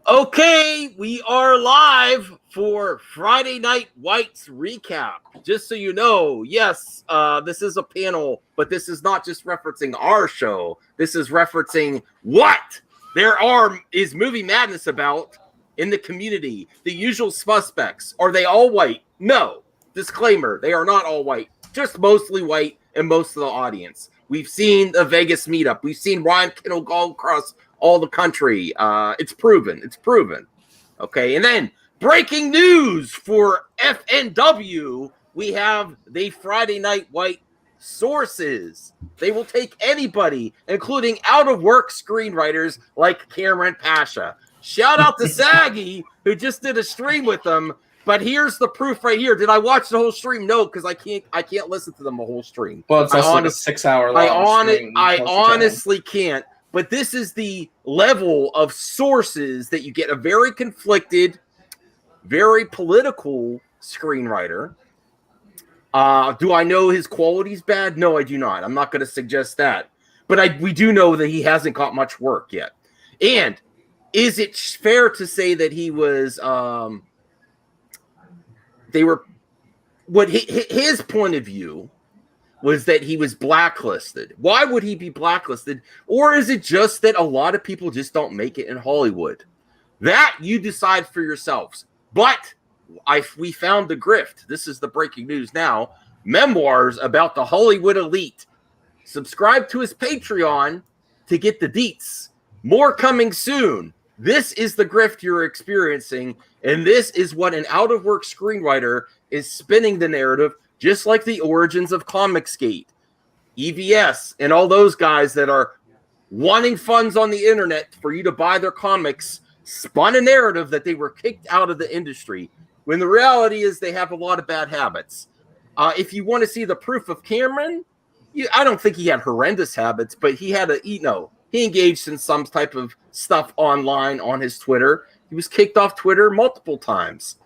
Okay, we are live for Friday Night Whites recap. Just so you know, yes, this is a panel, but this is not just referencing our show. This is referencing what is movie madness about in the community. The usual suspects. Are they all white? No. Disclaimer, they are not all white. Just mostly white and most of the audience. We've seen the Vegas meetup. We've seen Ryan Kittle go across all the country. It's proven. Okay, and then breaking news for FNW. We have the Friday Night White sources. They will take anybody, including out-of-work screenwriters like Cameron Pasha. Shout out to Saggy, who just did a stream with them. But here's the proof right here. Did I watch the whole stream? No, because I can't listen to them the whole stream. Well, it's also like a 6-hour long stream. I honestly can't. But this is the level of sources that you get. A very conflicted, very political screenwriter. Do I know his quality's bad? No, I do not. I'm not going to suggest that. But we do know that he hasn't got much work yet. And is it fair to say that he was... his point of view was that he was blacklisted. Why would he be blacklisted? Or is it just that a lot of people just don't make it in Hollywood? That you decide for yourselves. But we found the grift. This is the breaking news now. Memoirs about the Hollywood elite. Subscribe to his Patreon to get the deets. More coming soon. This is the grift you're experiencing, and this is what an out-of-work screenwriter is spinning the narrative, just like the origins of Comicsgate, EVS, and all those guys that are wanting funds on the internet for you to buy their comics, spun a narrative that they were kicked out of the industry, when the reality is they have a lot of bad habits. If you want to see the proof of Cameron, I don't think he had horrendous habits, but he had he engaged in some type of stuff online on his Twitter. He was kicked off Twitter multiple times.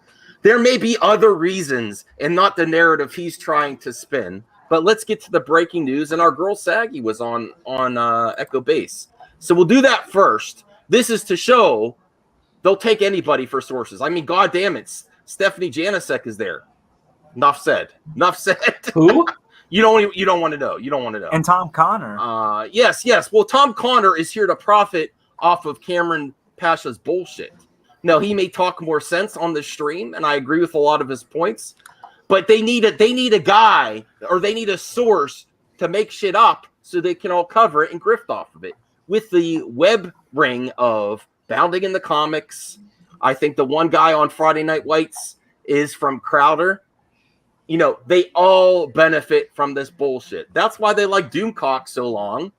There may be other reasons and not the narrative he's trying to spin. But let's get to the breaking news. And our girl Saggy was on Echo Base. So we'll do that first. This is to show they'll take anybody for sources. I mean, God damn it. Stephanie Janisek is there. Enough said. Who? You don't want to know. You don't want to know. And Tom Connor. Yes. Well, Tom Connor is here to profit off of Cameron Pasha's bullshit. No, he may talk more sense on the stream, and I agree with a lot of his points. But they need a guy, or they need a source to make shit up so they can all cover it and grift off of it. With the web ring of Bounding in the Comics, I think the one guy on Friday Night Whites is from Crowder. They all benefit from this bullshit. That's why they like Doomcock so long.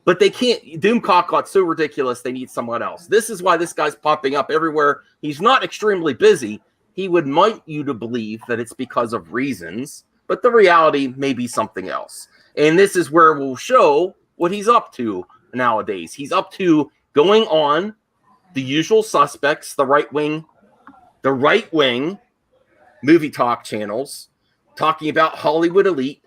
But they can't. Doomcock got so ridiculous, they need someone else. This is why this guy's popping up everywhere. He's not extremely busy. He would want you to believe that it's because of reasons, but the reality may be something else. And this is where we'll show what he's up to nowadays. He's up to going on the usual suspects, the right wing movie talk channels, talking about Hollywood elite,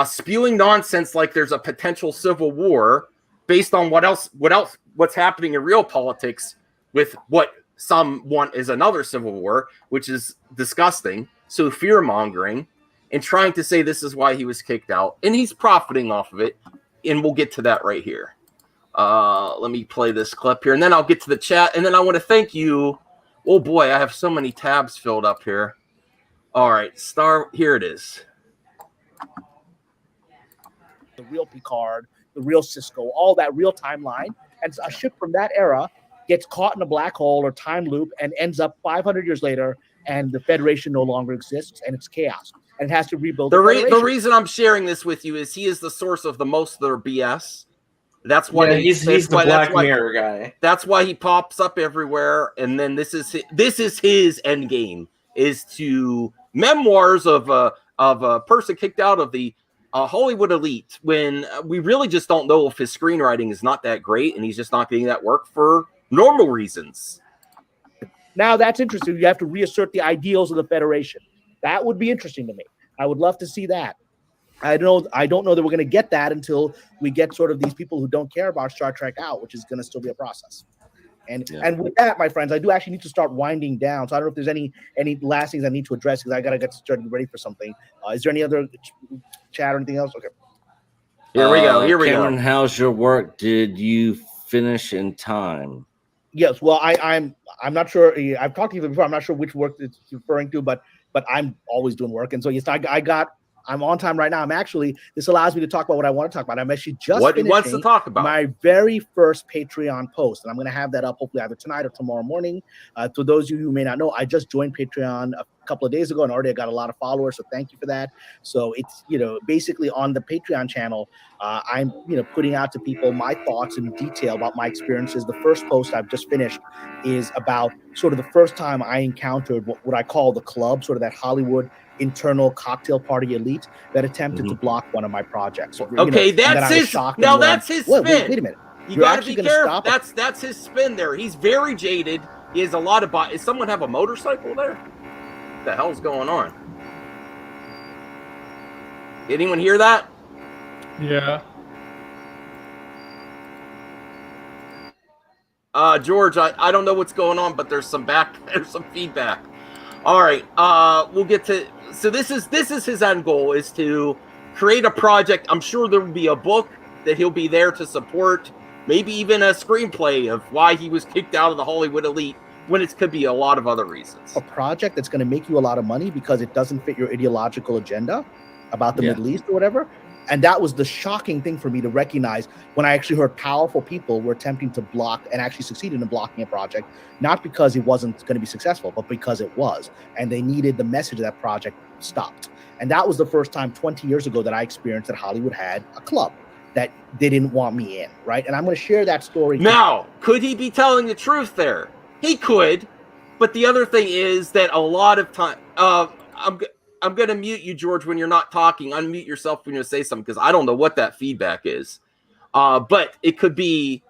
spewing nonsense like there's a potential civil war based on what's happening in real politics with what some want is another civil war, which is disgusting. So fear mongering and trying to say this is why he was kicked out, and he's profiting off of it. And we'll get to that right here. Let me play this clip here, and then I'll get to the chat. And then I want to thank you. Oh boy, I have so many tabs filled up here. All right, here it is. The real Picard, the real Cisco, all that real timeline. And a ship from that era gets caught in a black hole or time loop and ends up 500 years later, and the Federation no longer exists, and it's chaos. And it has to rebuild the reason I'm sharing this with you is he is the source of the most of their BS. That's why he's the Black Mirror guy. That's why he pops up everywhere. And then this is his end game, is to memoirs of a person kicked out of the Hollywood elite, when we really just don't know if his screenwriting is not that great and he's just not getting that work for normal reasons. Now that's interesting. You have to reassert the ideals of the Federation. That would be interesting to me. I would love to see that. I don't know that we're going to get that until we get sort of these people who don't care about Star Trek out, which is going to still be a process. And with that, my friends, I do actually need to start winding down. So I don't know if there's any last things I need to address because I gotta get started ready for something. Is there any other chat or anything else? Okay. Here we go. Cameron, how's your work? Did you finish in time? Yes. Well, I'm not sure. I've talked to you before. I'm not sure which work it's referring to, but I'm always doing work, and so yes, I'm on time right now. This allows me to talk about what I want to talk about. I'm actually just finishing my very first Patreon post, and I'm going to have that up hopefully either tonight or tomorrow morning. To those of you who may not know, I just joined Patreon a couple of days ago, and already I got a lot of followers, so thank you for that. So it's, basically on the Patreon channel, I'm, putting out to people my thoughts in detail about my experiences. The first post I've just finished is about sort of the first time I encountered what I call the club, sort of that Hollywood internal cocktail party elite that attempted to block one of my projects. Okay, that's his. Now that's his spin. Wait a minute. You got to be careful. That's his spin there. He's very jaded. He has a lot of. Does someone have a motorcycle there? What the hell's going on? Anyone hear that? Yeah. George, I don't know what's going on, but there's some feedback. All right, we'll get to. So this is his end goal, is to create a project. I'm sure there will be a book that he'll be there to support, maybe even a screenplay of why he was kicked out of the Hollywood elite, when it could be a lot of other reasons. A project that's going to make you a lot of money because it doesn't fit your ideological agenda about the Middle East or whatever. And that was the shocking thing for me to recognize when I actually heard powerful people were attempting to block and actually succeeded in blocking a project, not because it wasn't going to be successful, but because it was. And they needed the message of that project stopped. And that was the first time 20 years ago that I experienced that Hollywood had a club that they didn't want me in, right? And I'm going to share that story. Now, could he be telling the truth there? He could. But the other thing is that a lot of time... I'm going to mute you, George, when you're not talking. Unmute yourself when you say something, because I don't know what that feedback is. But it could be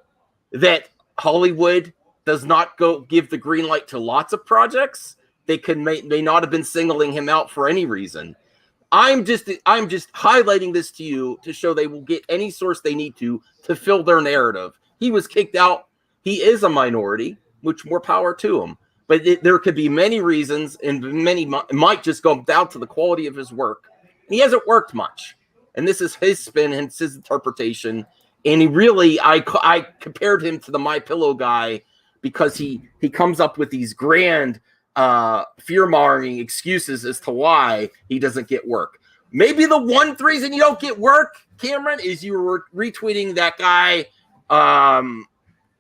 that Hollywood does not give the green light to lots of projects. They may not have been singling him out for any reason. I'm just highlighting this to you to show they will get any source they need to fill their narrative. He was kicked out. He is a minority, which more power to him. But there could be many reasons, and many might just go down to the quality of his work. He hasn't worked much, and this is his spin and his interpretation. And he really, I compared him to the My Pillow guy because he comes up with these grand, fear-mongering excuses as to why he doesn't get work. Maybe the one reason you don't get work, Cameron, is you were retweeting that guy.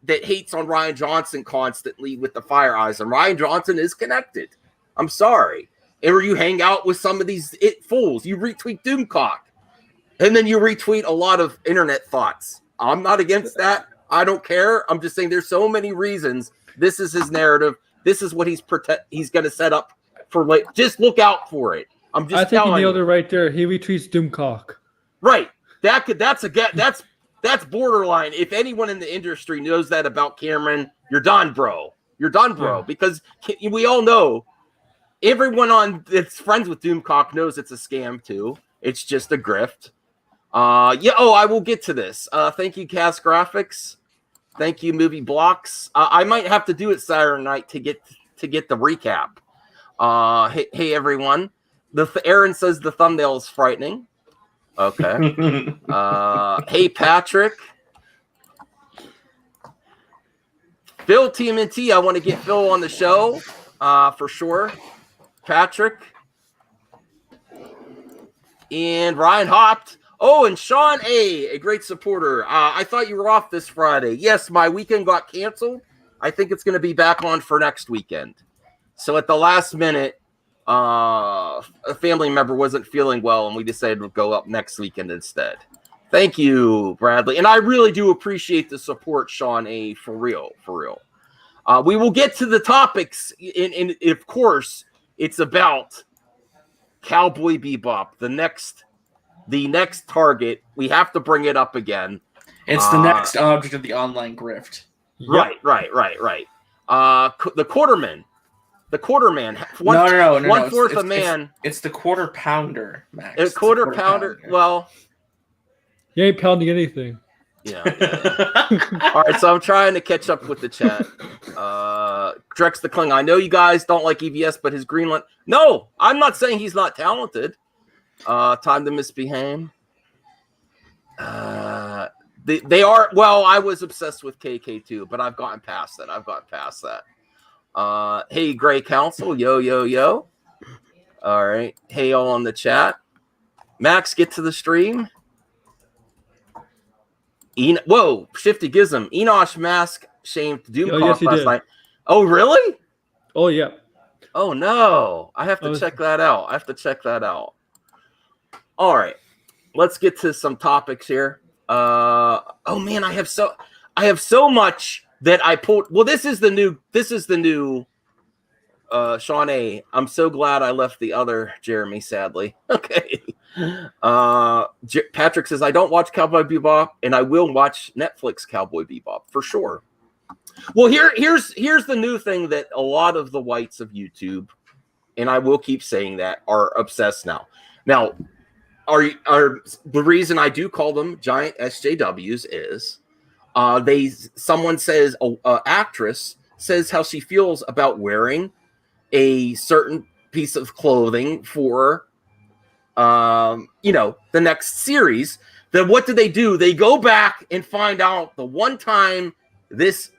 That hates on Ryan Johnson constantly with the Fire Eyes, and Ryan Johnson is connected. I'm sorry. Or you hang out with some of these fools. You retweet Doomcock, and then you retweet a lot of internet thoughts. I'm not against that. I don't care. I'm just saying there's so many reasons. This is his narrative. This is what he's going to set up for. Just look out for it. I'm just. I think you nailed it right there. He retweets Doomcock. Right. That's borderline. If anyone in the industry knows that about Cameron, you're done, bro. You're done, bro. Because we all know, everyone that's friends with Doomcock knows it's a scam too. It's just a grift. I will get to this. Thank you, Cast Graphics. Thank you, Movie Blocks. I might have to do it Saturday night to get the recap. Hey everyone. Aaron says the thumbnail is frightening. Okay. Hey, Patrick. Phil TMNT, I want to get Phil on the show for sure. Patrick. And Ryan hopped. Oh, and Sean A great supporter. I thought you were off this Friday. Yes, my weekend got canceled. I think it's going to be back on for next weekend. So at the last minute, a family member wasn't feeling well, and we decided to go up next weekend instead. Thank you, Bradley. And I really do appreciate the support, Sean A. For real. We will get to the topics, and of course, it's about Cowboy Bebop, the next target. We have to bring it up again. It's the next object of the online grift. Right. The Quarterman. The Quarterman. No. One fourth a man. It's the Quarter Pounder, Max. A quarter pounder. Well, you ain't pounding anything. Yeah. All right, so I'm trying to catch up with the chat. Drex the Kling. I know you guys don't like EVS, but his Greenland. No, I'm not saying he's not talented. Time to misbehave. They are. Well, I was obsessed with KK too, but I've gotten past that. Hey, Gray Council. Yo, yo, yo. All right. Hey, all on the chat. Max, get to the stream. Whoa, Shifty Gizm. Enosh Mask shamed Doomcock last night. Oh, really? Oh, yeah. Oh, no. I have to check that out. All right. Let's get to some topics here. Oh, man, I have so much that I pulled. Well, this is the new Sean A. I'm so glad I left the other Jeremy, sadly. Okay. Patrick says, I don't watch Cowboy Bebop, and I will watch Netflix Cowboy Bebop for sure. Well, here's the new thing that a lot of the whites of YouTube, and I will keep saying that, are obsessed now. Now, are the reason I do call them giant SJWs is someone says actress says how she feels about wearing a certain piece of clothing for the next series. Then what do? They go back and find out the one time this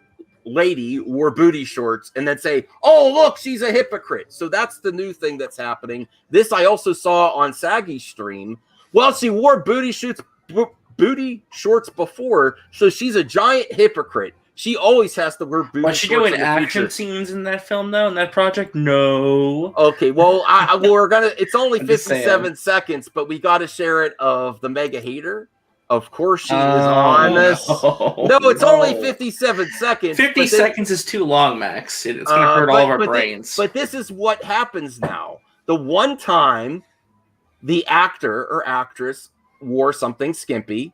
lady wore booty shorts and then say, oh, look, she's a hypocrite. So that's the new thing that's happening. This I also saw on Saggy's stream. Well, she wore booty shorts before, so she's a giant hypocrite. She always has to wear booty shorts. Was she doing action scenes in that film, though, in that project? No. Okay, well, we're going to... It's only 57 seconds, but we got to share it of the mega hater. Of course she is honest. No, it's only 57 seconds. 50 seconds is too long, Max. It's going to hurt all of our brains. But this is what happens now. The one time the actor or actress wore something skimpy.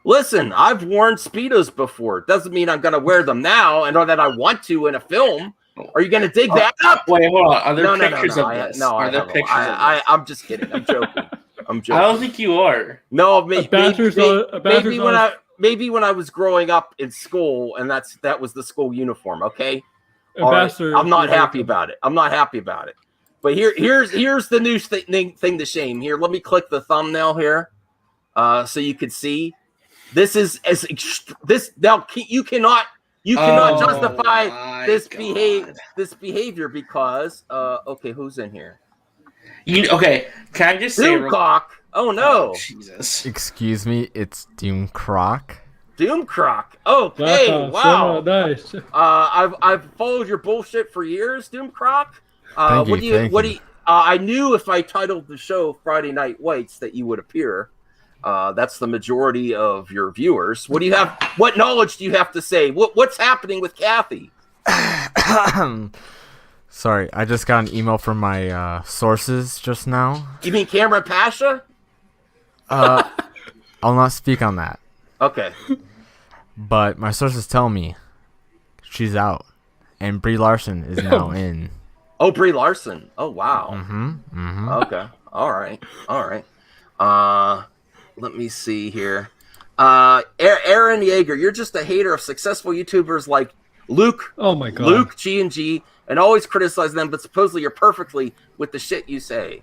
Listen, I've worn Speedos before. Doesn't mean I'm going to wear them now and or that I want to in a film. Are you going to dig that up? Wait, hold on. Are there pictures of this? No, are there pictures of this? I'm just kidding. I'm joking. I don't think you are. No, maybe when I was growing up in school, and that was the school uniform. Okay, right. I'm not happy about it. But here's the new thing to shame. Here, let me click the thumbnail here, so you can see. This is this now. You cannot justify this behavior because okay, who's in here? Okay, can I just say Doomcock? Oh no! Jesus! Excuse me, it's Doomcroc. Doomcroc. Okay, wow. So nice. I've followed your bullshit for years, Doomcroc. Thank you. I knew if I titled the show Friday Night Whites that you would appear. That's the majority of your viewers. What do you have? What knowledge do you have to say? What's happening with Kathy? Sorry, I just got an email from my sources just now. You mean Cameron Pasha? I'll not speak on that. Okay. But my sources tell me she's out, and Brie Larson is now in. Oh, Brie Larson. Oh, wow. Okay. All right. Let me see here. Aaron Yeager, you're just a hater of successful YouTubers like Luke. Oh my God. Luke G&G, and always criticize them, but supposedly you're perfectly with the shit you say.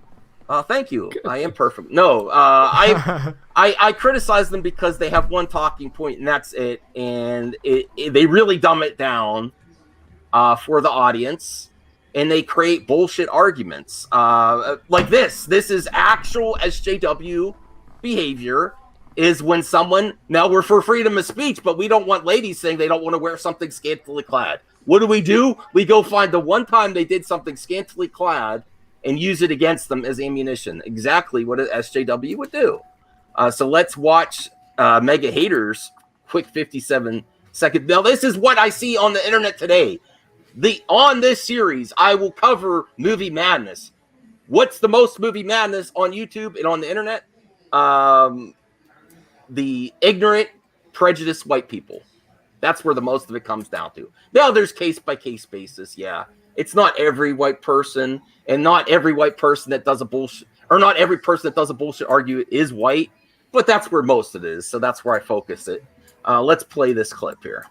Thank you. I am perfect. No, I criticize them because they have one talking point, and that's it. And they really dumb it down for the audience, and they create bullshit arguments like this. This is actual SJW behavior. Is when someone, now we're for freedom of speech, but we don't want ladies saying they don't want to wear something scantily clad. What do? We go find the one time they did something scantily clad and use it against them as ammunition. Exactly what an SJW would do. So let's watch Mega Haters quick 57-second. Now this is what I see on the internet today. On this series, I will cover movie madness. What's the most movie madness on YouTube and on the internet? The ignorant, prejudiced white people. That's where the most of it comes down to. Now, there's case-by-case basis, yeah. It's not every white person, and not every white person that does a bullshit, or not every person that does a bullshit argue is white, but that's where most of it is, so that's where I focus it. Let's play this clip here.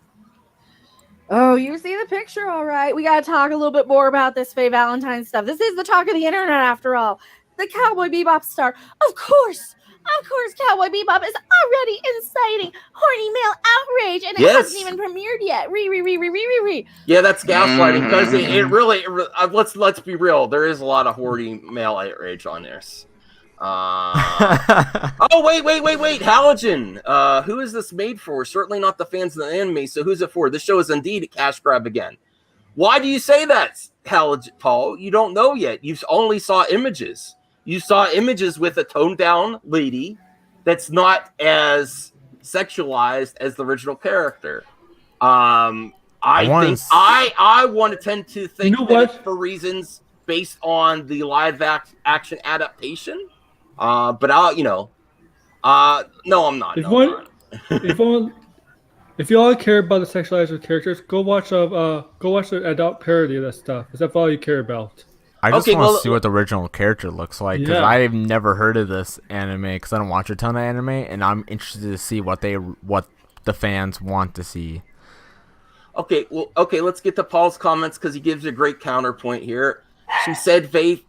Oh, you see the picture, all right. We got to talk a little bit more about this Faye Valentine stuff. This is the talk of the internet, after all. The Cowboy Bebop star. Of course, Cowboy Bebop is already inciting horny male outrage, and it hasn't even premiered yet. Yeah, that's gaslighting because it really. Let's be real. There is a lot of horny male outrage on this. Oh wait! Halogen. Who is this made for? Certainly not the fans of the anime. So who's it for? This show is indeed a cash grab again. Why do you say that, Halogen, Paul? You don't know yet. You only saw images. You saw images with a toned down lady that's not as sexualized as the original character. I want to tend to think that it's for reasons based on the live action adaptation. But no, I'm not. If you all care about the sexualized characters, go watch the adult parody of that stuff. Is that all you care about? I just want to see what the original character looks like because I've never heard of this anime because I don't watch a ton of anime, and I'm interested to see what the fans want to see. Okay, let's get to Paul's comments because he gives a great counterpoint here. She said Faye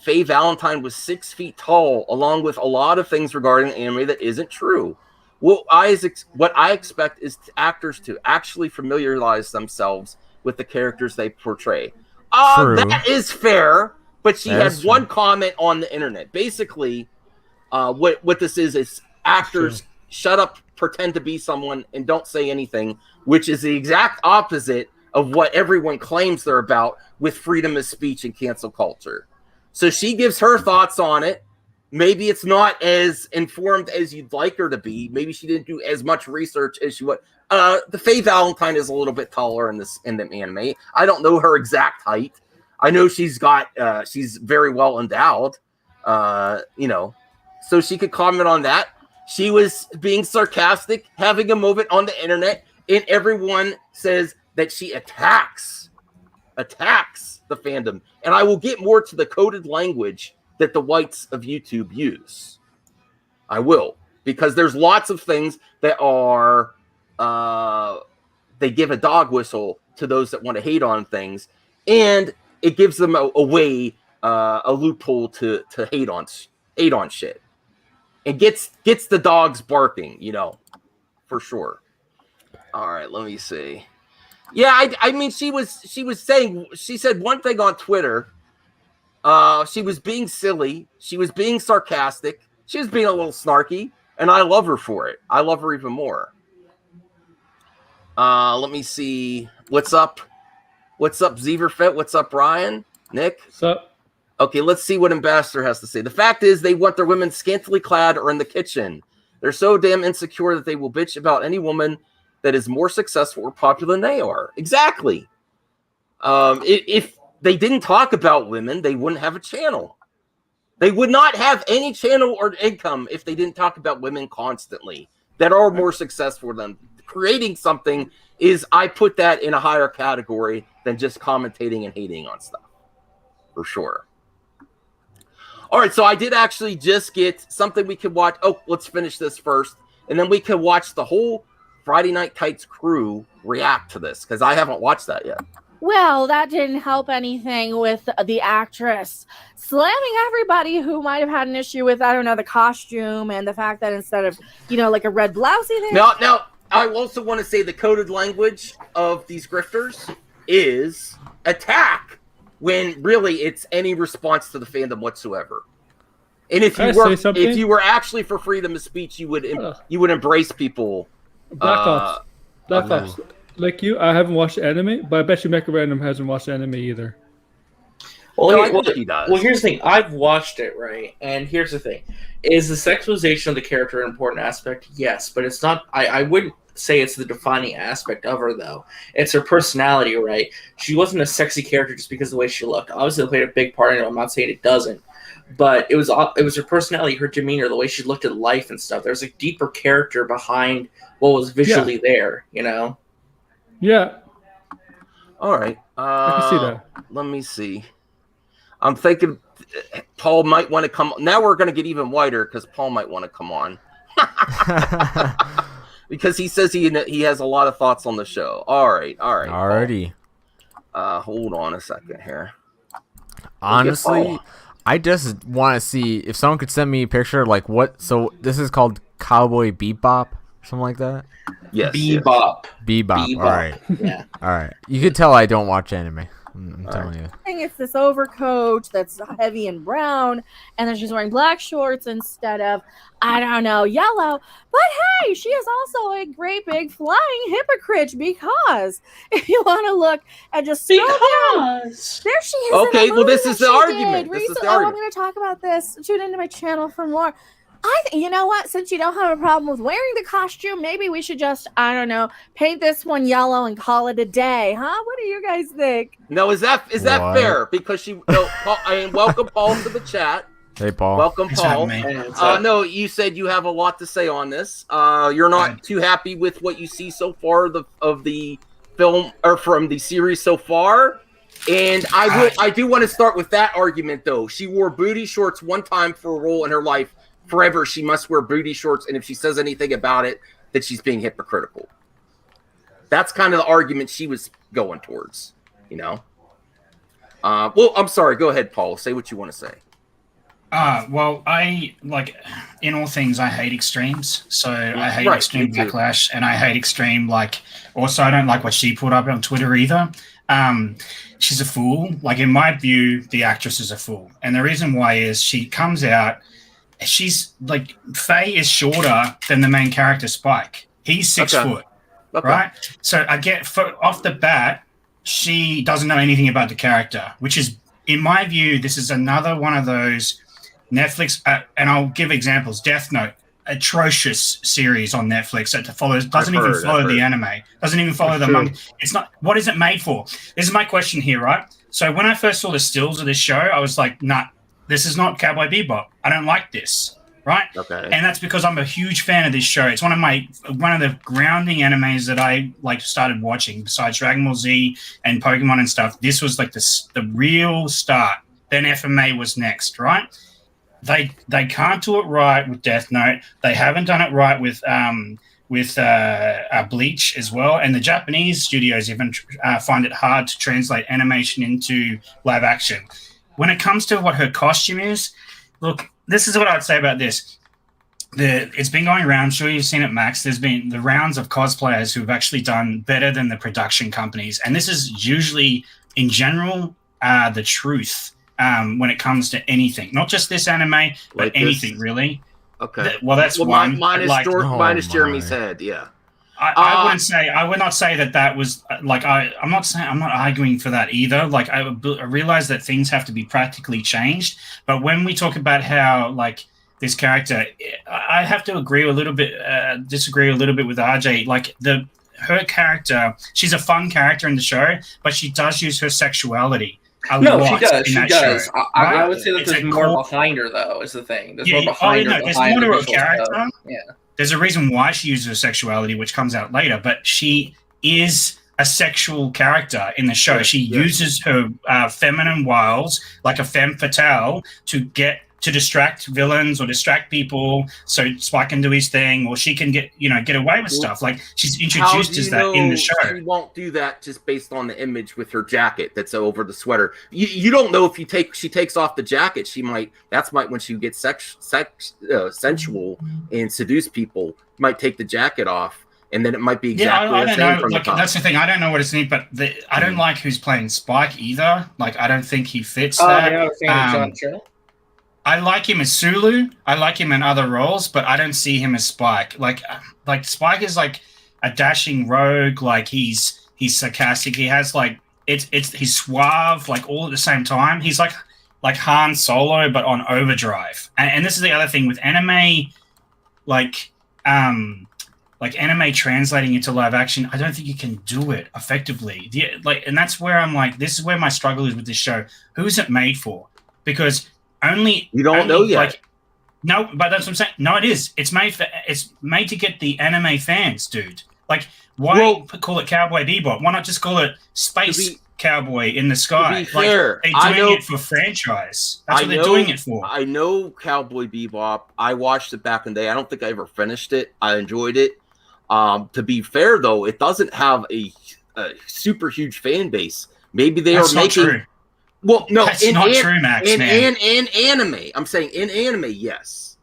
Valentine was 6 feet tall, along with a lot of things regarding anime that isn't true. What I expect is actors to actually familiarize themselves with the characters they portray. That is fair, but she had one comment on the internet. Basically, what this is actors shut up, pretend to be someone, and don't say anything, which is the exact opposite of what everyone claims they're about with freedom of speech and cancel culture. So she gives her thoughts on it. Maybe it's not as informed as you'd like her to be. Maybe she didn't do as much research as she would. The Faye Valentine is a little bit taller in the anime. I don't know her exact height. I know she's very well endowed. So she could comment on that. She was being sarcastic, having a moment on the internet, and everyone says that she attacks the fandom. And I will get more to the coded language that the whites of YouTube use. I will, because there's lots of things that are they give a dog whistle to those that want to hate on things, and it gives them a loophole to hate on shit. It gets the dogs barking, for sure. All right, let me see. Yeah, I mean, she said one thing on Twitter. She was being silly. She was being sarcastic. She was being a little snarky, and I love her for it. I love her even more. Let me see. What's up? What's up, Zeverfit? What's up, Ryan? Nick? What's up? Okay, let's see what Ambassador has to say. The fact is, they want their women scantily clad or in the kitchen. They're so damn insecure that they will bitch about any woman that is more successful or popular than they are. Exactly. If they didn't talk about women, they wouldn't have a channel. They would not have any channel or income if they didn't talk about women constantly that are more successful than them. Creating something is, I put that in a higher category than just commentating and hating on stuff. For sure. All right, so I did actually just get something we could watch. Oh, let's finish this first. And then we can watch the whole Friday Night Tights crew react to this, because I haven't watched that yet. Well, that didn't help anything with the actress slamming everybody who might have had an issue with, I don't know, the costume and the fact that instead of, like a red blousey thing. Now, I also want to say the coded language of these grifters is attack, when really it's any response to the fandom whatsoever. And if you were actually for freedom of speech, you would embrace people. Black Ops. Like you, I haven't watched anime, but I bet you McAvoy hasn't watched anime either. Well, he does. Well, here's the thing. I've watched it, right? And here's the thing. Is the sexualization of the character an important aspect? Yes, but it's not. I wouldn't say it's the defining aspect of her, though. It's her personality, right? She wasn't a sexy character just because of the way she looked. Obviously, it played a big part in it. I'm not saying it doesn't. But it was her personality, her demeanor, the way she looked at life and stuff. There's a deeper character behind what was visually there, Yeah. All right. I can see that. Let me see. I'm thinking Paul might want to come. Now we're going to get even whiter because Paul might want to come on. Because he says he has a lot of thoughts on the show. All right. Alrighty. Hold on a second here. Honestly, I just want to see if someone could send me a picture like what. So this is called Cowboy Bebop, something like that. Yes. Bebop. Bebop. All right. Yeah. All right. You could tell I don't watch anime. I'm telling you. I think it's this overcoat that's heavy and brown, and then she's wearing black shorts instead of, I don't know, yellow. But hey, she is also a great big flying hypocrite because if you want to look and just scroll down, there she is. Okay, well, this is the argument. I'm going to talk about this. Tune into my channel for more. You know what? Since you don't have a problem with wearing the costume, maybe we should just, I don't know, paint this one yellow and call it a day, huh? What do you guys think? No, is that fair? Because welcome Paul to the chat. Hey, Paul. Welcome, Paul. No, you said you have a lot to say on this. You're not too happy with what you see so far of the film or from the series so far. And I do want to start with that argument though. She wore booty shorts one time for a role in her life. Forever, she must wear booty shorts, and if she says anything about it, that she's being hypocritical. That's kind of the argument she was going towards, you know. Well, I'm sorry. Go ahead, Paul. Say what you want to say. Well, I like in all things. I hate extremes, so I hate extreme backlash, and I hate extreme Also, I don't like what she put up on Twitter either. She's a fool. Like in my view, the actress is a fool, and the reason why is she comes out. She's like Faye is shorter than the main character Spike. He's 6 foot, right? So I get off the bat, she doesn't know anything about the character, which is, in my view, this is another one of those Netflix. And I'll give examples. Death Note, atrocious series on Netflix that doesn't even follow the anime, doesn't even follow the manga. It's not. What is it made for? This is my question here, right? So when I first saw the stills of this show, I was like, nah. This is not Cowboy Bebop. I don't like this, right? Okay. And that's because I'm a huge fan of this show. It's one of the grounding animes that I started watching. Besides Dragon Ball Z and Pokemon and stuff, this was like the real start. Then FMA was next, right? They can't do it right with Death Note. They haven't done it right with Bleach as well. And the Japanese studios even find it hard to translate animation into live action. When it comes to what her costume is, look, this is what I would say about this. It's been going around. I'm sure you've seen it, Max. There's been the rounds of cosplayers who've actually done better than the production companies. And this is usually, in general, the truth when it comes to anything. Not just this anime, but anything, really. Okay. That's one. Minus Jeremy's head, yeah. I would not say that was I'm not arguing for that either. Like I realize that things have to be practically changed, but when we talk about how this character, I have to disagree a little bit with RJ. Like her character, she's a fun character in the show, but she does use her sexuality. She does. I would say that there's more behind her, though, is the thing. There's more behind her. There's more to her character. Yeah. There's a reason why she uses her sexuality, which comes out later, but she is a sexual character in the show. She uses her feminine wiles like a femme fatale to distract villains or distract people so Spike can do his thing, or she can get away with stuff. Like she's introduced as that in the show. She won't do that just based on the image with her jacket that's over the sweater. You don't know if she takes off the jacket, that's when she gets sensual and seduce people, might take the jacket off. And then it might be exactly the same from the top. That's the thing. I don't know what it's in, but I don't like who's playing Spike either. Like I don't think he fits that. I like him as Sulu. I like him in other roles, but I don't see him as Spike. Like Spike is like a dashing rogue. Like he's sarcastic. He has he's suave. Like all at the same time. He's like Han Solo, but on overdrive. And this is the other thing with anime, like anime translating into live action. I don't think you can do it effectively. And that's where I'm like, this is where my struggle is with this show. Who is it made for? Because you don't know yet. No, but that's what I'm saying. No, it is. It's made to get the anime fans, dude. Like, why call it Cowboy Bebop? Why not just call it Space Cowboy in the Sky? To be fair, they're doing it for franchise. That's what they're doing it for. I know Cowboy Bebop. I watched it back in the day. I don't think I ever finished it. I enjoyed it. To be fair, though, it doesn't have a super huge fan base. Maybe they are making. True. Well, no, that's not true, Max. In anime, I'm saying in anime, yes,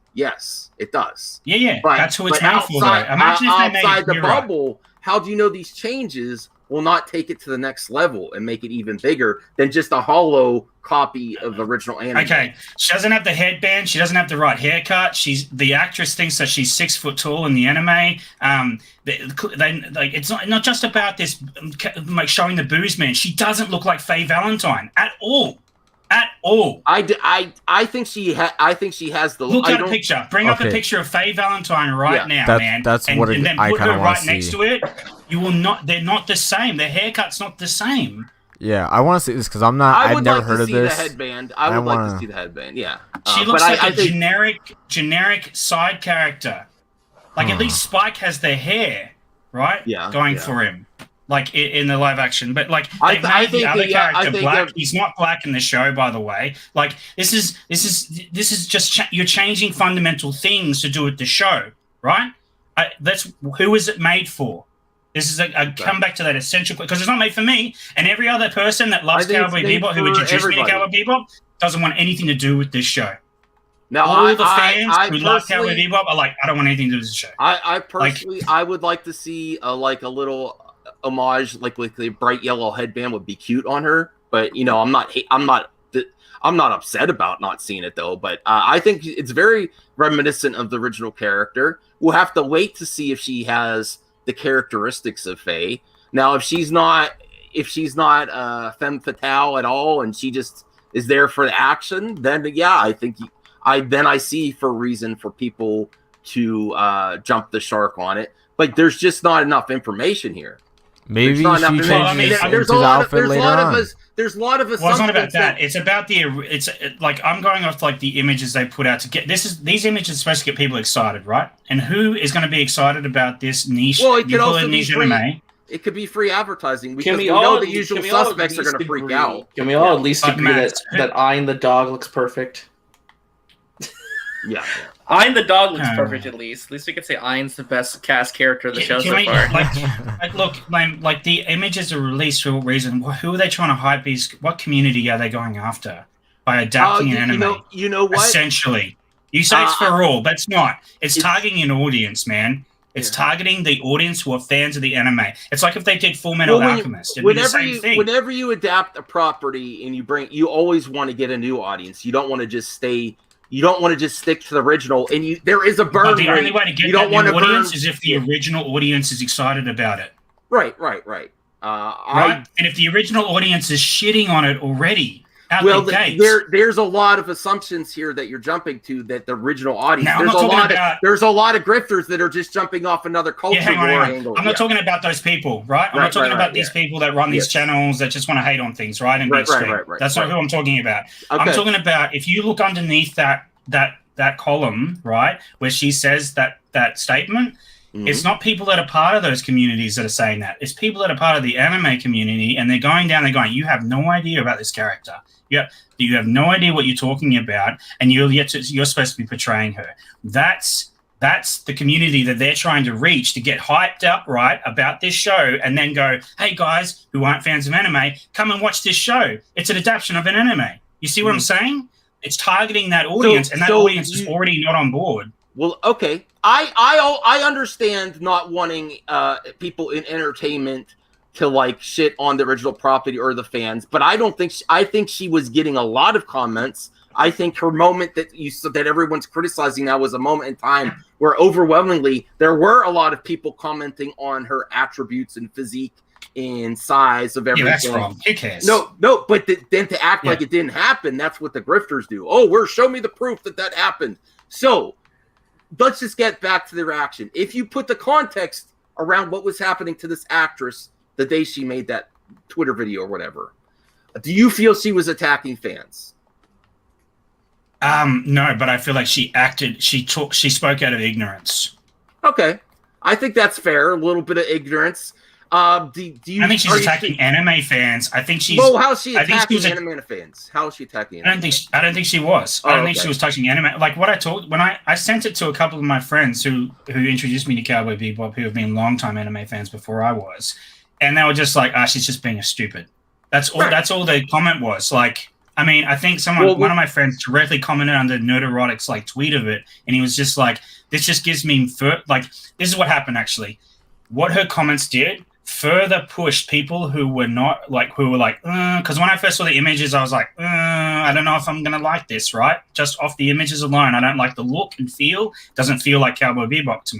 it does. Yeah. But, that's who it's made for. Imagine if they made outside the bubble. How do you know these changes will not take it to the next level and make it even bigger than just a hollow copy of the original anime? Okay, she doesn't have the headband. She doesn't have the right haircut. The actress thinks that she's 6 foot tall in the anime. It's not just about this like showing the boobs, man. She doesn't look like Faye Valentine at all. At all. I think she has the look at a picture. Bring up a picture of Faye Valentine now, man. That's and then put her right next to it. You will not. They're not the same. Their haircut's not the same. Yeah, I want to see this because I've never heard of this. The headband. I would like to see the headband. Yeah, she looks like a generic side character. Like at least Spike has the hair, right? Yeah, going for him. Like in the live action, but like they made the other character black. He's not black in the show, by the way. Like this is just you're changing fundamental things to do with the show, right? That's who is it made for? This is a come back to that essential because it's not made for me and every other person that loves Cowboy Bebop who would introduce me to Cowboy Bebop doesn't want anything to do with this show. Now, all the fans who love Cowboy Bebop are like, I don't want anything to do with this show. I personally, I would like to see a little homage, like with the bright yellow headband would be cute on her. But I'm not upset about not seeing it though. But I think it's very reminiscent of the original character. We'll have to wait to see if she has the characteristics of Faye. Now, if she's not femme fatale at all, and she just is there for the action, then I think I see for reason for people to jump the shark on it. But there's just not enough information here. Maybe she changes there's a lot of assumptions. Well, it's not about that. It's about like I'm going off like the images they put out to get these images are supposed to get people excited, right? And who is going to be excited about this niche? Well, it could also be niche free. anime. It could be free advertising because we know the usual suspects are going to freak out. Can we all at least agree that Eyeing the dog looks perfect? Yeah. Eyeing the dog looks perfect at least. At least we could say Eyeing's the best cast character of the show so far. Look, like the images are released for a reason. Who are they trying to hype? What community are they going after by adapting an anime? You know what? Essentially, you say it's for all, but it's not. It's targeting an audience, man. It's targeting the audience who are fans of the anime. It's like if they did Full Metal Alchemist. It'd be the same thing. Whenever you adapt a property and you always want to get a new audience. You don't want to just stay. You don't want to just stick to the original, and there is a burn. But the only way to get that new audience is if the original audience is excited about it. Right. Right. And if the original audience is shitting on it already, there's a lot of assumptions here that you're jumping to that the original audience. Now, there's a lot of grifters that are just jumping off another culture angle. I'm not talking about those people, right? I'm not talking about these people that run these channels that just want to hate on things, right? And that's not who I'm talking about. Okay. I'm talking about if you look underneath that column, right, where she says that statement. Mm-hmm. It's not people that are part of those communities that are saying that. It's people that are part of the anime community, and they're going, you have no idea about this character. You have no idea what you're talking about, and you're supposed to be portraying her. That's the community that they're trying to reach to get hyped up, right, about this show, and then go, hey, guys who aren't fans of anime, come and watch this show. It's an adaptation of an anime. You see what I'm saying? It's targeting that audience, and that audience is already not on board. Well, okay. I understand not wanting people in entertainment to like shit on the original property or the fans, but I think she was getting a lot of comments. I think her moment that everyone's criticizing now was a moment in time where overwhelmingly there were a lot of people commenting on her attributes and physique and size of everything. Yeah, that's wrong. Who cares? No, but then to act like it didn't happen, that's what the grifters do. Oh, show me the proof that happened. So let's just get back to the reaction. If you put the context around what was happening to this actress the day she made that Twitter video or whatever, do you feel she was attacking fans? No, but I feel like she spoke out of ignorance. Okay. I think that's fair. A little bit of ignorance. Do you? I think she's attacking anime fans. I think she's. Well, how's she attacking anime fans? How is she attacking? I don't think she was. I don't think she was touching anime. Like what I told when I sent it to a couple of my friends who introduced me to Cowboy Bebop, who have been longtime anime fans before I was, and they were just like, she's just being a stupid. That's all. Right. That's all the comment was. Like, I mean, I think one of my friends directly commented under Nerderotic's like tweet of it, and he was just like, "This just gives me this is what happened actually. What her comments did." Further pushed people who were because when I first saw the images, I was like, I don't know if I'm gonna like this, right? Just off the images alone, I don't like the look and feel. Doesn't feel like Cowboy Bebop to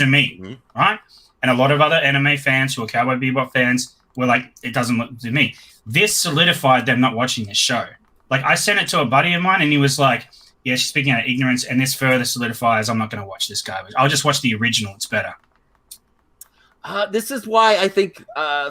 me, right? And a lot of other anime fans who are Cowboy Bebop fans were like, it doesn't look to me. This solidified them not watching this show. Like I sent it to a buddy of mine, and he was like, yeah, she's speaking out of ignorance, and this further solidifies I'm not gonna watch this garbage. I'll just watch the original. It's better. This is why I think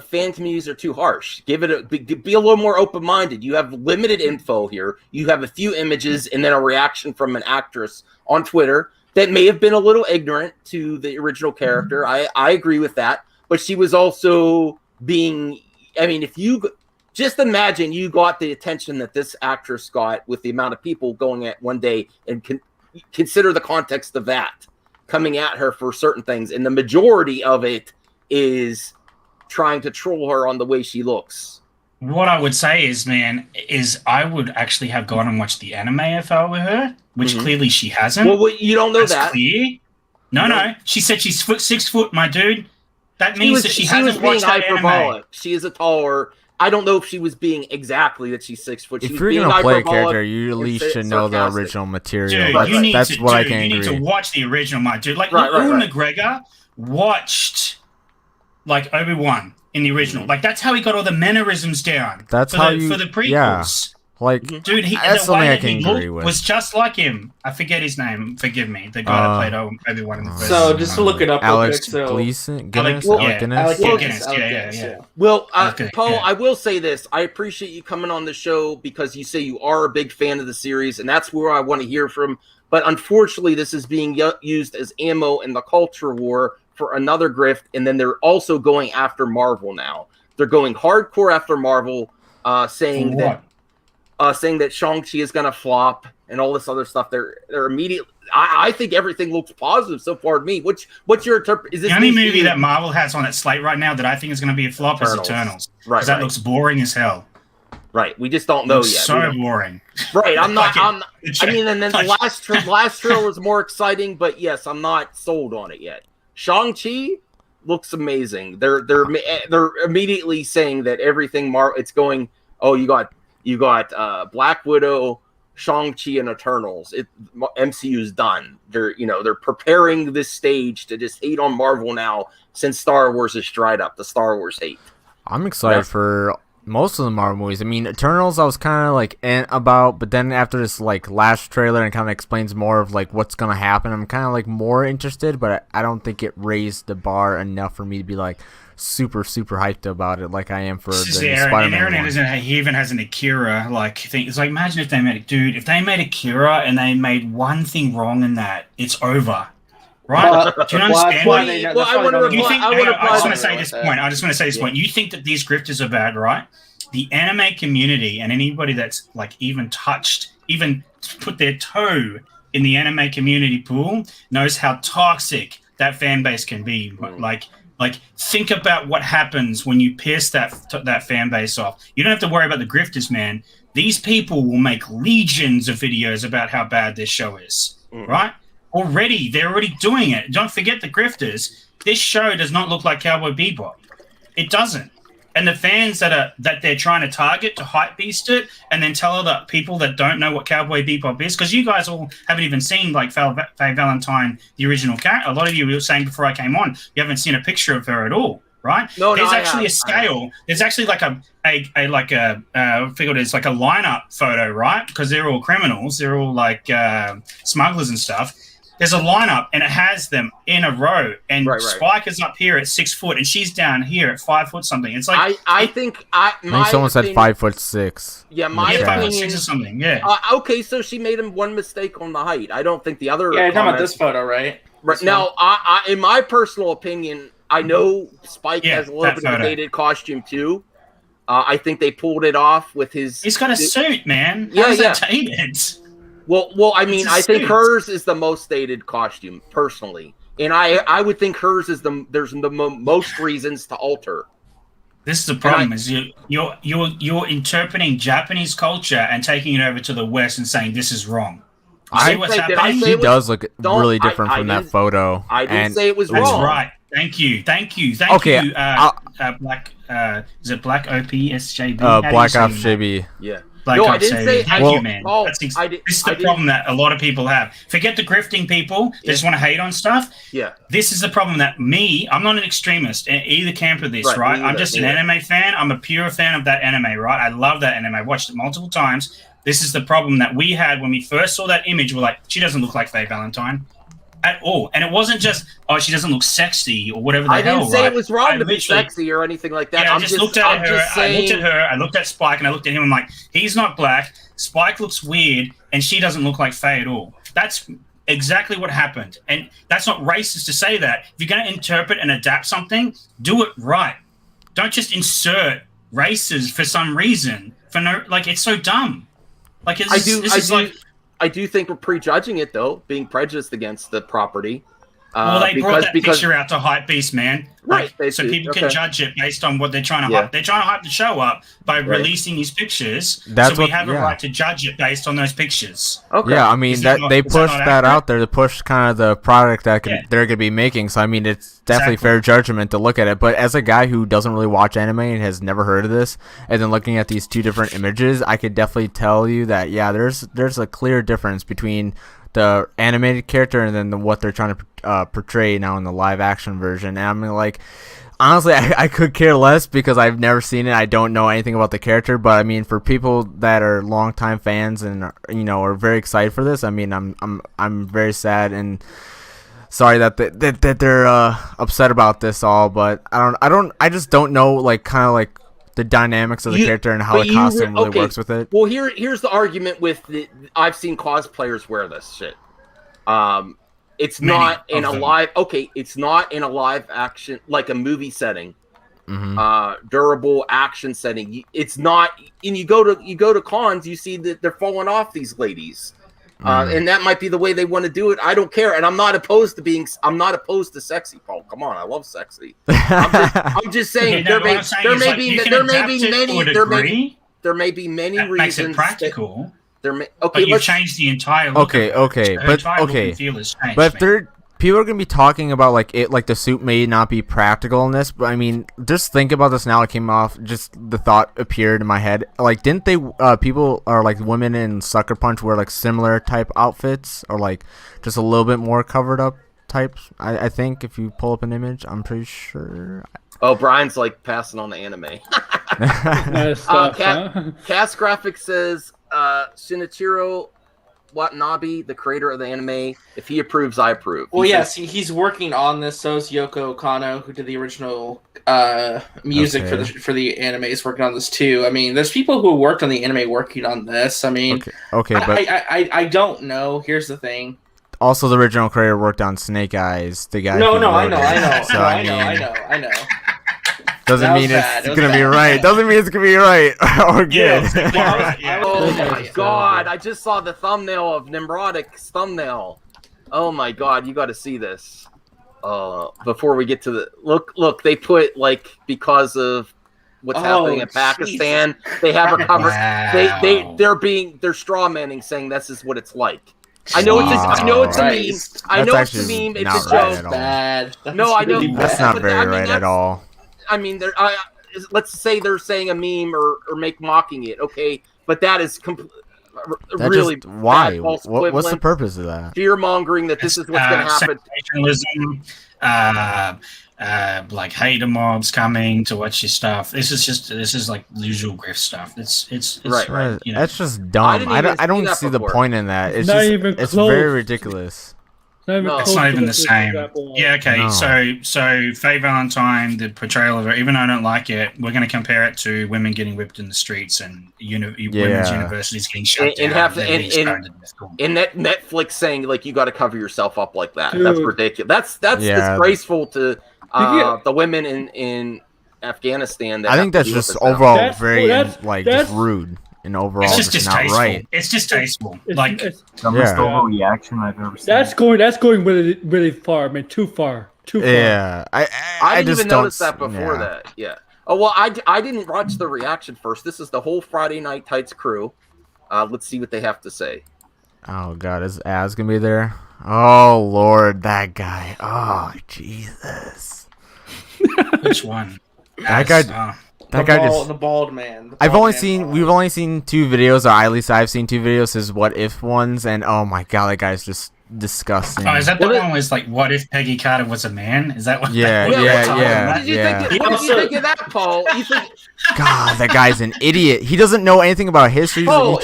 fan communities are too harsh. Be a little more open-minded. You have limited info here. You have a few images and then a reaction from an actress on Twitter that may have been a little ignorant to the original character. I agree with that. But she was also being... I mean, if you... Just imagine you got the attention that this actress got with the amount of people going at one day and consider the context of that coming at her for certain things. And the majority of it is trying to troll her on the way she looks. What I would say is, I would actually have gone and watched the anime if I were her, which clearly she hasn't. Well, you don't know That's that. Clear. No. She said she's 6 foot, my dude. That means that she hasn't watched that anime. She is a taller... I don't know if she was being exactly that she's 6 foot. If you're going to play a character, you at least should know the original material. Dude, that's what I can agree. You need to watch the original, my dude. Like, Ewan McGregor watched... like Obi-Wan in the original. Like that's how he got all the mannerisms down. That's for the prequels. Yeah. Like dude, that's the way I that he looked was just like him. I forget his name. Forgive me. The guy that played Obi-Wan in the first. So just to look it up, Alex Guinness. Yeah. Well, Paul, I will say this. I appreciate you coming on the show because you say you are a big fan of the series, and that's where I want to hear from. But unfortunately, this is being used as ammo in the culture war for another grift, and then they're also going after Marvel now. They're going hardcore after Marvel, saying that Shang-Chi is going to flop and all this other stuff. They're immediately. I think everything looks positive so far to me. What's your interpretation? The only movie that Marvel has on its slate right now that I think is going to be a flop is Eternals. Right, because that looks boring as hell. Right, we just don't know yet. So boring. Right, I'm not. I mean, and then the last trailer was more exciting, but yes, I'm not sold on it yet. Shang-Chi looks amazing. They're immediately saying that everything it's going. Oh, you got Black Widow, Shang-Chi, and Eternals. MCU's done. They're preparing this stage to just hate on Marvel now since Star Wars is dried up. The Star Wars hate. I'm excited for most of the Marvel movies. I mean, Eternals I was kind of like about, but then after this like last trailer and kind of explains more of like what's gonna happen, I'm kind of like more interested, but I don't think it raised the bar enough for me to be like super hyped about it like I am for the Spider-Man one. He even has an Akira like thing. It's like, imagine if they made Akira and they made one thing wrong in that, it's over. Right? Do you understand? I just want to say this point. You think that these grifters are bad, right? The anime community and anybody that's like even put their toe in the anime community pool knows how toxic that fan base can be. Like think about what happens when you piss that fan base off. You don't have to worry about the grifters, man. These people will make legions of videos about how bad this show is, right? They're already doing it. Don't forget the grifters. This show does not look like Cowboy Bebop. It doesn't. And the fans that they're trying to target to hype beast it and then tell other people that don't know what Cowboy Bebop is, because you guys all haven't even seen like Faye Valentine, the original character. A lot of you were saying before I came on, you haven't seen a picture of her at all, right? There's actually a scale. There's actually like a lineup photo, right? Because they're all criminals. They're all like smugglers and stuff. There's a lineup, and it has them in a row. And Spike is up here at 6 foot, and she's down here at 5 foot something. It's like I think someone said 5'6". Yeah, my opinion 5'6" or something. Yeah. Okay, so she made him one mistake on the height. I don't think the other. Yeah, you're talking about this photo, right? Right now, I in my personal opinion, I know Spike has a little bit of a dated costume too. I think they pulled it off with his. He's got a suit, man. Yeah, How's that dated? Well, I mean, I think hers is the most dated costume personally, and I would think hers is there's the most reasons to alter. This is the problem: is you're interpreting Japanese culture and taking it over to the West and saying this is wrong. See what's happening? She does look really different from that photo. I didn't say it was wrong. That's right. Thank you. Okay, Black. Is it Black OPSJB? Black OPSJB. Yeah. No, I didn't say. Thank you, man. This is the problem that a lot of people have. Forget the grifting people. They just want to hate on stuff. Yeah. This is the problem that I'm not an extremist in either camp of this, right? I'm just an anime fan. I'm a pure fan of that anime, right? I love that anime. I watched it multiple times. This is the problem that we had when we first saw that image. We're like, she doesn't look like Faye Valentine at all. And it wasn't just, she doesn't look sexy or whatever the hell. I didn't say it was wrong to be sexy or anything like that. Yeah, I looked at her, I looked at Spike, and I looked at him. I'm like, he's not black. Spike looks weird, and she doesn't look like Faye at all. That's exactly what happened. And that's not racist to say that. If you're going to interpret and adapt something, do it right. Don't just insert races for some reason. It's so dumb. I do think we're prejudging it though, being prejudiced against the property. They brought that picture out to hype beast, man. Right. So people can judge it based on what they're trying to hype. They're trying to hype the show up by releasing these pictures. So we have a right to judge it based on those pictures. Okay. Yeah, I mean they pushed that out there to push kind of the product that they're gonna be making. So I mean it's definitely fair judgment to look at it. But as a guy who doesn't really watch anime and has never heard of this, and then looking at these two different images, I could definitely tell you that there's a clear difference between the animated character and then what they're trying to portray now in the live action version. And I mean, like, honestly, I could care less because I've never seen it. I don't know anything about the character, but I mean, for people that are longtime fans and are very excited for this, I mean, I'm very sad and sorry that they're upset about this all. But I just don't know, like, kind of like the dynamics of the character and how the costume really works with it. Well, here's the argument with I've seen cosplayers wear this shit. It's not in a live action, like a movie setting, durable action setting. It's not, and you go to cons, you see that they're falling off these ladies. And that might be the way they want to do it. I don't care, and I'm not opposed to sexy, Paul. Come on, I love sexy. I'm just saying there may be many reasons. Makes it practical. But you've changed the entire look. But if people are gonna be talking about like the suit may not be practical in this, but I mean, just think about this now. It came off, just the thought appeared in my head. Like, didn't they people or like women in Sucker Punch wear like similar type outfits or like just a little bit more covered up types? I think if you pull up an image, I'm pretty sure. Oh, Brian's like passing on the anime. Cast Graphics says Shinichiro Watanabe, the creator of the anime, if he approves, I approve. Well, yes, he's working on this. So is Yoko Kano, who did the original music for the anime, is working on this too. I mean, there's people who worked on the anime working on this. I mean, but I don't know. Here's the thing. Also, the original creator worked on Snake Eyes. The guy. I know. Doesn't mean it's gonna be right. Doesn't mean it's gonna be right or good. Oh my god! I just saw the thumbnail of Nimrodic's thumbnail. Oh my god! You got to see this. Before we get to the look, they put like because of what's happening in Pakistan, they have a cover. They're straw manning, saying this is what it's like. I know it's a meme. I know it's a meme. It's a joke. Bad. No, I know that's not very right at all. I mean, let's say they're saying a meme or mocking it, okay? But that is really why? What's the purpose of that? Fear mongering that this is what's going to happen. Sensationalism, like hater mobs coming to watch your stuff. This is like usual grift stuff. It's right. You know. That's just dumb. I don't see the point in that. It's just it's very ridiculous. It's not even the same. Yeah, okay. No. So Faye Valentine, the portrayal of her, even though I don't like it, we're going to compare it to women getting whipped in the streets and women's universities getting shut down. And Netflix saying like you got to cover yourself up like that. Dude. That's ridiculous. That's disgraceful to the women in Afghanistan. I think that's just overall very just rude and overall it's just not distasteful. right. It's distasteful. It's the most overreaction I've ever seen. That's going really really far. I mean, too far. Too far. Yeah, I didn't even notice that before that. Yeah. Oh well, I didn't watch the reaction first. This is the whole Friday Night Tights crew. Let's see what they have to say. Oh God, is Az gonna be there? Oh Lord, that guy. Oh Jesus. Which one? That guy. That guy the bald man. We've only seen 2 videos, or at least I've seen 2 videos. His what if ones, and oh my God, that guy's just disgusting. Oh, is that the one where it's like, what if Peggy Carter was a man? Is that what? Yeah. What did you think of that, Paul? God, that guy's an idiot. He doesn't know anything about history. Paul, Lord.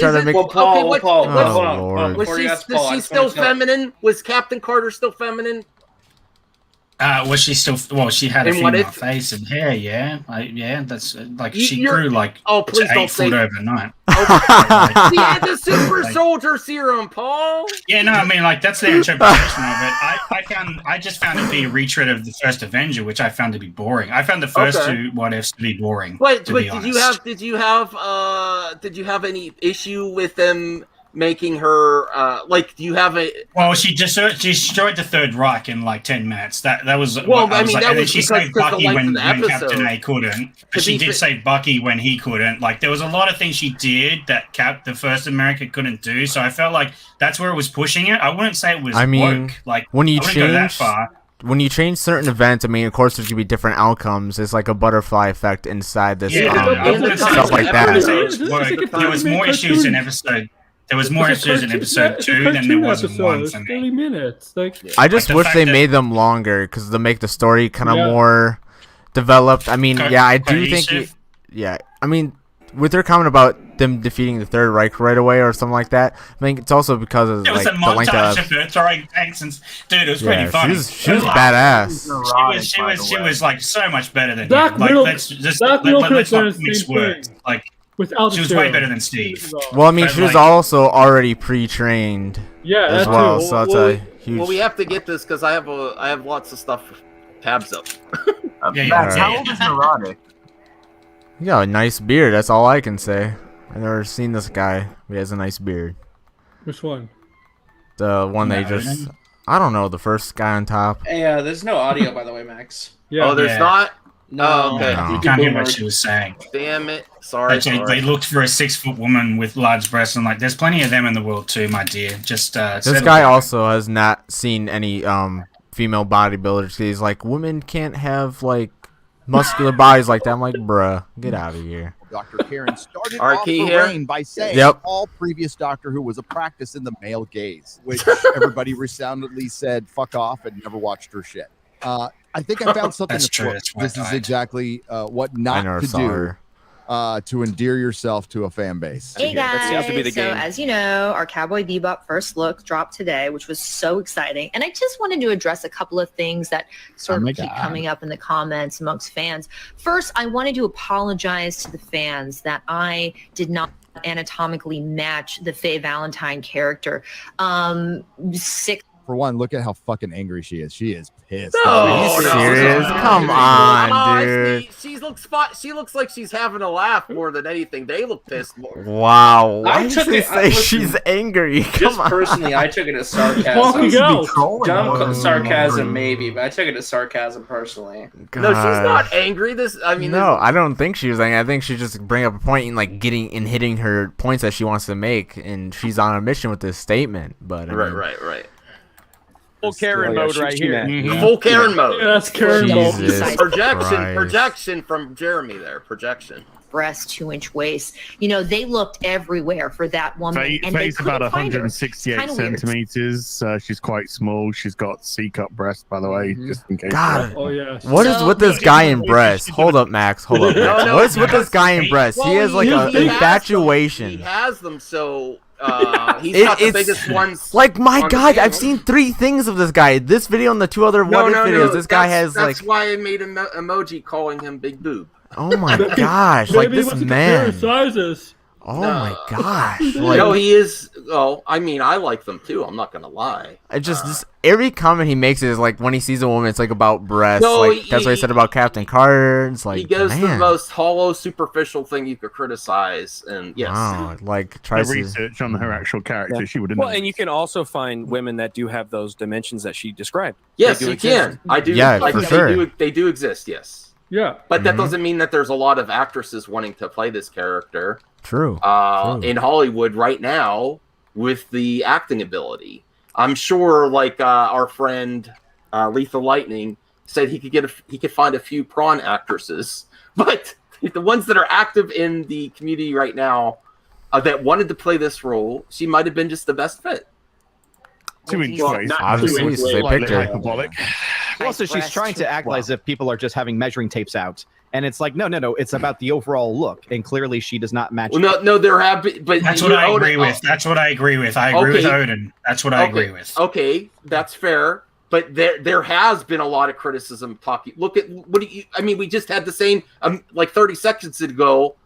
Was she still feminine? Was Captain Carter still feminine? Was she still? Well, she had a female face and hair. Yeah, that's like she grew like to 8 foot overnight. She had the super soldier serum, Paul. Yeah, no, I mean like that's their interpretation of it. I just found it to be a retread of the first Avenger, which I found to be boring. I found the first 2 what ifs to be boring. But did you have any issue with them making her do you have a? Well, she destroyed the Third Reich in like 10 minutes. That was that was she saved Bucky when Captain A couldn't. But she did save Bucky when he couldn't. Like there was a lot of things she did that the First America couldn't do. So I felt like that's where it was pushing it. I wouldn't say it was woke. Like when you go that far. When you change certain events, I mean, of course, there's gonna be different outcomes. It's like a butterfly effect inside this stuff like that. There was more issues in episode. There was more issues in episode 2 than there was in 1 for me. 30 minutes. I just wish they made them longer because to make the story kind of more developed. I mean, I do think. I mean, with their comment about them defeating the Third Reich right away or something like that, I mean, it's also because of the length of her throwing tanks and dude, it was pretty funny. She was badass. She was like so much better than him. Like let's not mix words. Like. She was way better than Steve. Well, I mean, she was also already pre-trained as well, so that's a huge... Well, we have to get this because I have lots of stuff tabs up. How old is Neurotic? He got a nice beard, that's all I can say. I've never seen this guy. He has a nice beard. Which one? The one they just... I don't know, the first guy on top. Hey, there's no audio, by the way, Max. Oh, there's not? No, okay. You can't hear what she was saying. Damn it! Sorry. They looked for a 6-foot woman with large breasts, and like, there's plenty of them in the world too, my dear. Just this guy also has not seen any female bodybuilders. He's like, women can't have like muscular bodies like that. I'm like, bruh, get out of here. Dr. Karen started off her reign by saying all previous Doctor Who was a practice in the male gaze, which everybody resoundingly said fuck off and never watched her shit. I think I found something that's true. This is exactly what not to do to endear yourself to a fan base. Hey guys, so as you know, our Cowboy Bebop first look dropped today, which was so exciting. And I just wanted to address a couple of things that sort of keep coming up in the comments amongst fans. First, I wanted to apologize to the fans that I did not anatomically match the Faye Valentine character. For one, look at how fucking angry she is. She is pissed. Are you serious? Come on, dude. She looks like she's having a laugh more than anything. They look pissed more. Wow. Why did they say she's angry? Just personally, I took it as sarcasm. Dumb sarcasm, maybe, but I took it as sarcasm personally. God. No, she's not angry. I don't think she was angry. I think she just bring up a point and like hitting her points that she wants to make, and she's on a mission with this statement. But right. Full Karen mode right here. Mm-hmm. Full Karen mode. Yeah, that's Karen mode. Projection from Jeremy there. Projection. Breast, 2-inch waist. You know, they looked everywhere for that woman. Faye's about 168 centimeters. She's quite small. She's got C-cup breast, by the way, just in case. God, what is with this guy in breast? Hold up, Max. Hold up, Max. What is with this guy in breast? He has like an infatuation. He has them, so he's got the biggest ones. Like, my God, I've seen 3 things of this guy. This video and the 2 other videos. This guy has like. That's why I made an emoji calling him Big Boob. Oh my gosh! Like this man. Sizes. Oh my gosh! No, he is. Oh, I mean, I like them too. I'm not gonna lie. I just every comment he makes is like when he sees a woman, it's like about breasts. No, like that's what he said about Captain Carter. It's like he goes man. the most hollow, superficial thing you could criticize, and yes, like tries research on her actual character. She would have. Well, and you can also find women that do have those dimensions that she described. Yes, you can. I do. Yeah, for sure. They do exist. Yes. Yeah. But that doesn't mean that there's a lot of actresses wanting to play this character. True. In Hollywood right now with the acting ability. I'm sure like our friend Lethal Lightning said he could find a few prawn actresses, but the ones that are active in the community right now that wanted to play this role, she might have been just the best fit. Obviously, they picked her. Also, she's trying to act as if people are just having measuring tapes out. And it's like, no, it's about the overall look. And clearly she does not match. Well, no, there have been, but that's what I agree with. That's what I agree with. I agree with Odin. That's what I agree with. Okay, that's fair. But there has been a lot of criticism talking. Look at we just had the same like 30 seconds ago,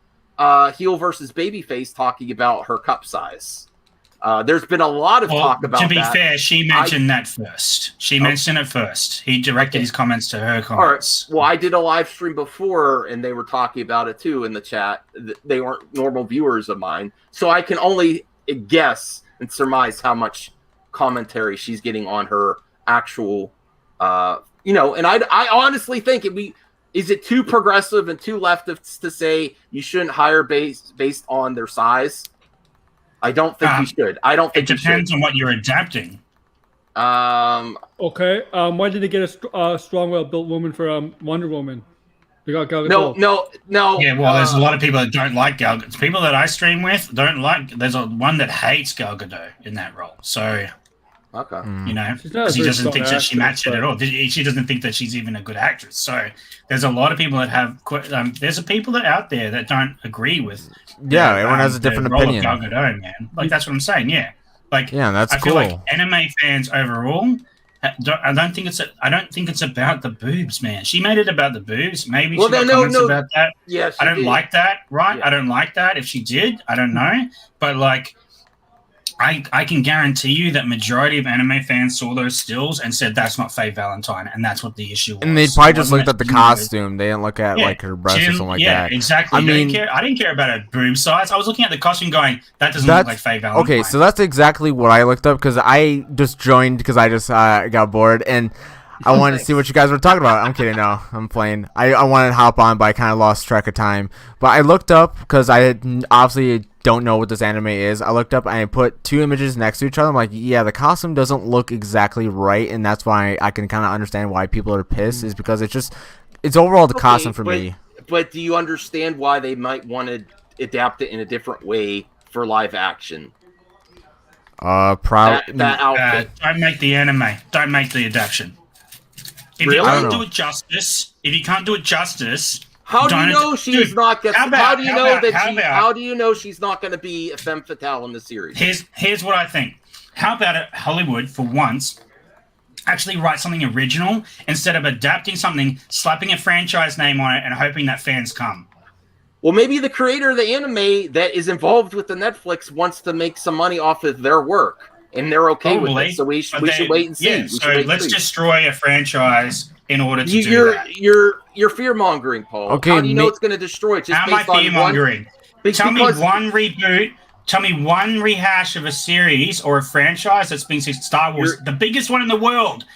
heel versus babyface talking about her cup size. There's been a lot of talk about that. To be fair, she mentioned that first. She mentioned it first. He directed his comments to her comments. All right. Well, I did a live stream before, and they were talking about it too in the chat. They weren't normal viewers of mine, so I can only guess and surmise how much commentary she's getting on her actual, And I honestly think is it too progressive and too leftist to say you shouldn't hire based on their size? I don't think you should. I don't think it depends on what you're adapting. Okay. Why did they get a strong, well-built woman for Wonder Woman? They got Gal Gadot. No. Yeah, well, there's a lot of people that don't like Gal Gadot. People that I stream with don't like. There's one that hates Gal Gadot in that role. So, okay, because he doesn't think that she matched it at all. She doesn't think that she's even a good actress. So, there's a lot of people that have. There's people that out there that don't agree with. Yeah, everyone has a different opinion. Gal Gadot, man. Like that's what I'm saying. Yeah, that's I cool. feel like anime fans overall. I don't think it's about the boobs, man. She made it about the boobs. Maybe she got comments about that. Yeah, I don't like that, right? Yeah. I don't like that. If she did, I don't know. But like, I can guarantee you that majority of anime fans saw those stills and said that's not Faye Valentine, and that's what the issue was. And they probably just looked at the costume. They didn't look at like her breasts or something like that. Yeah, exactly. I didn't care about her boob size. I was looking at the costume going, that doesn't look like Faye Valentine. Okay, so that's exactly what I looked up because I just joined because I just got bored and I wanted to see what you guys were talking about. I'm kidding. No, I'm playing. I wanted to hop on, but I kind of lost track of time. But I looked up because I obviously don't know what this anime is. I looked up and I put two images next to each other. I'm like, yeah, the costume doesn't look exactly right, and that's why I can kind of understand why people are pissed. Is because it's overall the costume for me. But do you understand why they might want to adapt it in a different way for live action? Probably that outfit. Don't make the anime. Don't make the adaptation. If you can't do it justice, how do you know she's not going? How do you know she's not going to be a femme fatale in the series? Here's what I think. How about Hollywood for once actually write something original instead of adapting something, slapping a franchise name on it, and hoping that fans come. Well, maybe the creator of the anime that is involved with the Netflix wants to make some money off of their work. And they're okay with it, so we should wait and see. Yeah, so let's destroy a franchise in order to do that. You're fear-mongering, Paul. Okay, how do you know it's going to destroy it? How am I fear-mongering? Tell me one reboot, tell me one rehash of a series or a franchise that's been since Star Wars. The biggest one in the world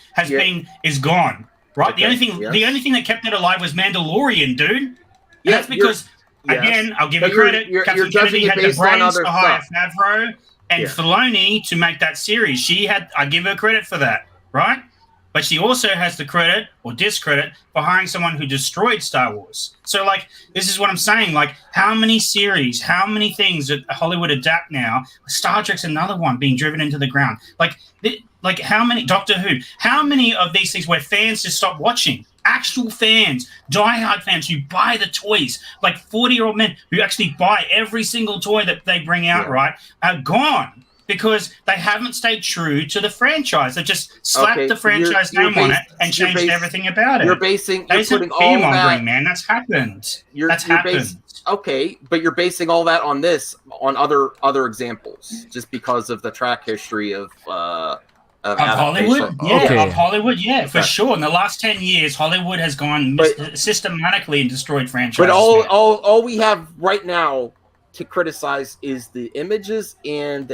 is gone, right? Okay, the only thing that kept it alive was Mandalorian, dude. Yeah, that's because, again, I'll give you credit, Captain Kennedy had the brains to hire Favreau and Filoni to make that series. I give her credit for that, right? But she also has the credit or discredit for hiring someone who destroyed Star Wars. So, like, this is what I'm saying. Like, how many series, how many things that Hollywood adapt now? Star Trek's another one being driven into the ground. Like how many, Doctor Who, how many of these things where fans just stop watching? Actual fans, diehard fans who buy the toys, like 40-year-old men who actually buy every single toy that they bring out, right, are gone because they haven't stayed true to the franchise. They just slapped the franchise name on it and changed everything about it. You're putting all that, man. That's happened. That's happened. okay, but you're basing all that on other examples, just because of the track history of Hollywood. Yeah, okay. of Hollywood. Yeah, for sure. In the last 10 years, Hollywood has gone systematically and destroyed franchises. But all we have right now to criticize is the images and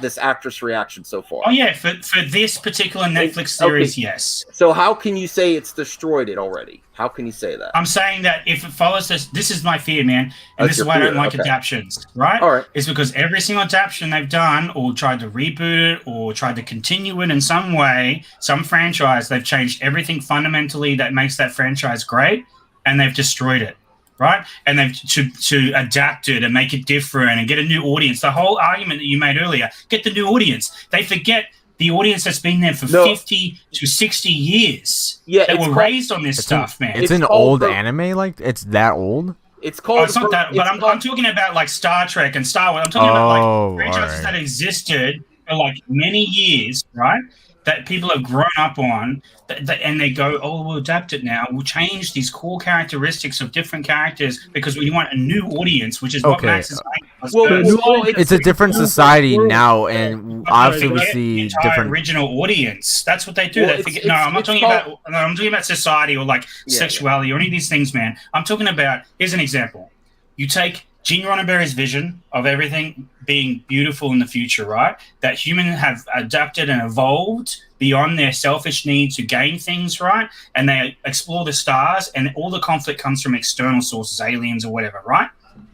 this actress reaction so far. Oh yeah, for this particular Netflix series, yes. So how can you say it's destroyed it already? How can you say that? I'm saying that if it follows this is my fear, man, and this is why I don't like adaptions, right? All right. It's because every single adaptation they've done, or tried to reboot it, or tried to continue it in some way, some franchise, they've changed everything fundamentally that makes that franchise great, and they've destroyed it. Right, and they've to adapt it and make it different and get a new audience. The whole argument that you made earlier, get the new audience. They forget the audience that's been there for 50 to 60 years. Yeah, they were raised on this stuff, man. It's an old anime, like it's that old. It's called. It's not that, but I'm talking about like Star Trek and Star Wars. I'm talking about like franchises that existed for like many years, right? That people have grown up on, and they go, oh, we'll adapt it now. We'll change these core characteristics of different characters because we want a new audience, which is what Max is saying. It's a different society now, and obviously we see different original audience. That's what they do. I'm not talking about society or like sexuality or any of these things, man. I'm talking about. Here's an example. You take Gene Roddenberry's vision of everything being beautiful in the future, right? That humans have adapted and evolved beyond their selfish need to gain things, right? And they explore the stars, and all the conflict comes from external sources, aliens or whatever, right?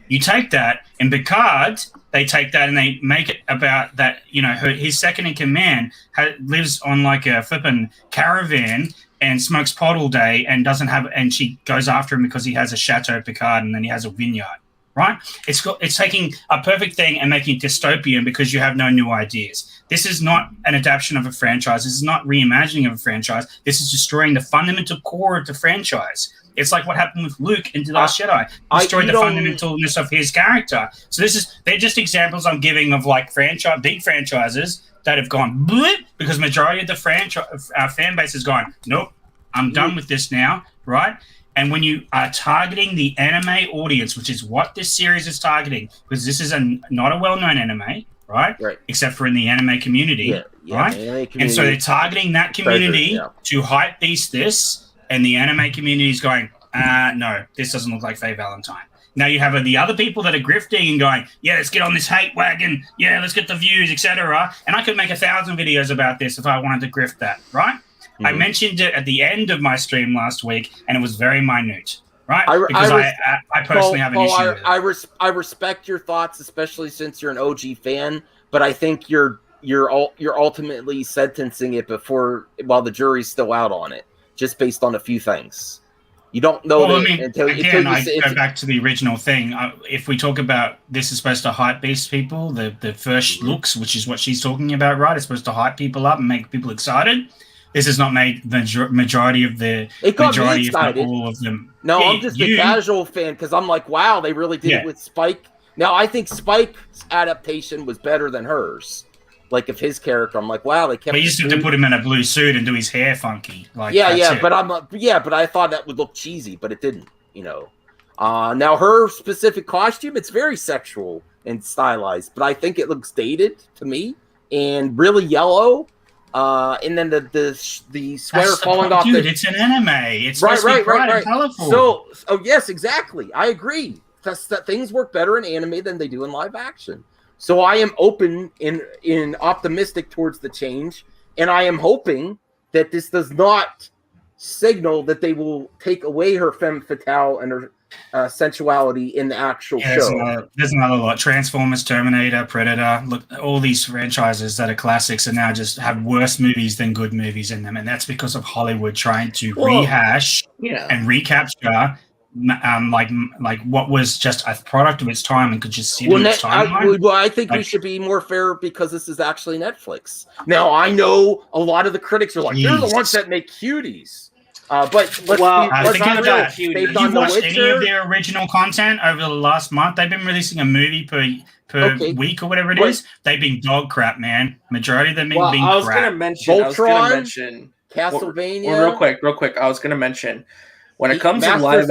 You take that, and Picard, they take that and they make it about that, his second in command lives on like a flippin' caravan and smokes pot all day and and she goes after him because he has a Chateau Picard and then he has a vineyard. Right? It's taking a perfect thing and making it dystopian because you have no new ideas. This is not an adaptation of a franchise. This is not reimagining of a franchise. This is destroying the fundamental core of the franchise. It's like what happened with Luke in The Last Jedi. Destroyed the fundamentalness of his character. So they're just examples I'm giving of like big franchises that have gone blip because majority of the fan base has gone, nope, I'm done with this now, right? And when you are targeting the anime audience, which is what this series is targeting, because this is not a well-known anime, right? Except for in the anime community, right? And so they're targeting that community to hype beast this, and the anime community is going, no, this doesn't look like Faye Valentine. Now you have the other people that are grifting and going, yeah, let's get on this hate wagon, yeah, let's get the views, etc. And I could make 1,000 videos about this if I wanted to grift that, right? I mentioned it at the end of my stream last week, and it was very minute, right? Because I personally have an issue with it. I respect your thoughts, especially since you're an OG fan, but I think you're ultimately sentencing it while the jury's still out on it, just based on a few things. You don't know until you go back to the original thing. If we talk about this is supposed to hype beast people, the first looks, which is what she's talking about, right? It's supposed to hype people up and make people excited. This has not made the majority of the majority, if not all of them. No, I'm just a casual fan because I'm like, wow, they really did it with Spike. Now, I think Spike's adaptation was better than hers. Like, of his character, I'm like, wow, they kept. But you just have to put him in a blue suit and do his hair funky. Like, but I thought that would look cheesy, but it didn't. Now her specific costume, it's very sexual and stylized, but I think it looks dated to me and really yellow. And then the sweater falling off. Dude, it's an anime. It's supposed to be bright and colorful. So, yes, exactly. I agree. That things work better in anime than they do in live action. So I am open and optimistic towards the change, and I am hoping that this does not signal that they will take away her femme fatale and her sensuality in the actual show. There's another lot. Transformers, Terminator, Predator. Look, all these franchises that are classics and now just have worse movies than good movies in them, and that's because of Hollywood trying to rehash and recapture like what was just a product of its time and could just see its timeline. I think we should be more fair because this is actually Netflix. Now I know a lot of the critics are like, they're the ones that make cuties. But let's think about that. You've watched any of their original content over the last month? They've been releasing a movie per week or whatever it is. They've been dog crap, man. Majority of them being crap. I was going to mention Castlevania. Real quick. I was going to mention When it comes to live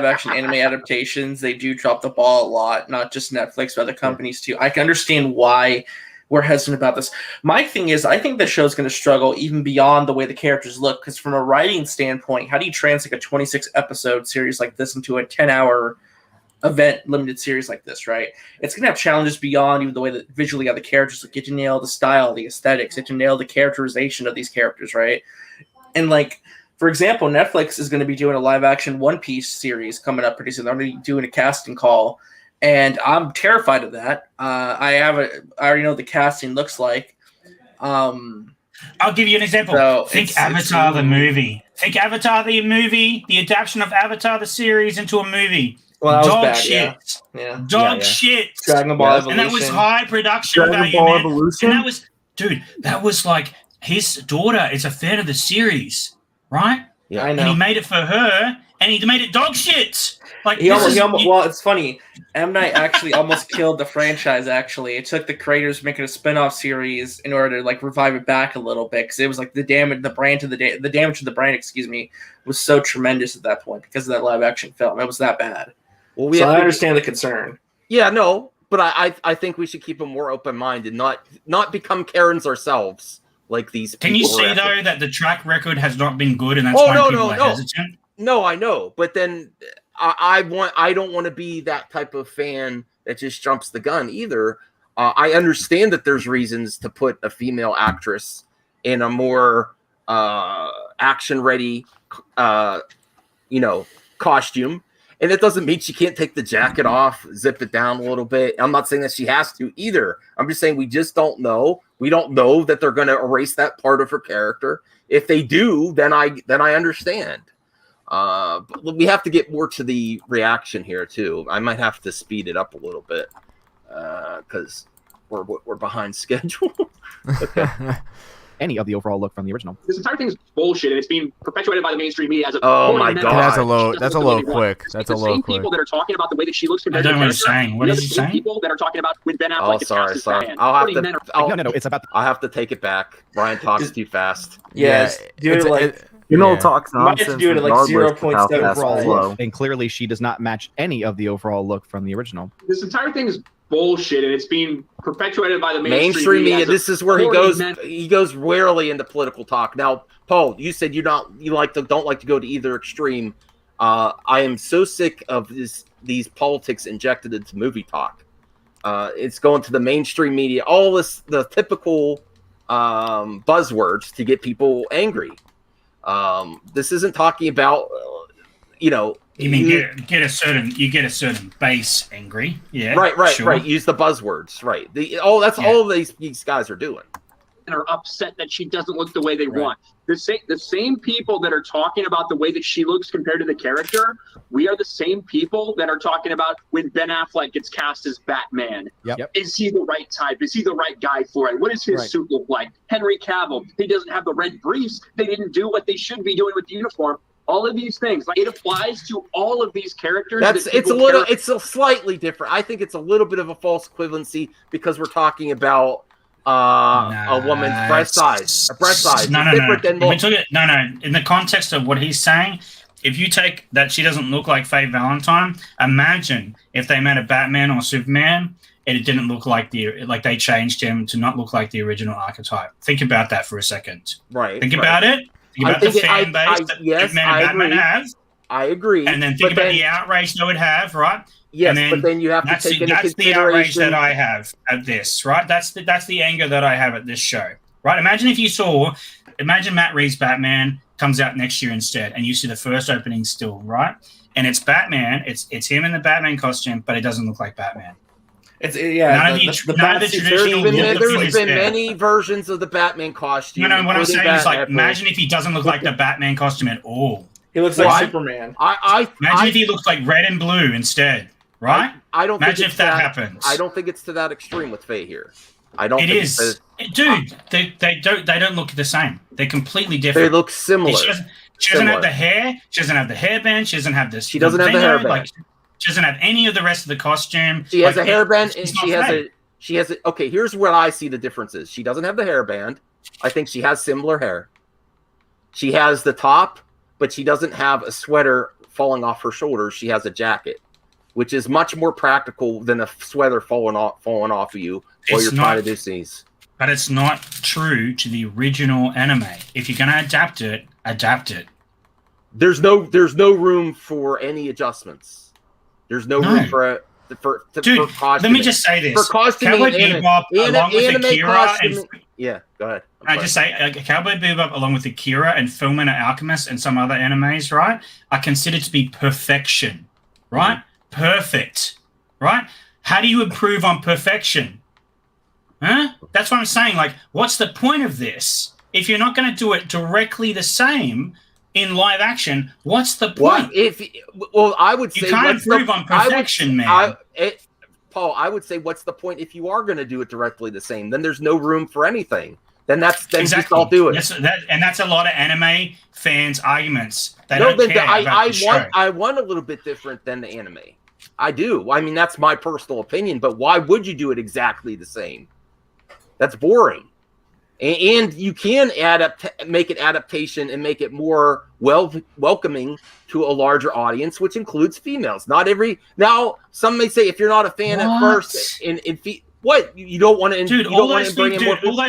action anime adaptations, they do drop the ball a lot. Not just Netflix, but other companies too. I can understand why we're hesitant about this. My thing is, I think the show's going to struggle even beyond the way the characters look. Because from a writing standpoint, how do you translate a 26 episode series like this into a 10-hour event limited series like this, right? It's going to have challenges beyond even the way that visually how the characters look. Get to nail the style, the aesthetics, get to nail the characterization of these characters, right? And like, for example, Netflix is going to be doing a live action One Piece series coming up pretty soon. They're going to be doing a casting call, and I'm terrified of that. I already know what the casting looks like. I'll give you an example. So Think Avatar the movie. Think Avatar the movie, the adaptation of Avatar the series into a movie. Well, dog bad, shit. Yeah. Dog shit. Dragon Ball Evolution. And that was high production value, man. And that was, dude, that was like his daughter is a fan of the series, right? Yeah, I know. And he made it for her, and he made it dog shit. Like well, it's funny. M. Night actually almost killed the franchise. Actually, it took the creators making a spin-off series in order to like revive it back a little bit because it was like the damage to the brand. Excuse me, was so tremendous at that point because of that live action film. It was that bad. Well, I understand the concern. Yeah, no, but I think we should keep a more open mind and not become Karens ourselves like these. Can you see though that the track record has not been good, and that's why people are hesitant? No, I know, but then I don't want to be that type of fan that just jumps the gun either. I understand that there's reasons to put a female actress in a more action ready, costume. And it doesn't mean she can't take the jacket off, zip it down a little bit. I'm not saying that she has to either. I'm just saying we just don't know. We don't know that they're going to erase that part of her character. If they do, then I understand. But we have to get more to the reaction here too. I might have to speed it up a little bit because we're behind schedule. Okay. Any of the overall look from the original. This entire thing is bullshit, and it's being perpetuated by the mainstream media as a. Oh my god, that's a little quick. That's a little quick. People that are talking about the way that she looks. I don't know what he's saying. What is he saying? People that are talking about when Ben Affleck. Sorry. No, it's about. I'll have to take it back. Brian talks too fast. Yes, dude. Talks nonsense. Do it at like 0.7 and clearly she does not match any of the overall look from the original. This entire thing is bullshit, and it's being perpetuated by the mainstream media. This is where he goes rarely into political talk. Now, Paul, you said you don't like to go to either extreme. I am so sick of these politics injected into movie talk. It's going to the mainstream media, all the typical buzzwords to get people angry. This isn't talking about You mean get a certain base angry? Yeah, right. Use the buzzwords, right? That's all these guys are doing. And are upset that she doesn't look the way they want. The same people that are talking about the way that she looks compared to the character, we are the same people that are talking about when Ben Affleck gets cast as Batman. Yep. Is he the right type? Is he the right guy for it? What does his suit look like? Henry Cavill, he doesn't have the red briefs. They didn't do what they should be doing with the uniform. All of these things, like, it applies to all of these characters. It's a slightly different. I think it's a little bit of a false equivalency because we're talking about a woman's breast size. A breast size. No. In the context of what he's saying, if you take that she doesn't look like Faye Valentine, imagine if they made a Batman or Superman and it didn't look like they changed him to not look like the original archetype. Think about that for a second. Right. Think about it. Think about the fan base that Superman and Batman have. I agree. And then think about the outrage they would have, right? Yes, but then you have to take into consideration. That's the outrage that I have at this, right? That's the anger that I have at this show, right? Imagine Matt Reeves' Batman comes out next year instead, and you see the first opening still, right? And it's Batman. It's him in the Batman costume, but it doesn't look like Batman. There's been many versions of the Batman costume. No, what I'm saying is, like, imagine if he doesn't look like the Batman costume at all. He looks like Superman. Imagine if he looked like red and blue instead, right? I don't imagine if that happens. I don't think it's to that extreme with Faye here. I don't. It is, dude. They don't look the same. They're completely different. They look similar. She doesn't have the hair. She doesn't have the hairband. She doesn't have this. She doesn't have the hairband. Like, she doesn't have any of the rest of the costume. She has a hairband, and she has a. Okay, here's where I see the differences. She doesn't have the hairband. I think she has similar hair. She has the top but she doesn't have a sweater falling off her shoulders. She has a jacket, which is much more practical than a sweater falling off of you while you're trying to do scenes. But it's not true to the original anime. If you're going to adapt it, adapt it. There's no room for any adjustments. There's no room for let me just say this. For costuming, Cowboy Bebop along with Akira yeah, go ahead. I just say Cowboy Bebop along with Akira and Fullmetal Alchemist and some other animes, right, are considered to be perfection, right? Mm-hmm. Perfect, right? How do you improve on perfection? Huh? That's what I'm saying. Like, what's the point of this? If you're not going to do it directly the same in live action, what's the point? I would say you can't improve on perfection, man. Paul, I would say, what's the point if you are going to do it directly the same? Then there's no room for anything. Then just all do it. That's a lot of anime fans' arguments. I want a little bit different than the anime. I do. I mean, that's my personal opinion. But why would you do it exactly the same? That's boring. And you can make it adaptation and make it more welcoming to a larger audience, which includes females. Now, some may say if you're not a fan at first, what you don't want to, dude, all those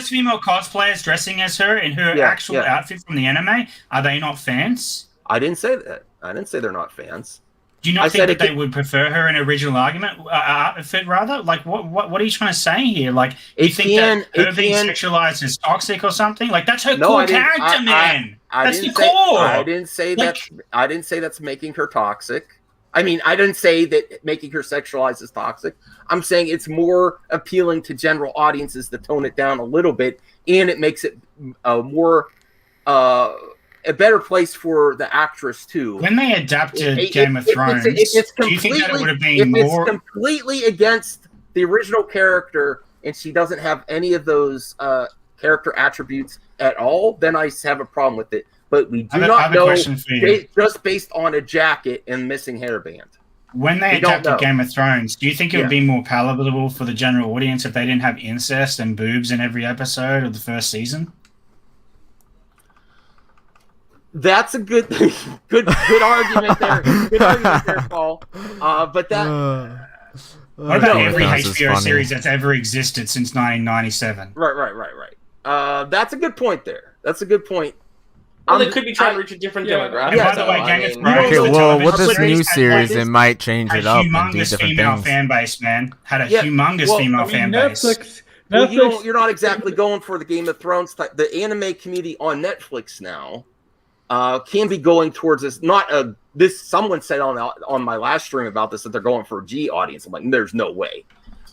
female cosplayers dressing as her in her actual outfit from the anime, are they not fans? I didn't say that. I didn't say they're not fans. Do you not think that they would prefer her in original outfit rather? Like, what are you trying to say here? Like, you think that her being sexualized is toxic or something? Like, that's her core character, man. That's the core. I didn't say that's making her toxic. I mean, I didn't say that making her sexualized is toxic. I'm saying it's more appealing to general audiences to tone it down a little bit, and it makes it a better place for the actress too. When they adapted Game of Thrones, do you think that it would have been more? It's completely against the original character, and she doesn't have any of those character attributes at all, then I have a problem with it. But we do not know just based on a jacket and missing hairband. When they adapted Game of Thrones, do you think it would be more palatable for the general audience if they didn't have incest and boobs in every episode of the first season? That's a good argument there. Good argument there, Paul. But that. What about every HBO series that's ever existed since 1997? Right. That's a good point there. That's a good point. Well, they could be trying to reach a different demographic. By the way, Game of Thrones. With this new series, it might change it up and do different female things. fan base, man. Had a humongous female fan base. You're not exactly going for the Game of Thrones type. The anime community on Netflix now can be going towards this. Someone said on my last stream about this that they're going for a G audience. I'm like, there's no way.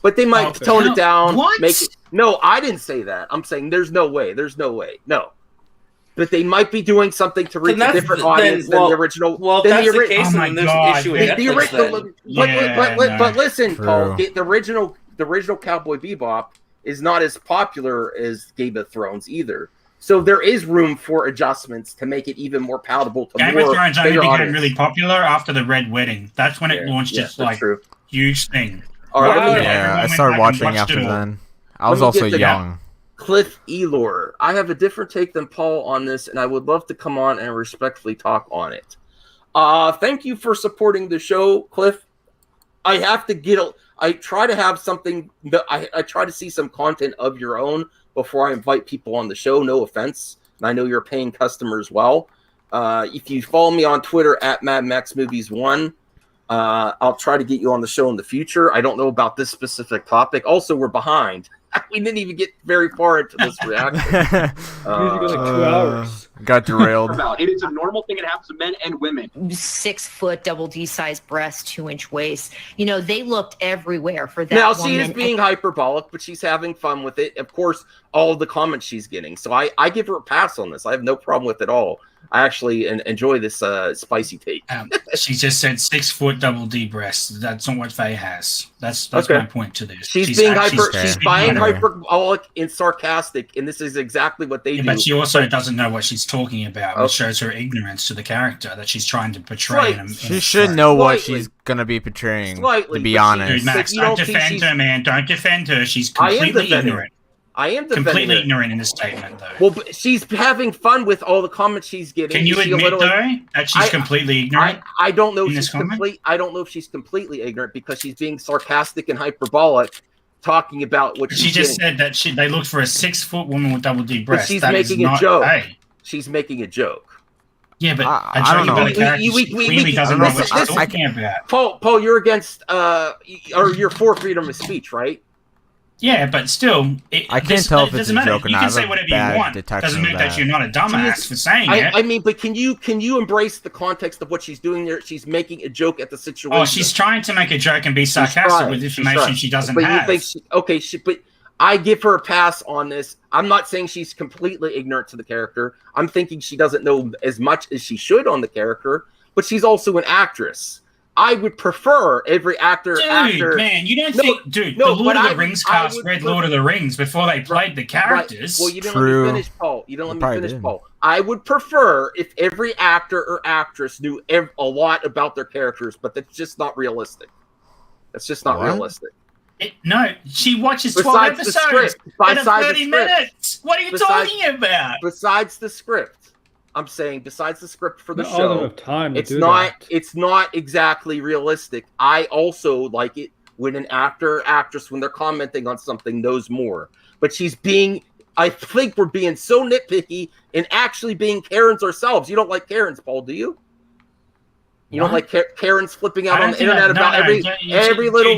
But they might tone it down. What? No, I didn't say that. I'm saying there's no way. No. But they might be doing something to reach a different audience than the original. Well, if that's the case, then there's an issue with Netflix. But listen, Paul, the original Cowboy Bebop is not as popular as Game of Thrones either. So there is room for adjustments to make it even more palatable to Game of Thrones only became really popular after the Red Wedding. That's when it launched its huge thing. All right, I started watching after then. I was also young. Cliff Elor. I have a different take than Paul on this, and I would love to come on and respectfully talk on it. Thank you for supporting the show, Cliff. I try to have something that I try to see some content of your own before I invite people on the show. No offense. And I know you're a paying customer as well. If you follow me on Twitter at MadMaxMovies1, I'll try to get you on the show in the future. I don't know about this specific topic. Also, we're behind. We didn't even get very far into this reaction. Usually go like 2 hours. Got derailed. It is a normal thing. It happens to men and women. 6 foot, double D size breast, 2-inch waist. You know, they looked everywhere for that. Now she is being hyperbolic, but she's having fun with it. Of course, all of the comments she's getting. So I give her a pass on this. I have no problem with it at all. I actually enjoy this spicy take. She just said 6 foot double D breasts. That's not what Faye has. That's my point to this. She's being hyperbolic and sarcastic, and this is exactly what they do. But she also doesn't know what she's talking about, which shows her ignorance to the character that she's trying to portray. She should know what she's gonna be portraying. To be honest, dude, Max, don't defend her, man. Don't defend her. She's completely ignorant. I am completely ignorant in this statement, though. Well, but she's having fun with all the comments she's getting. Can you admit though that she's completely ignorant? I don't know if she's complete. I don't know if she's completely ignorant because she's being sarcastic and hyperbolic, talking about what she just said that they looked for a 6-foot woman with double D breasts. But she's making a joke. She's making a joke. Yeah, but a joke about a character clearly doesn't know what she's talking about. Paul, you're against or you're for freedom of speech, right? Yeah, but still, I can't tell if it's a joke or not. You can say whatever you want. Doesn't mean that you're not a dumbass for saying it. I mean, but can you embrace the context of what she's doing there? She's making a joke at the situation. Oh, she's trying to make a joke and be sarcastic with information she doesn't have. But I give her a pass on this. I'm not saying she's completely ignorant to the character. I'm thinking she doesn't know as much as she should on the character, but she's also an actress. I would prefer every actor. Man, you don't think, the Lord of the Rings cast read Lord of the Rings before they played the characters. Well, you didn't let me finish, Paul. You didn't let me finish, Paul. I would prefer if every actor or actress knew a lot about their characters, but that's just not realistic. That's just not realistic. No, she watches 12 episodes in 30 minutes. What are you talking about? Besides the script. I'm saying besides the script for the not show, all of time to it's do not that. It's not exactly realistic. I also like it when an actor or actress, when they're commenting on something, knows more. But I think we're being so nitpicky and actually being Karens ourselves. You don't like Karens, Paul, do you? You don't like Karens flipping out on the internet about every little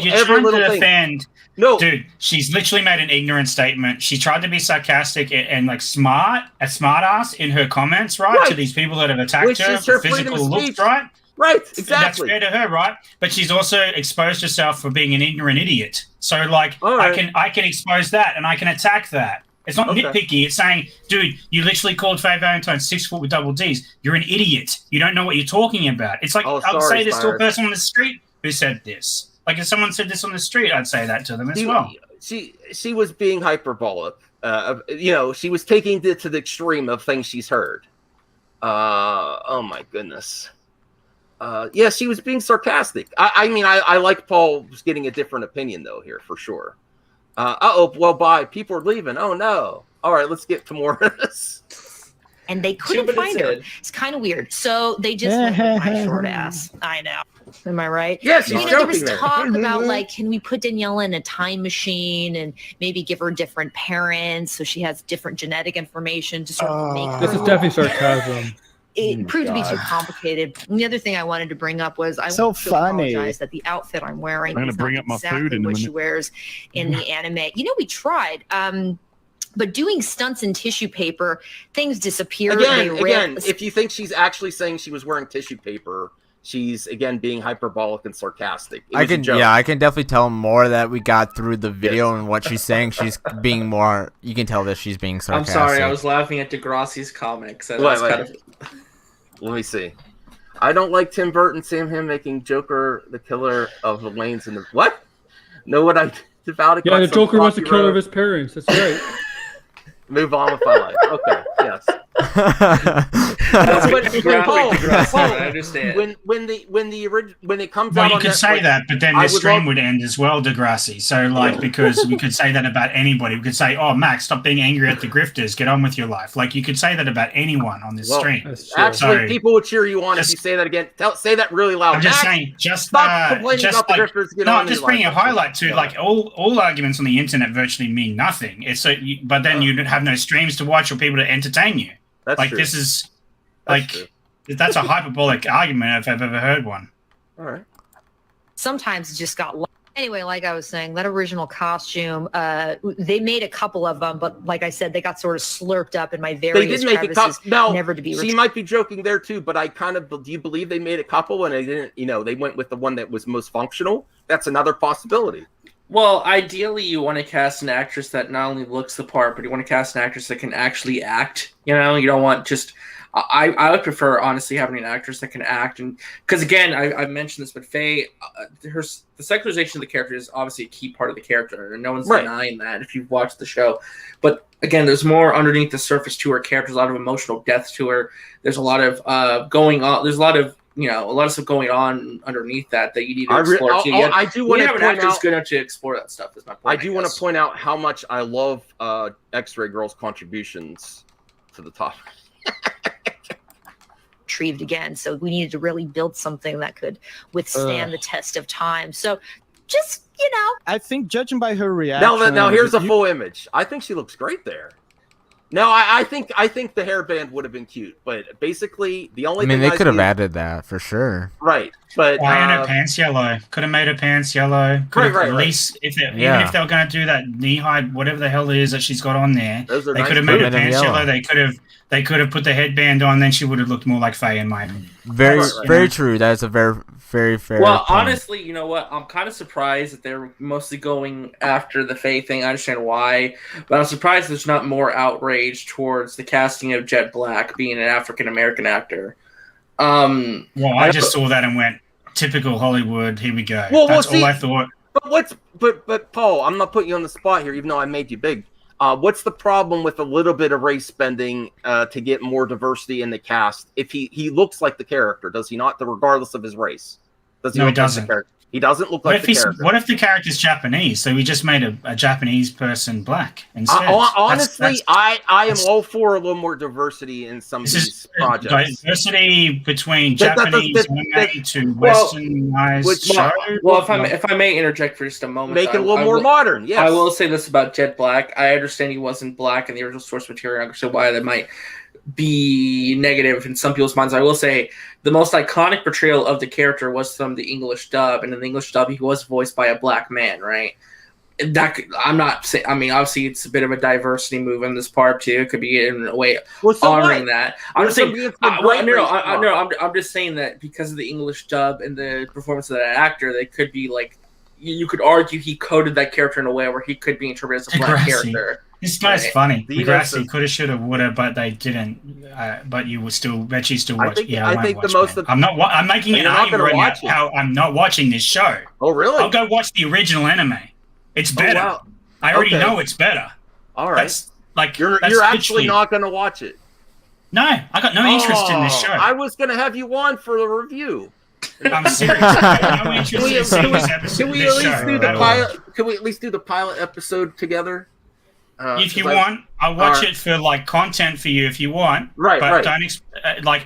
thing. No, dude, she's literally made an ignorant statement. She tried to be sarcastic and like a smart ass in her comments, right? To these people that have attacked her for physical looks, right? Right, exactly. That's fair to her, right? But she's also exposed herself for being an ignorant idiot. So, like, I can expose that and I can attack that. It's not nitpicky. It's saying, dude, you literally called Faye Valentine 6 foot with double D's. You're an idiot. You don't know what you're talking about. It's like I would say this to a person on the street who said this. Like if someone said this on the street, I'd say that to them as well. She was being hyperbolic. She was taking it to the extreme of things she's heard. Oh my goodness. She was being sarcastic. I like Paul was getting a different opinion though here for sure. Bye. People are leaving. Oh no. All right, let's get to more of this. And they couldn't find her. It's kind of weird. So they just went with my short ass. I know. Am I right? Yes, there was talk about like, can we put Daniela in a time machine and maybe give her different parents so she has different genetic information to sort of make her. This is definitely sarcasm. It proved to be too complicated. And the other thing I wanted to bring up was I want to apologize that the outfit I'm wearing is not exactly what she wears in the anime. We tried. But doing stunts in tissue paper, things disappear. Again, if you think she's actually saying she was wearing tissue paper, she's again being hyperbolic and sarcastic. I can definitely tell more that we got through the video and what she's saying. She's being more. You can tell that she's being sarcastic. I'm sorry, I was laughing at Degrassi's comics. Let me see. I don't like Tim Burton seeing him making Joker the killer of the lanes in the what? Know what I about it? Yeah, the Joker was the killer of his parents. That's right. Move on with my life. Okay, yes. Paul, I understand. When it comes out, you could say that, but then the stream would end as well, Degrassi. So, because we could say that about anybody. We could say, "Oh, Max, stop being angry at the grifters. Get on with your life." Like you could say that about anyone on this stream. Actually, people would cheer you on if you say that again. Say that really loud. I'm just saying, stop complaining about the grifters. Just bringing a highlight to all arguments on the internet virtually mean nothing. But then you have no streams to watch or people to entertain you. That's true. This is that's a hyperbolic argument if I've ever heard one. All right. Sometimes it just got anyway. Like I was saying, that original costume, they made a couple of them, but like I said, they got sort of slurped up in my various. They did make a couple. No, never to be. She might be joking there too, but I kind of do you believe they made a couple and they didn't? They went with the one that was most functional. That's another possibility. Well, ideally, you want to cast an actress that not only looks the part, but you want to cast an actress that can actually act. You don't want just. I would prefer, honestly, having an actress that can act, and because again, I mentioned this, but Faye, the sexualization of the character is obviously a key part of the character, and no one's denying that if you've watched the show. But again, there's more underneath the surface to her character. There's a lot of emotional depth to her. There's a lot of going on. There's a lot of going on underneath that you need to explore. I do want to have an point actress out good enough to explore that stuff. Is my point. I do want to point out how much I love X-Ray Girl's contributions to the topic. Retrieved again, so we needed to really build something that could withstand the test of time. So just I think judging by her reaction. Now here's a full image. I think she looks great there. No, I think the hairband would have been cute, but basically the only. I mean, they could have added that for sure. Right, but why her pants yellow? Could have made her pants yellow. Right. At least even if they were going to do that knee high, whatever the hell it is that she's got on there, they could have made her pants yellow. They could have put the headband on, then she would have looked more like Faye in my opinion. Very true. That is a very fair. Well, point. honestly, you know what? I'm kind of surprised that they're mostly going after the Faye thing. I understand why, but I'm surprised there's not more outrage towards the casting of Jet Black being an African American actor. Well, I just saw that and went, typical Hollywood. Here we go. Well, That's all I thought. But Paul, I'm not putting you on the spot here, even though I made you big. What's the problem with a little bit of race spending to get more diversity in the cast? If he looks like the character, does he not? Regardless of his race, does he? No, look he doesn't. Like the character? He doesn't look like the character. What if the character's Japanese? So we just made a Japanese person black instead. Honestly, I am all for a little more diversity in some of these projects. Diversity between Japanese anime to Westernized show. Well, if I may interject for just a moment, make it a little more modern. Yes, I will say this about Jet Black. I understand he wasn't black in the original source material. I understand why that might be negative in some people's minds. I will say the most iconic portrayal of the character was from the English dub, and in the English dub, he was voiced by a black man, right? I'm not saying. I mean, obviously, it's a bit of a diversity move on this part too. It could be in a way honoring that. I'm just saying. I'm just saying that because of the English dub and the performance of that actor, they could be like. You could argue he coded that character in a way where he could be interpreted as a black character. This guy's funny. Degrassi coulda, shoulda, woulda, but they didn't. But you would still, bet you still watch. I'm making an argument right now how I'm not watching this show. Oh, really? I'll go watch the original anime. It's better. Oh, wow. I already know it's better. All right. You're actually not going to watch it. No, I got no interest in this show. I was going to have you on for the review. I'm serious. No interest in this episode. Can we at least do the pilot? Can we at least do the pilot episode together? If you want, I'll watch it for content for you if you want. Right, but don't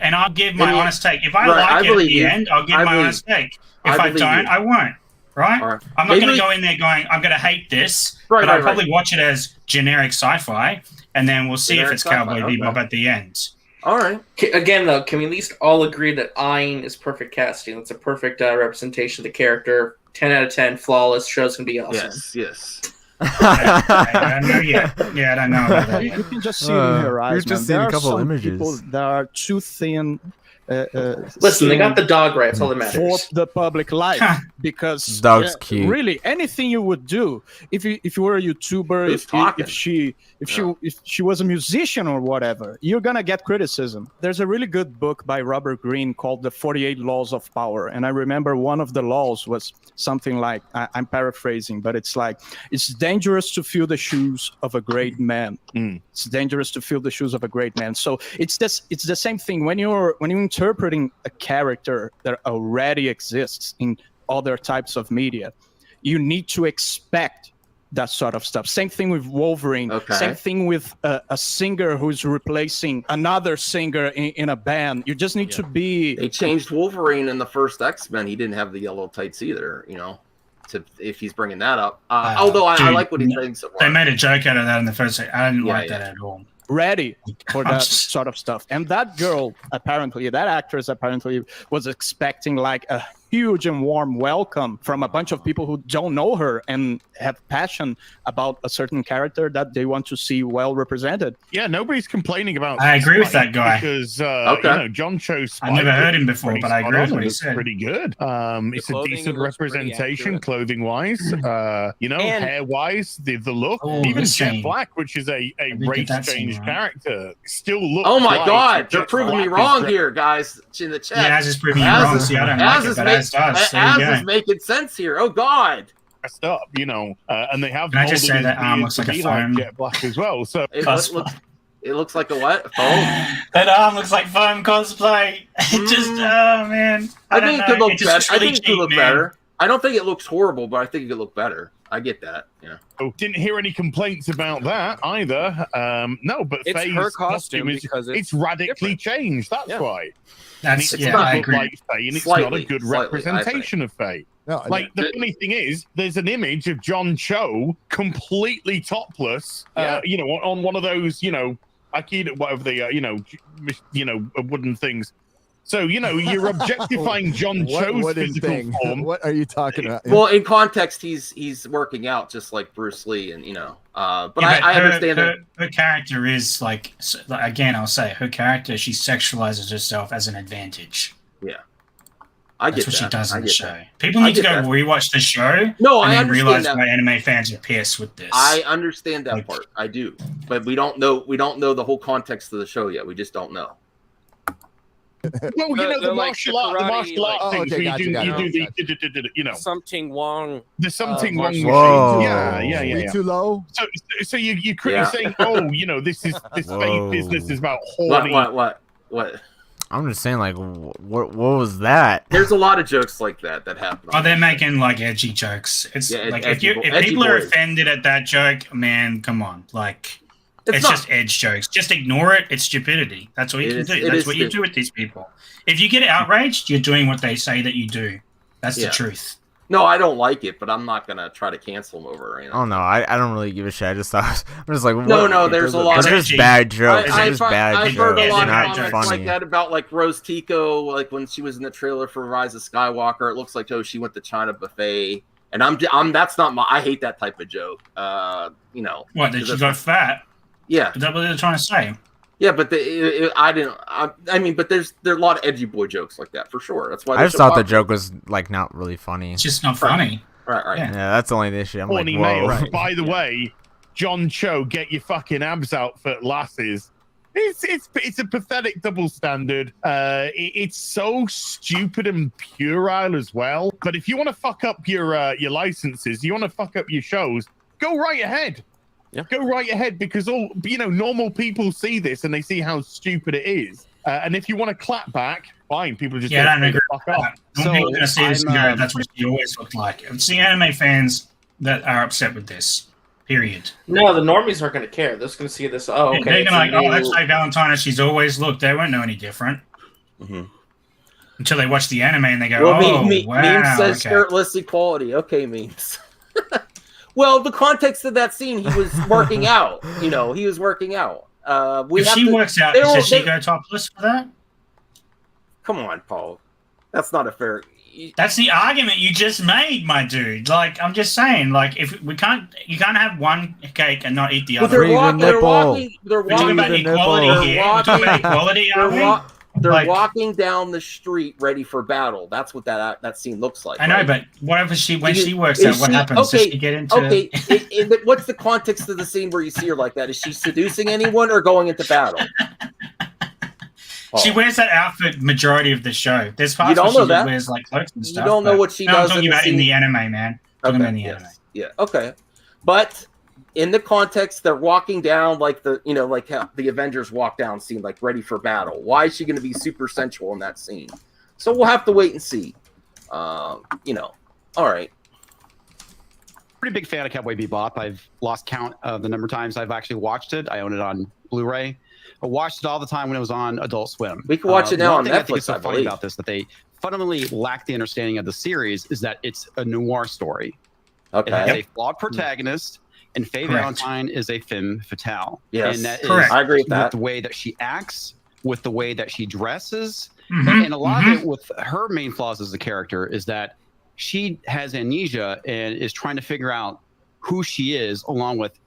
and I'll give my honest take. If I like it at the end, I'll give my honest take. If I don't, I won't. Right? I'm not going to go in there going, I'm going to hate this, but I'll probably watch it as generic sci-fi, and then we'll see if it's Cowboy Bebop at the end. All right. Again, though, can we at least all agree that Ayn is perfect casting? It's a perfect representation of the character. 10 out of 10, flawless. Show's going to be awesome. Yes. I don't know yet. Yeah, I don't know about that yet. You can just see it in her eyes. You've just seen a couple images. People that are too thin. Listen, they got the dog right. That's all that matters. For the public life, because dog's cute. Really, anything you would do if you were a YouTuber, if she was a musician or whatever, you're gonna get criticism. There's a really good book by Robert Greene called The 48 Laws of Power, and I remember one of the laws was something like, I'm paraphrasing, but it's like, it's dangerous to fill the shoes of a great man. It's dangerous to fill the shoes of a great man. So it's the same thing when you're interpreting a character that already exists in other types of media. You need to expect that sort of stuff. Same thing with Wolverine. Same thing with a singer who's replacing another singer in a band. You just need to be. They changed Wolverine in the first X-Men. He didn't have the yellow tights either. If he's bringing that up. Although I like what he's saying so far. They made a joke out of that in the first. I didn't like that at all. Ready for that sort of stuff. And that girl, apparently, that actress apparently was expecting like a huge and warm welcome from a bunch of people who don't know her and have passion about a certain character that they want to see well represented. Yeah, nobody's complaining about. I agree with that guy because John chose. I never heard him before, but I agree with what he said. Pretty good. It's a decent representation, clothing wise. Hair wise, the look. Even Jet Black, which is a race change character, still looks. Oh my God, they're proving me wrong here, guys. In the chat, Az is proving you wrong. See, I don't like it, but Az does. Az is making sense here. Oh God. Up, and they have. Can I just say that arm looks like a phone? Jet Black as well. So It looks like a what? Foam? That arm looks like foam cosplay. Just, oh man. I think it could look better. I think it could look better. I don't think it looks horrible, but I think it could look better. I get that. Yeah. Oh, didn't hear any complaints about that either. No, but it's Faye's her costume is, because it's radically different. changed. That's why. That's it's yeah, not I look agree. like Faye, and it's Slightly, not a good slightly, representation of Faye. No, like the funny thing is, there's an image of John Cho completely topless. You know, on one of those, you know, Aikido, whatever the, wooden things. So, you know, you're objectifying John Cho's physical form. What are you talking about? Well, in context, he's working out just like Bruce Lee, and you know. But Yeah, I understand that her character is like, again, I'll say her character. She sexualizes herself as an advantage. Yeah, I get That's what that. she does in I the get show. that. People I need to get go that. rewatch the show. No, and I then understand realize that. why anime fans are pissed with this. I understand that part. I do, but we don't know the whole context of the show yet. We just don't know. Well, you know, the martial art things where you do the, you know, something Wong. The something Wong machine. Whoa. Yeah. Too low. So you're saying, oh, you know, this Faye business is about horny. What? I'm just saying, like, what was that? There's a lot of jokes like that happen. Oh, they're making like edgy jokes. It's like if people are offended at that joke, man, come on, like. It's just edge jokes. Just ignore it. It's stupidity. That's all you can do. That's what you do with these people. If you get outraged, you're doing what they say that you do. That's the truth. No, I don't like it, but I'm not gonna try to cancel them over it. Oh no, I don't really give a shit. I just thought I'm just like no. There's a lot. They're just bad jokes. I've heard a lot of comments like that about like Rose Tico, like when she was in the trailer for Rise of Skywalker. It looks like she went to China buffet, and I'm that's not my. I hate that type of joke. You know. What? That she got fat? Yeah. Is that what they're trying to say? Yeah, but I mean, but there are a lot of edgy boy jokes like that for sure. That's why I just thought the joke was like not really funny. It's just not funny. Right. Yeah, that's the only issue. I'm Horny like, whoa. male. By the way, John Cho, get your fucking abs out for lasses. It's a pathetic double standard. It's so stupid and puerile as well. But if you want to fuck up your licenses, you want to fuck up your shows, go right ahead. Yeah. Go right ahead, because all normal people see this and they see how stupid it is. And if you want to clap back, fine. People just I don't agree. Fuck off. So people are going to see this and go, that's what she always looked like. It's the anime fans that are upset with this. Period. No, the normies aren't going to care. They're just going to see this. Oh, okay. They're going to that's like Valentine as she's always looked. They won't know any different. Mm-hmm. Until they watch the anime and they go, wow. Memes says shirtless equality. Okay, memes. Well, the context of that scene, he was working out. You know, he was working out. If she works out, does she go topless for that? Come on, Paul. That's not a fair. That's the argument you just made, my dude. Like, I'm just saying, like, if you can't have one cake and not eat the other. They're walking. We're talking about equality here. We're talking about equality, are we? They're walking down the street ready for battle. That's what that scene looks like. I know, but whatever when she works out, what happens? Does she get into? Okay, what's the context of the scene where you see her like that? Is she seducing anyone or going into battle? She wears that outfit majority of the show. There's parts where she wears like clothes and stuff. You don't know what she does. I'm talking about in the anime, man. Okay, anime. Yeah. Okay, but. In the context, they're walking down like like how the Avengers walk down scene, like ready for battle. Why is she going to be super sensual in that scene? So we'll have to wait and see. All right. Pretty big fan of Cowboy Bebop. I've lost count of the number of times I've actually watched it. I own it on Blu-ray. I watched it all the time when it was on Adult Swim. We can watch it now on Netflix. I think is so funny about this that they fundamentally lack the understanding of the series is that it's a noir story. Okay. It has a flawed protagonist. And Faye Valentine is a femme fatale. Yes, and that correct. I agree with that. that. With the way that she acts, with the way that she dresses, mm-hmm. and a lot of it with her main flaws as a character is that she has amnesia and is trying to figure out who she is, along with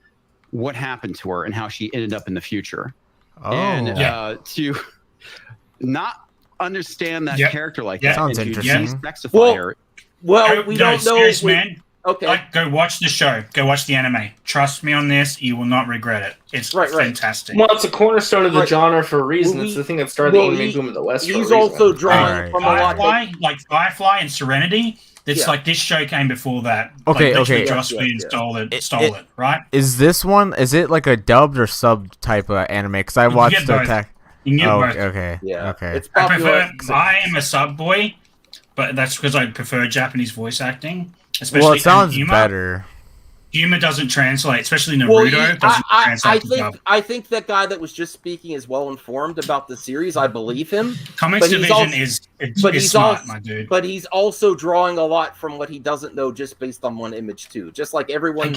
what happened to her and how she ended up in the future. Oh, and to not understand that character like that, sounds and interesting. To sexify her. Well, we don't know. Man. Okay. Like, go watch the show. Go watch the anime. Trust me on this. You will not regret it. It's fantastic. Well, it's a cornerstone of the genre for a reason. It's the thing that started the anime boom in the West. He's also drawing from a lot. Like Firefly and Serenity. It's like this show came before that. Okay, like, okay. Joss Whedon stole it, right? Is this one? Is it like a dubbed or subbed type of anime? Because I watched the attack. You can get both. Okay. Yeah. Okay. It's popular. I am a sub boy, but that's because I prefer Japanese voice acting. Especially Well, it sounds humor. better. Humor doesn't translate, especially Naruto doesn't translate. I think that guy that was just speaking is well informed about the series. I believe him. Comics Division is smart, my dude. But he's also drawing a lot from what he doesn't know just based on one image too. Just like everyone we're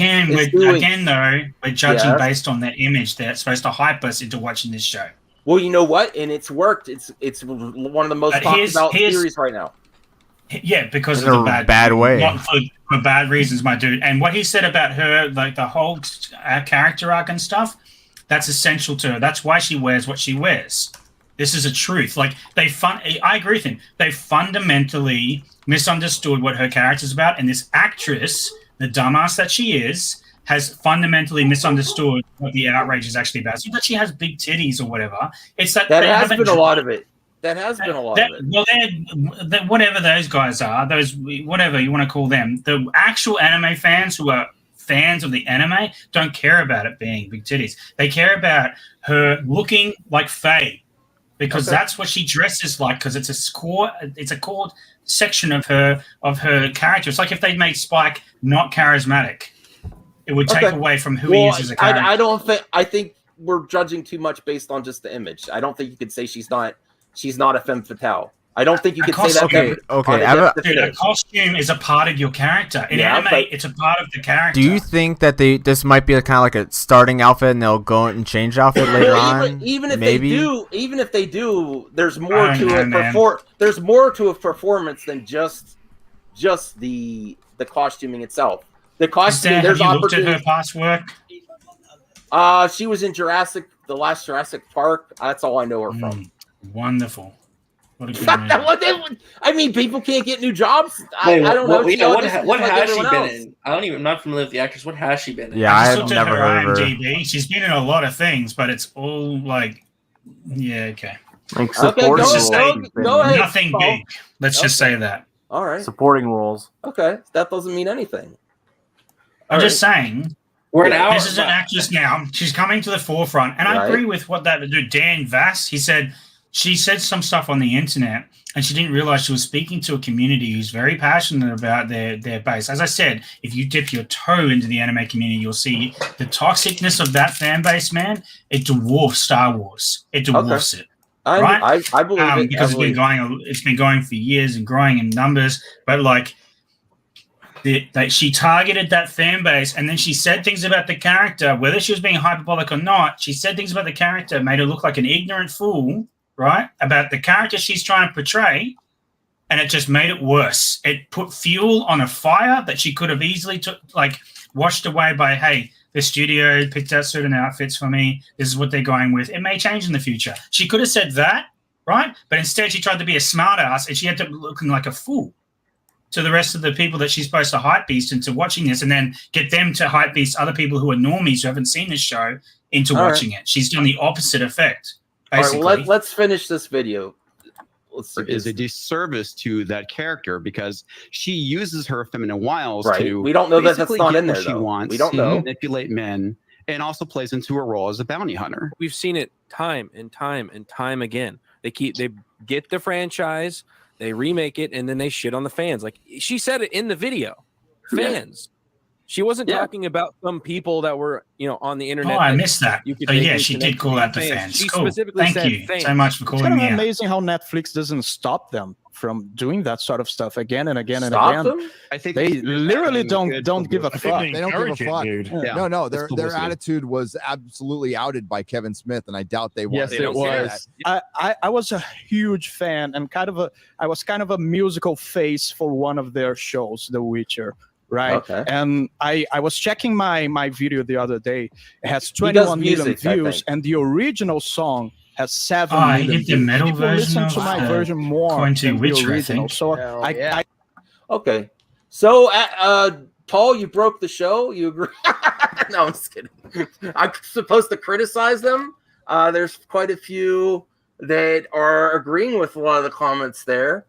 judging based on that image that's supposed to hype us into watching this show. Well, you know what? And it's worked. It's one of the most talked about series right now. Yeah, because in of the bad way. Not for bad reasons, my dude. And what he said about her, like the whole character arc and stuff, that's essential to her. That's why she wears what she wears. This is a truth. Like I agree with him. They fundamentally misunderstood what her character's about, and this actress, the dumbass that she is, has fundamentally misunderstood what the outrage is actually about. It's not that she has big titties or whatever. It's that has been a lot of it. That has been a lot of it. Well, they're whatever those guys are, those whatever you want to call them, the actual anime fans who are fans of the anime don't care about it being big titties. They care about her looking like Faye, because that's what she dresses like. Because it's a core section of her character. It's like if they made Spike not charismatic, it would take away from who he is as a character. I think we're judging too much based on just the image. I don't think you could say she's not a femme fatale. I don't think you could say that. Dude, a costume is a part of your character. In anime, it's a part of the character. Do you think that this might be kind of like a starting outfit, and they'll go and change outfit later on? Even if they do, there's more to it. There's more to a performance than just the costuming itself. The costume. Have you looked at her past work? She was in the last Jurassic Park. That's all I know her from. Wonderful. What a good I mean, people can't get new jobs. I don't know. What has she been in? I'm not familiar with the actress. What has she been in? Yeah, I've never heard of her. IMDb. She's been in a lot of things, but it's all like, okay. Like supporting roles. Go ahead. Nothing big. Let's just say that. All right. Supporting roles. Okay, that doesn't mean anything. I'm just saying. This is an actress now. She's coming to the forefront, and I agree with what that dude Dan Vass. She said some stuff on the internet, and she didn't realize she was speaking to a community who's very passionate about their base. As I said, if you dip your toe into the anime community, you'll see the toxicness of that fan base, man. It dwarfs Star Wars. It dwarfs it. I believe it. Because it's been going for years and growing in numbers, but like she targeted that fan base, and then she said things about the character, whether she was being hyperbolic or not. She said things about the character, made her look like an ignorant fool, right? About the character she's trying to portray, and it just made it worse. It put fuel on a fire that she could have easily washed away by, hey, the studio picked out certain outfits for me. This is what they're going with. It may change in the future. She could have said that, right? But instead she tried to be a smartass, and she ended up looking like a fool to the rest of the people that she's supposed to hype beast into watching this, and then get them to hype beast other people who are normies who haven't seen this show into watching it. She's done the opposite effect, basically. All right, let's finish this video. Is a disservice to that character because she uses her feminine wiles to we don't know that that's not in there, she wants. We don't know. Manipulate men, and also plays into her role as a bounty hunter. We've seen it time and time and time again. They get the franchise, they remake it, and then they shit on the fans. Like she said it in the video. Fans. She wasn't talking about some people that were, on the internet. Oh, I missed that. She did call out the fans. She cool. specifically Thank said you fans. so much for calling me out. It's amazing how Netflix doesn't stop them from doing that sort of stuff again and again and Stop again. them? I think they literally don't give a fuck. They don't give a fuck. No, their attitude was absolutely outed by Kevin Smith, and I doubt they want. Yes, it was. I was a huge fan and I was kind of a musical face for one of their shows, The Witcher. Right. Okay. And I was checking my video the other day. It has 21 million views, and the original song has 7 million views. The metal People version listen to my version more than the original. So okay. So Paul, you broke the show. You agree? No, I'm just kidding. I'm supposed to criticize them. There's quite a few that are agreeing with a lot of the comments there.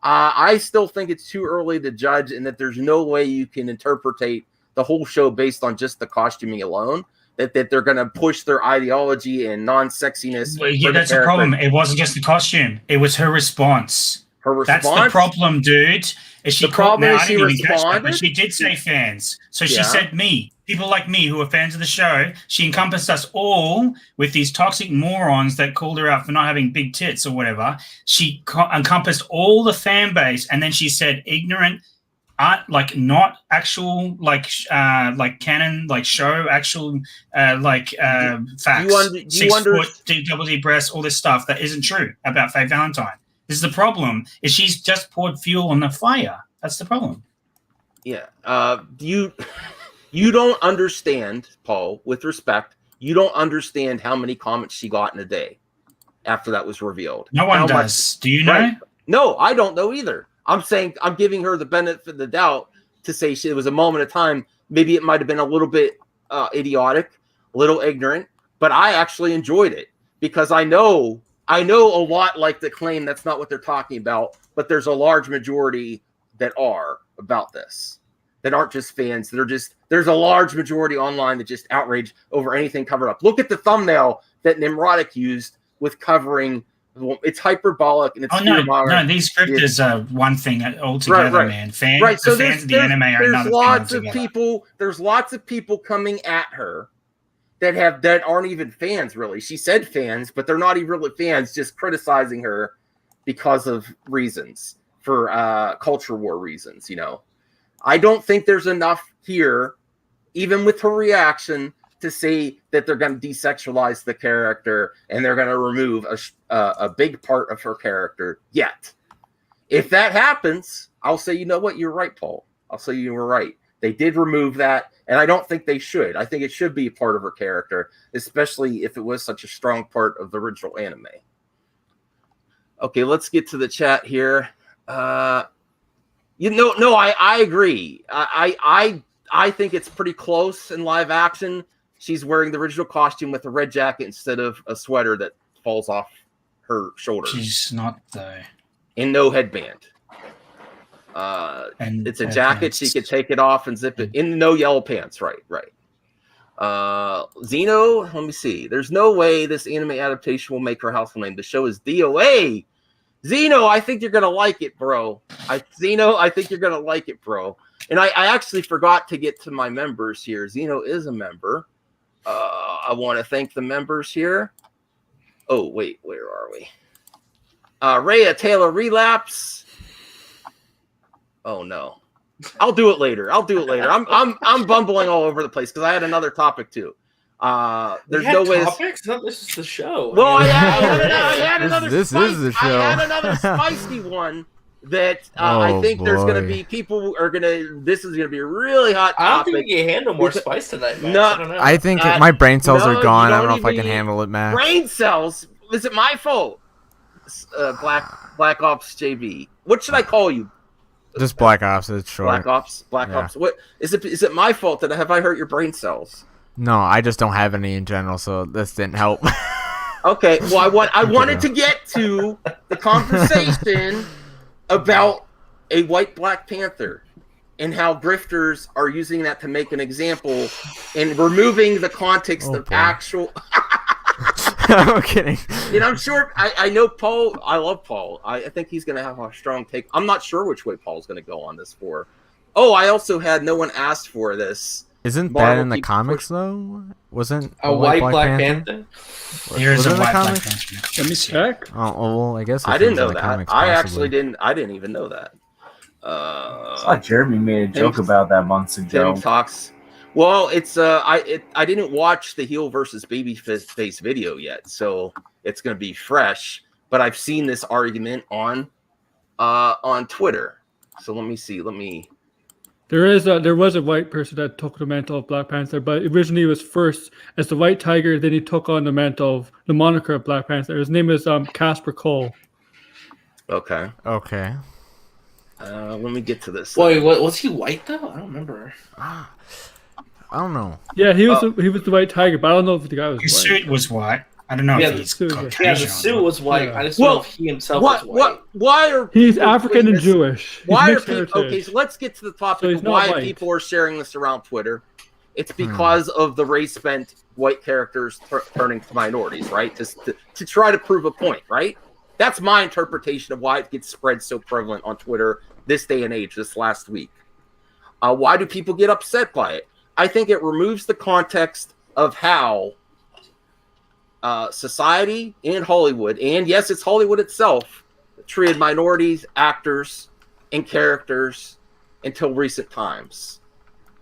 I still think it's too early to judge, and that there's no way you can interpretate the whole show based on just the costuming alone. That they're going to push their ideology and non-sexiness. Well, yeah, that's the problem. It wasn't just the costume; it was her response. Her response. That's the problem, dude. Is she the problem is she responded, but she did say fans. So she said me, people like me who are fans of the show. She encompassed us all with these toxic morons that called her out for not having big tits or whatever. She encompassed all the fan base, and then she said ignorant, like not actual, like canon, like show actual, facts. 6 foot, double D breasts, all this stuff that isn't true about Faye Valentine. This is the problem. Is she's just poured fuel on the fire? That's the problem. Yeah. You don't understand, Paul. With respect, you don't understand how many comments she got in a day after that was revealed. No one does. Do you know? Right. No, I don't know either. I'm saying I'm giving her the benefit of the doubt to say it was a moment of time. Maybe it might have been a little bit idiotic, a little ignorant, but I actually enjoyed it because I know a lot like the claim that's not what they're talking about, but there's a large majority that are about this, that aren't just fans. There's a large majority online that just outrage over anything covered up. Look at the thumbnail that Nimrodic used with covering. It's hyperbolic and it's no, these scripters are one thing altogether, right. man. So the fans of the anime are another lots thing of people. There's lots of people coming at her that aren't even fans, really. She said fans, but they're not even really fans, just criticizing her because of reasons, for culture war reasons, I don't think there's enough here, even with her reaction, to say that they're going to desexualize the character and they're going to remove a big part of her character yet. If that happens, I'll say, you know what? You're right, Paul. I'll say you were right. They did remove that, and I don't think they should. I think it should be a part of her character, especially if it was such a strong part of the original anime. Okay, let's get to the chat here. I agree. I think it's pretty close in live action. She's wearing the original costume with a red jacket instead of a sweater that falls off her shoulders. She's not, though. And no headband. And it's a jacket. She could take it off and zip it. In no yellow pants. Right. Xeno, let me see. There's no way this anime adaptation will make her household name. The show is DOA. Xeno, I think you're going to like it, bro. I think you're going to like it, bro. And I actually forgot to get to my members here. Xeno is a member. I want to thank the members here. Oh, wait, where are we? Rhea Taylor Relapse. Oh no. I'll do it later. I'm bumbling all over the place because I had another topic too. There's no way. No, this is the show. Well, I had another. This is the show. I had another spicy one that I think there's going to be people who are going to. This is going to be a really hot topic. I don't think you can handle more spice tonight, Max. No, I don't know. I think my brain cells are gone. I don't know if I can handle it, Max. Brain cells? Is it my fault? Black Ops JV. What should I call you? Just Black Ops. It's short. Black Ops. What is it? Is it my fault that have I hurt your brain cells? No, I just don't have any in general, so this didn't help. Okay, well, I wanted to get to the conversation about a white Black Panther and how grifters are using that to make an example and removing the context of actual. I'm kidding. I'm sure. I know Paul. I love Paul. I think he's going to have a strong take. I'm not sure which way Paul's going to go on this for. Oh, I also had no one asked for this. Isn't that in the comics though? Wasn't a white Black Panther? There is a white Black Panther. Let me check. Oh, well, I guess I didn't know that. Comics, I actually didn't. I didn't even know that. I saw Jeremy made a joke about that months ago. Tim talks. Well, it's I didn't watch the heel versus babyface video yet, so it's going to be fresh. But I've seen this argument on Twitter. So let me see. There was a white person that took the mantle of Black Panther, but originally he was first as the White Tiger. Then he took on the mantle of the moniker of Black Panther. His name is Casper Cole. Okay. Let me get to this. Wait, was he white though? I don't remember. I don't know. Yeah, he was the White Tiger, but I don't know if the guy was His white. suit was white. I don't know Yeah, if he's the- Caucasian. Yeah, the suit was white. Yeah. I just don't know if he himself was white. Why are He's people African doing and this? Jewish. He's Why are mixed people? Okay, heritage. so let's get to the topic So he's of not why white. people are sharing this around Twitter. It's because of the race-bent white characters turning to minorities, right? To try to prove a point, right? That's my interpretation of why it gets spread so prevalent on Twitter this day and age, this last week. Why do people get upset by it? I think it removes the context of how society and Hollywood, and yes, it's Hollywood itself, treated minorities, actors, and characters until recent times.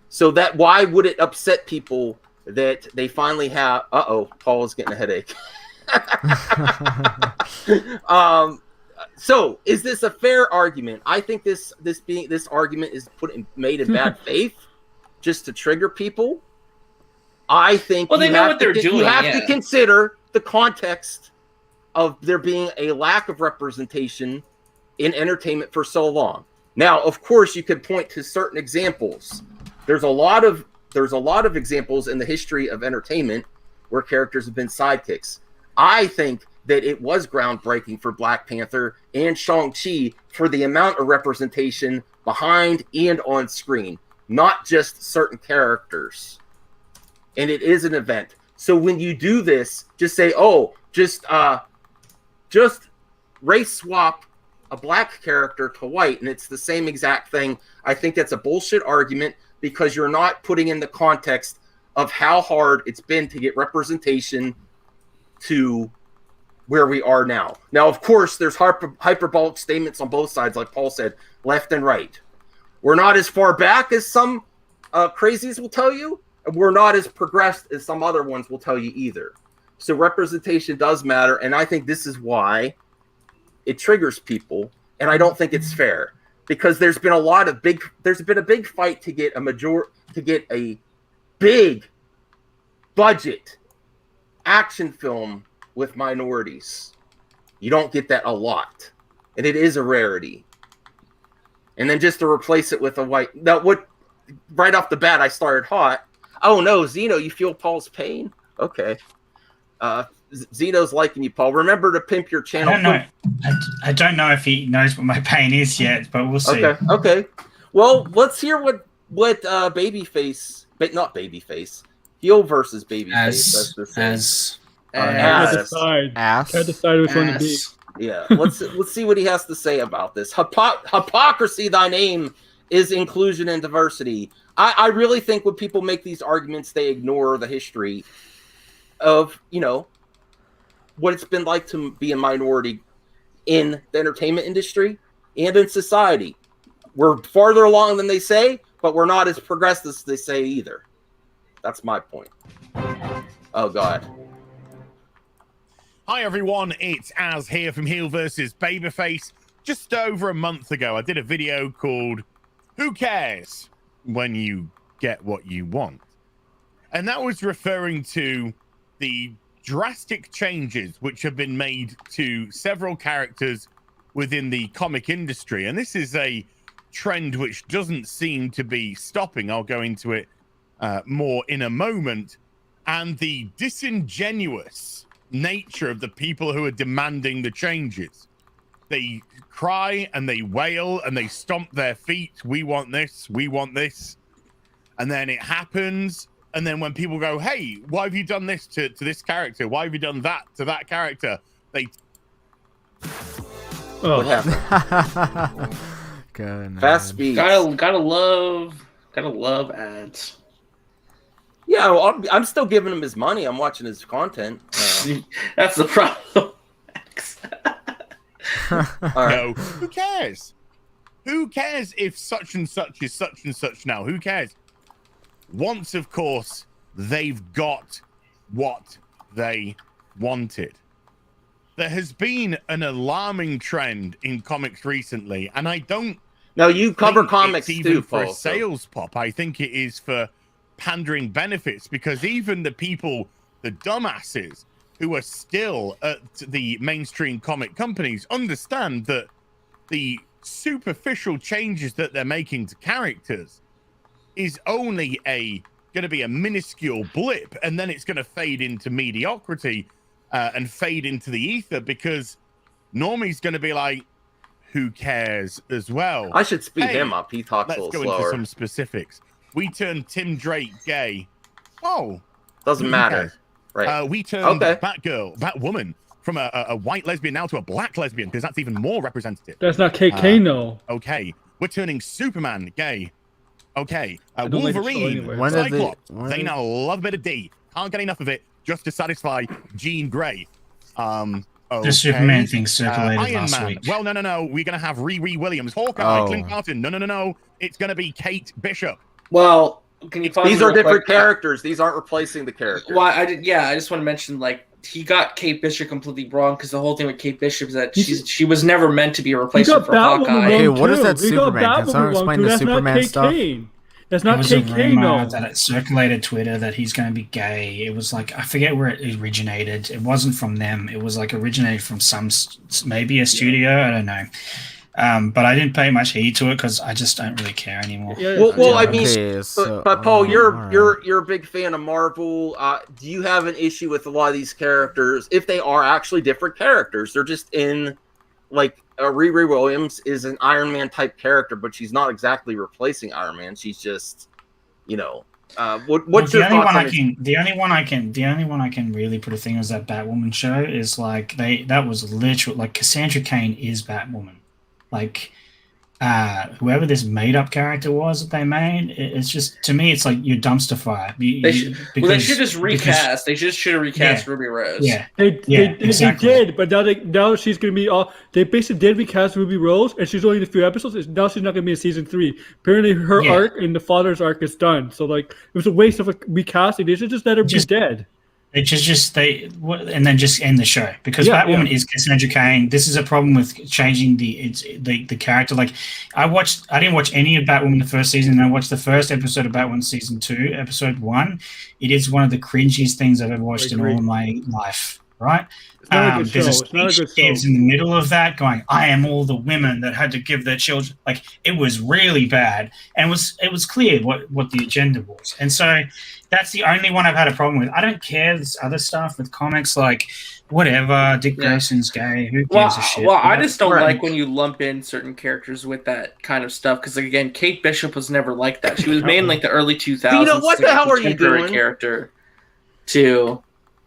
So that why would it upset people that they finally have? Paul is getting a headache. So is this a fair argument? I think this argument is made in bad faith, just to trigger people. I think Well, they know what they're doing. You have to consider the context of there being a lack of representation in entertainment for so long. Now, of course, you could point to certain examples. There's a lot of examples in the history of entertainment where characters have been sidekicks. I think that it was groundbreaking for Black Panther and Shang-Chi for the amount of representation behind and on screen, not just certain characters. And it is an event. So when you do this, just say, just race swap a black character to white, and it's the same exact thing. I think that's a bullshit argument because you're not putting in the context of how hard it's been to get representation to where we are now. Now, of course, there's hyperbolic statements on both sides, like Paul said, left and right. We're not as far back as some crazies will tell you, and we're not as progressed as some other ones will tell you either. So representation does matter, and I think this is why it triggers people, and I don't think it's fair because there's been a big fight to get a big budget action film with minorities. You don't get that a lot, and it is a rarity. And then just to replace it with a white, right off the bat I started hot. Oh no, Zeno, you feel Paul's pain? Okay. Zeno's liking you, Paul. Remember to pimp your channel. I don't know if he knows what my pain is yet, but we'll see. Okay. Well, let's hear what Babyface, but not Babyface, heel versus Babyface. Can't decide which one to be. Yeah, let's see what he has to say about this. Hypocrisy, thy name is inclusion and diversity. I really think when people make these arguments, they ignore the history of, what it's been like to be a minority in the entertainment industry and in society. We're farther along than they say, but we're not as progressed as they say either. That's my point. Oh, God. Hi, everyone. It's Az here from Heel vs. Babyface. Just over a month ago, I did a video called Who Cares When You Get What You Want? And that was referring to the drastic changes which have been made to several characters within the comic industry. And this is a trend which doesn't seem to be stopping. I'll go into it more in a moment. And the disingenuous nature of the people who are demanding the changes. They cry and they wail and they stomp their feet. We want this. We want this. And then it happens. And then when people go, hey, why have you done this to this character? Why have you done that to that character? What happened? Good. Fast speed. Gotta love ads. Yeah, well, I'm still giving him his money. I'm watching his content. That's the problem. No, who cares? Who cares if such and such is such and such now? Who cares? Once, of course, they've got what they wanted. There has been an alarming trend in comics recently, and I don't. No, you cover comics even too, for Paul, a sales pop. I think it is for pandering benefits, because even the people, the dumbasses who are still at the mainstream comic companies, understand that the superficial changes that they're making to characters is only going to be a minuscule blip, and then it's going to fade into mediocrity and fade into the ether, because Normie's going to be like, who cares as well. I should speed him up. He talks a little Let's go slower. into some specifics. We turned Tim Drake gay. Oh. Doesn't matter. Right. We turned Batwoman from a white lesbian now to a black lesbian, because that's even more representative. That's not KK, no. Okay. We're turning Superman gay. Okay. I don't like the show Wolverine, anyway. Cyclops. They now love a bit of D. Can't get enough of it just to satisfy Jean Grey. The Superman thing circulated Iron last Man. week. Well, no. We're going to have Riri Williams. Hawkeye, Clint Barton. No. It's going to be Kate Bishop. Well, can you pause? These are different characters. These aren't replacing the characters. Well, I just want to mention, like, he got Kate Bishop completely wrong, because the whole thing with Kate Bishop is that she was never meant to be a replacement for Hawkeye. Hey, what is that Superman? Can someone explain the Superman stuff? That's not KK, no. That it circulated Twitter that he's going to be gay. It was like, I forget where it originated. It wasn't from them. It was like originated from maybe a studio. I don't know. But I didn't pay much heed to it because I just don't really care anymore. Well, I mean, but Paul, you're a big fan of Marvel. Do you have an issue with a lot of these characters if they are actually different characters? They're just in, like, Riri Williams is an Iron Man type character, but she's not exactly replacing Iron Man. She's just, what's your thoughts on it? The only one I can really put a thing was that Batwoman show is like that was literally like Cassandra Cain is Batwoman. Like, whoever this made-up character was that they made, it's just, to me, it's like you dumpster fire. They should just recast. They just should have recast Ruby Rose. Yeah, they exactly. did, but now she's going to be all. They basically did recast Ruby Rose, and she's only in a few episodes. Now she's not going to be in season 3. Apparently, her arc and the father's arc is done. So, like, it was a waste of a recasting. They should just let her be dead. And then just end the show, because Batwoman is Cassandra Cain. This is a problem with changing the character. Like, I didn't watch any of Batwoman the first season, and I watched the first episode of Batwoman season 2, episode 1. It is one of the cringiest things I've ever watched in all of my life. Right? There's a speech she gives in the middle of that, going, "I am all the women that had to give their children." Like, it was really bad, and it was clear what the agenda was, and so. That's the only one I've had a problem with. I don't care this other stuff with comics, like whatever. Dick Grayson's gay. Who gives a shit? Well, I just don't like when you lump in certain characters with that kind of stuff. Because again, Kate Bishop was never like that. She was made in like the early 2000s. What the hell are you doing? Character to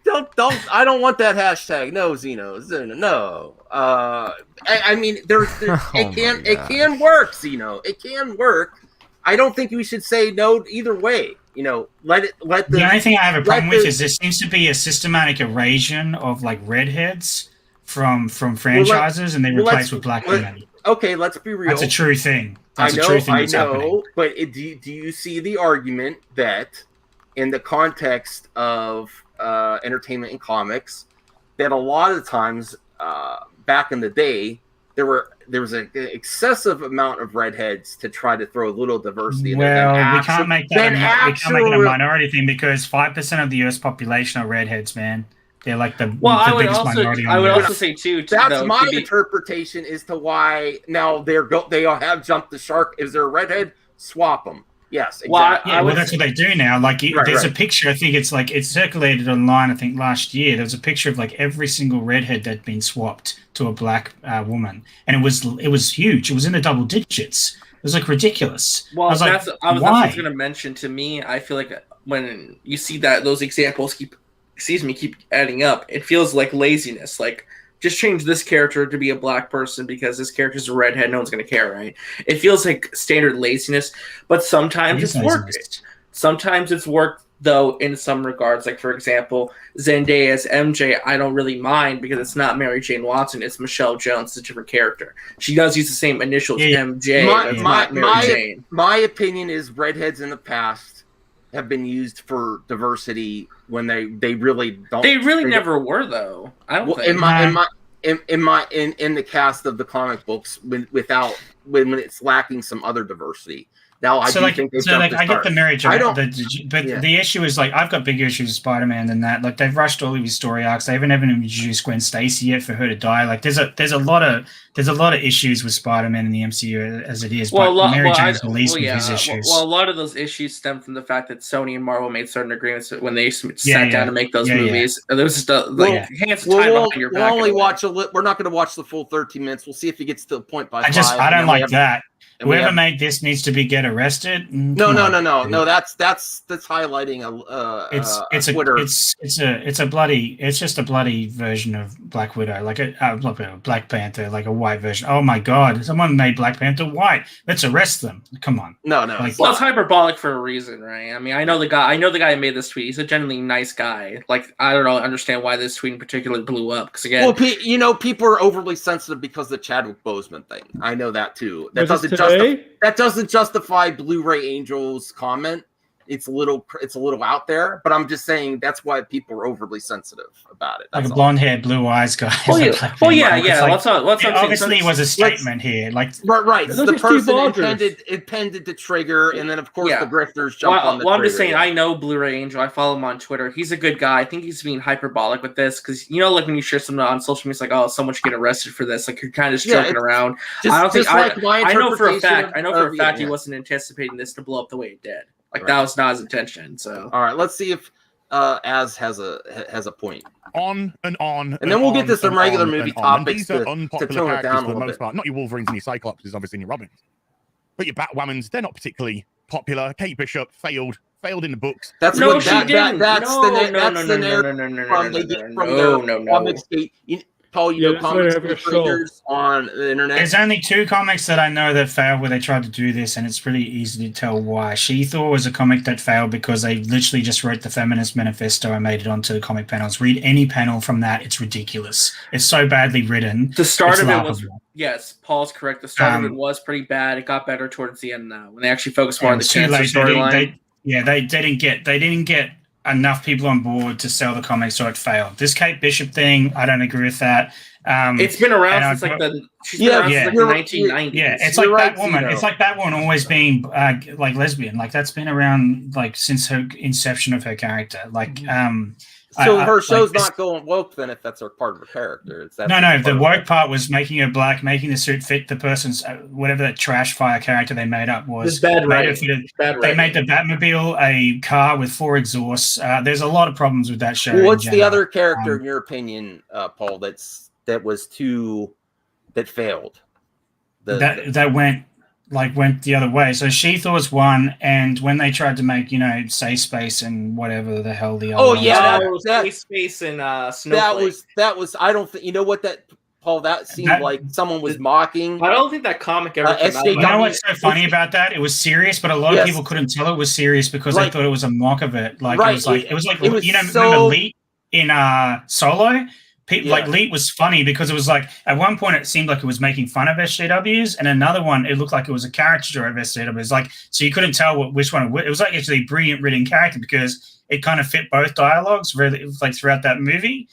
don't. I don't want that hashtag. No, Zeno. No. I mean, it can work, Zeno. It can work. I don't think we should say no either way. The only thing I have a problem with is there seems to be a systematic erasure of like redheads from franchises, and they replace with black women. Okay, let's be real. That's a true thing. I know, but do you see the argument that in the context of entertainment and comics, that a lot of times back in the day, there was an excessive amount of redheads to try to throw a little diversity in there. Well, we can't make that a minority thing, because 5% of the US population are redheads, man. They're like the biggest minority. I would also say too. That's my interpretation as to why now they all have jumped the shark. Is there a redhead? Swap them. Yes, exactly. Well, that's what they do now. Like, there's a picture. I think it's circulated online. I think last year there was a picture of like every single redhead that'd been swapped to a black woman, and it was huge. It was in the double digits. It was like ridiculous. Well, that's what I was going to mention. To me, I feel like when you see that those examples keep adding up, it feels like laziness. Like, just change this character to be a black person because this character's a redhead. No one's going to care, right? It feels like standard laziness, but sometimes it's worked. Sometimes it's worked, though, in some regards. Like, for example, Zendaya's MJ, I don't really mind because it's not Mary Jane Watson. It's Michelle Jones. It's a different character. She does use the same initials, MJ. Not Mary Jane. My opinion is redheads in the past have been used for diversity when they really don't. They really never were, though. I don't think. In the cast of the comic books, when it's lacking some other diversity, Now I so do like, think they so like I get the marriage. I don't. But the issue is like I've got bigger issues with Spider-Man than that. Like they've rushed all of his story arcs. They haven't even introduced Gwen Stacy yet for her to die. Like there's a lot of issues with Spider-Man in the MCU as it is. But Mary Jane's the least of his issues. Well, a lot of those issues stem from the fact that Sony and Marvel made certain agreements when they sat down to make those movies. There was just hands of time behind your back. We'll only watch we're not going to watch the full 13 minutes. We'll see if he gets to the point by. I don't like that. Whoever made this needs to get arrested. No. That's highlighting it's just a bloody version of Black Widow, like a Black Panther, like a white version. Oh my God! Someone made Black Panther white. Let's arrest them. Come on. No. Like, well, it's hyperbolic for a reason, right? I mean, I know the guy who made this tweet. He's a genuinely nice guy. Like, I don't understand why this tweet in particular blew up. Because again, well, people are overly sensitive because of the Chadwick Boseman thing. I know that too. That doesn't justify Blu-ray Angel's comment. It's a little out there, but I'm just saying that's why people are overly sensitive about it. Like a blonde-haired, blue eyes guy. Obviously, it was a statement here. Like right. The person intended to trigger, and then of course the grifters jump on the trigger. I'm just saying, I know Blu-ray Angel. I follow him on Twitter. He's a good guy. I think he's being hyperbolic with this because like when you share something on social media, it's like, oh, someone should get arrested for this. Like you're kind of just joking around. I know for a fact he wasn't anticipating this to blow up the way it did. Like that was not his intention. So all right, let's see if Az has a point. On and on, and then we'll get to some regular movie topics to tone it down for the most part. Not your Wolverines and your Cyclopses, obviously, and your Robins, but your Batwomans. They're not particularly popular. Kate Bishop failed in the books. That's the narrative. Paul, comics creators on the internet. There's only 2 comics that I know that failed where they tried to do this, and it's pretty easy to tell why. She-Thor was a comic that failed because they literally just wrote the Feminist Manifesto and made it onto the comic panels. Read any panel from that; it's ridiculous. It's so badly written. The start of it was Paul's correct. The start of it was pretty bad. It got better towards the end now when they actually focused more on the cancer storyline. They didn't get enough people on board to sell the comic, so it failed. This Kate Bishop thing, I don't agree with that. It's been around since the 1990s. Yeah, it's like that woman. It's like that one always being like lesbian. Like that's been around like since her inception of her character. Like so her show's not going woke then if that's her part of her character. No. The woke part was making her black, making the suit fit the person's whatever that trash fire character they made up was. Bad they made the Batmobile a car with 4 exhausts. There's a lot of problems with that show. Well, what's the other character in your opinion, Paul? That failed. That went the other way. So She-Thor's one, and when they tried to make Safe Space and whatever the hell the other Safe Space and Snowflake. That was I don't think Paul, that seemed like someone was mocking. I don't think that comic ever came out. You know what's so funny about that? It was serious, but a lot of people couldn't tell it was serious because they thought it was a mock of it. Like it was like remember Leet in Solo? Like Leet was funny because it was like at one point it seemed like it was making fun of SJWs, and another one it looked like it was a caricature of SJWs. Like so you couldn't tell which one it was like actually a brilliant written character because it kind of fit both dialogues really like throughout that movie,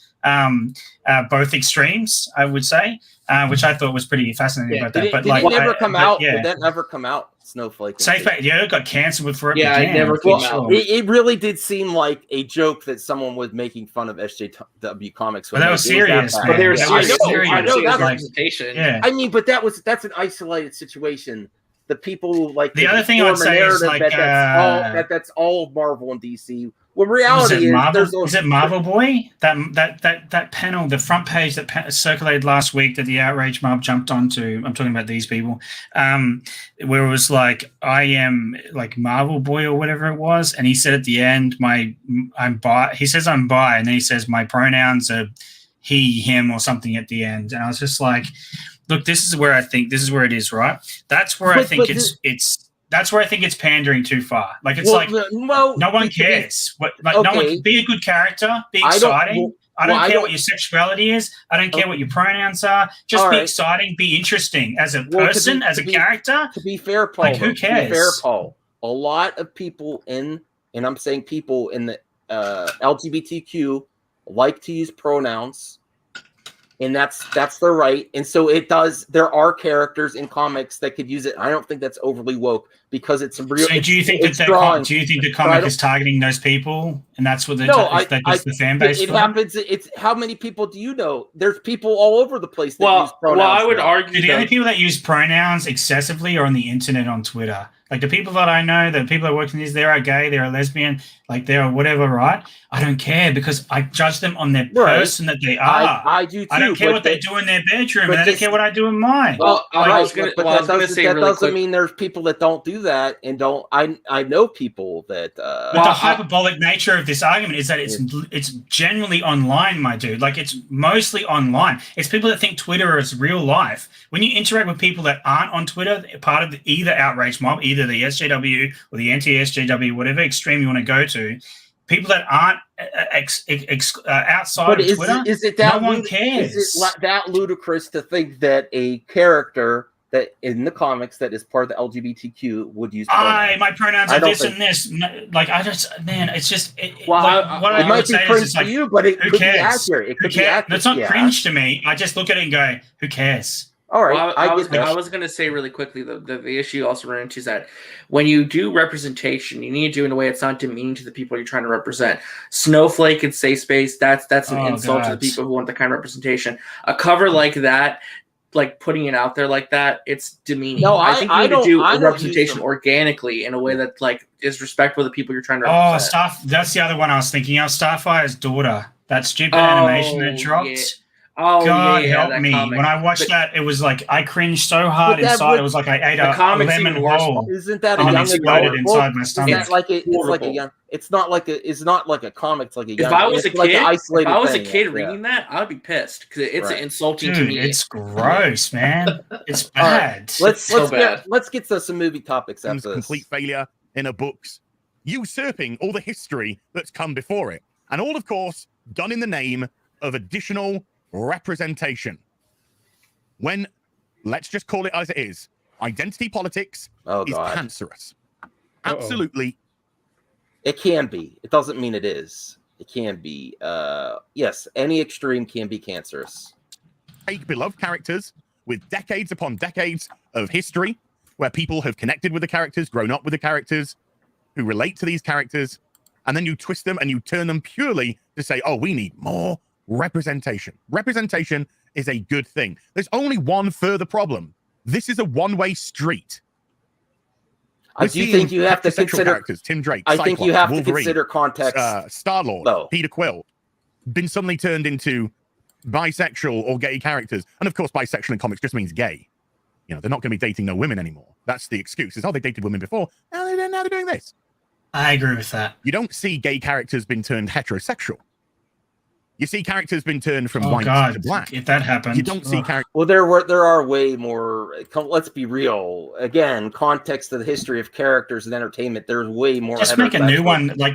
both extremes I would say, which I thought was pretty fascinating about that. But did it never come out? Did that never come out? Snowflake. Safe, it got canceled before it began. It never came out. It really did seem like a joke that someone was making fun of SJW comics. But that was serious. But they were serious. I know that's I mean, but that's an isolated situation. The people like the other thing I would say is like that's all Marvel and DC. Well, reality is it Marvel Boy? That panel, the front page that circulated last week that the outrage mob jumped onto. I'm talking about these people, where it was like I am like Marvel Boy or whatever it was, and he said at the end, I'm bi. He says I'm bi, and then he says my pronouns are he, him, or something at the end, and I was just like, look, this is where it is, right? That's where I think it's. That's where I think it's pandering too far. Like it's no one cares. No one be a good character, be exciting. I don't care what your sexuality is. I don't care what your pronouns are. Just be exciting, be interesting as a person, as a character. To be fair, Paul. Like who cares? To be fair, Paul. A lot of people and I'm saying people in the LGBTQ like to use pronouns and that's their right. And so it does. There are characters in comics that could use it. I don't think that's overly woke because it's real. So do you think the comic is targeting those people, and that's what the fan base? It happens. It's how many people do you know? There's people all over the place that use pronouns. Well, I would argue the only people that use pronouns excessively are on the internet, on Twitter. Like the people that I know, the people that work in this, they are gay, they're a lesbian, like they're whatever, right? I don't care because I judge them on their person that they are. I do too. I don't care what they do in their bedroom, and I don't care what I do in mine. Well, that doesn't mean there's people that don't do that and don't. I know people that. But the hyperbolic nature of this argument is that it's generally online, my dude. Like it's mostly online. It's people that think Twitter is real life. When you interact with people that aren't on Twitter, part of either outrage mob, either the SJW or the anti-SJW, whatever extreme you want to go to, people that aren't outside of Twitter, is it that no one cares. Is it that ludicrous to think that a character that in the comics that is part of the LGBTQ would use pronouns? My pronouns are this and this. Like it's just. What I might be cringe to you, but it could be accurate. It could be accurate. That's not cringe to me. I just look at it and go, "Who cares?" All right. Well, I was going to say really quickly, the issue also ran into is that when you do representation, you need to do it in a way it's not demeaning to the people you're trying to represent. Snowflake and Safe Space, that's an insult to the people who want the kind of representation. A cover like that, like putting it out there like that, it's demeaning. No, I think you need to do a representation organically in a way that like is respectful to the people you're trying to represent. That's the other one I was thinking of. Starfire's daughter, that stupid animation that dropped. Yeah. God help me. When I watched that, it was like I cringed so hard inside. It was like I ate a lemon roll. Isn't that a young exploded inside my stomach? It's not like a comic. It's like a young. If I was a kid, kid reading that, I'd be pissed because it's insulting to me. It's gross, man. It's bad. Right. Let's get to some movie topics after this. Complete failure in her books, usurping all the history that's come before it, and all, of course, done in the name of additional representation. When, let's just call it as it is, identity politics is cancerous. Absolutely. It can be. It doesn't mean it is. It can be. Yes, any extreme can be cancerous. Take beloved characters with decades upon decades of history where people have connected with the characters, grown up with the characters, who relate to these characters, and then you twist them and you turn them purely to say, oh, we need more representation. Representation is a good thing. There's only one further problem. This is a one-way street. I do think you have to consider characters. Tim Drake, I Cyclops, think you have Wolverine, to consider context. Star-Lord, Peter Quill, been suddenly turned into bisexual or gay characters. And of course, bisexual in comics just means gay. You know, they're not going to be dating no women anymore. That's the excuse. It's, oh, they dated women before. Now they're doing this. I agree with that. You don't see gay characters being turned heterosexual. You see characters being turned from white to black. If that happens, you don't see characters. Well, there are way more. Let's be real. Again, context of the history of characters and entertainment. There's way more. Just make a new one. Like,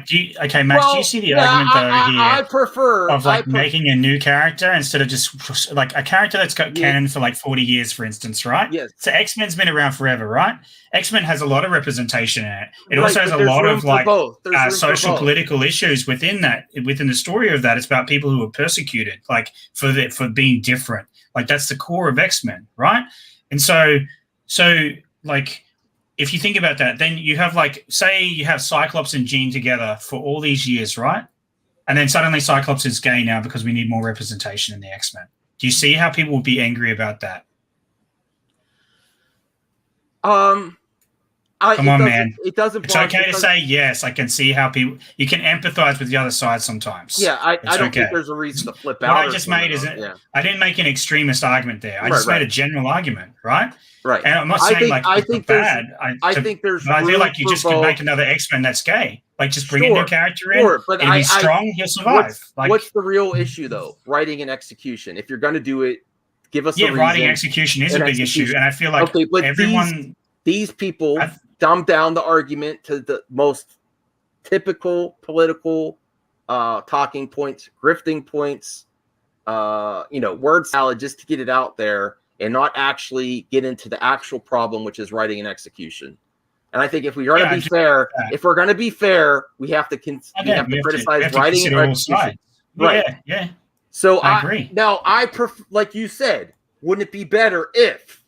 Max, do you see the argument here? I prefer of making a new character instead of just like a character that's got canon for like 40 years, for instance, right? Yes. So X-Men's been around forever, right? X-Men has a lot of representation in it. It also has a lot of like social political issues within the story of that. It's about people who were persecuted, like for being different. Like that's the core of X-Men, right? And so like if you think about that, then you have like, say you have Cyclops and Jean together for all these years, right? And then suddenly Cyclops is gay now because we need more representation in the X-Men. Do you see how people would be angry about that? Come on, man. It doesn't. It's okay to say yes. I can see how people. You can empathize with the other side sometimes. Yeah, I don't think there's a reason to flip out. What I just made is I didn't make an extremist argument there. I just made a general argument, right? Right. And I'm not saying I think bad. I think there's. But I feel like you just could make another X-Men that's gay. Like just bring a new character in. But he's strong. He'll survive. What's the real issue though? Writing and execution. If you're going to do it, give us. Writing execution is a big issue, and I feel like everyone. These people dumb down the argument to the most typical political talking points, grifting points, word salad just to get it out there and not actually get into the actual problem, which is writing and execution. And I think if we're going to be fair, we have to criticize writing and execution. Right. Yeah. So I agree. Now like you said, wouldn't it be better if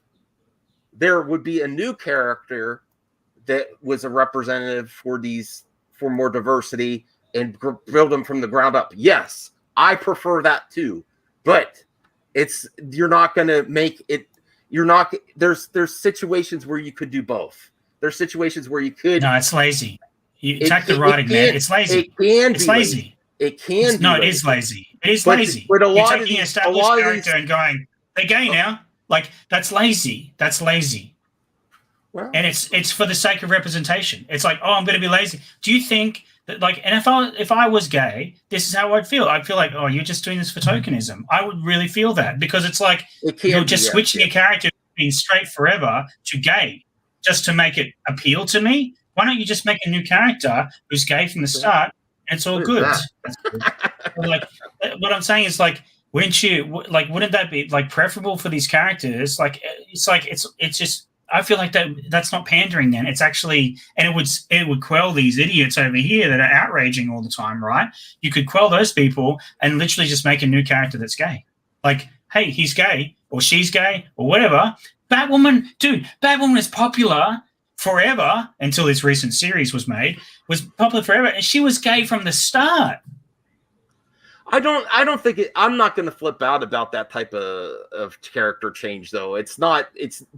there would be a new character that was a representative for more diversity and build them from the ground up? Yes, I prefer that too. But you're not going to make it. There's situations where you could do both. There's situations where you could. No, it's lazy. You attack the writing, man. It's lazy. It can it's be lazy. It can. No, it is lazy. It is lazy. But You're taking an established character and going, they're gay now. Like, that's lazy. That's lazy. Well, and it's for the sake of representation. It's like, oh, I'm going to be lazy. Do you think that, like, and if I was gay, this is how I'd feel. I'd feel like, oh, you're just doing this for tokenism. I would really feel that, because it's like you're just switching a character from being straight forever to gay just to make it appeal to me. Why don't you just make a new character who's gay from the start, and it's all good? That's good. Like, what I'm saying is, like, wouldn't that be like preferable for these characters? Like, it's just. I feel like that's not pandering then. It's actually, and it would quell these idiots over here that are outraging all the time, right? You could quell those people and literally just make a new character that's gay. Like, hey, he's gay or she's gay or whatever. Batwoman is popular forever until this recent series was made, was popular forever, and she was gay from the start. I don't think I'm not going to flip out about that type of character change, though. It's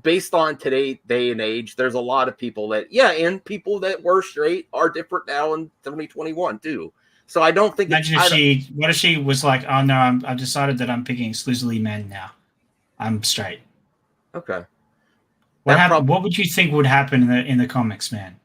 based on today's day and age. There's a lot of people and people that were straight are different now in 2021 too. So I don't think. Imagine what if she was like, oh no, I've decided that I'm picking exclusively men now. I'm straight. Okay. What would you think would happen in the comics, man?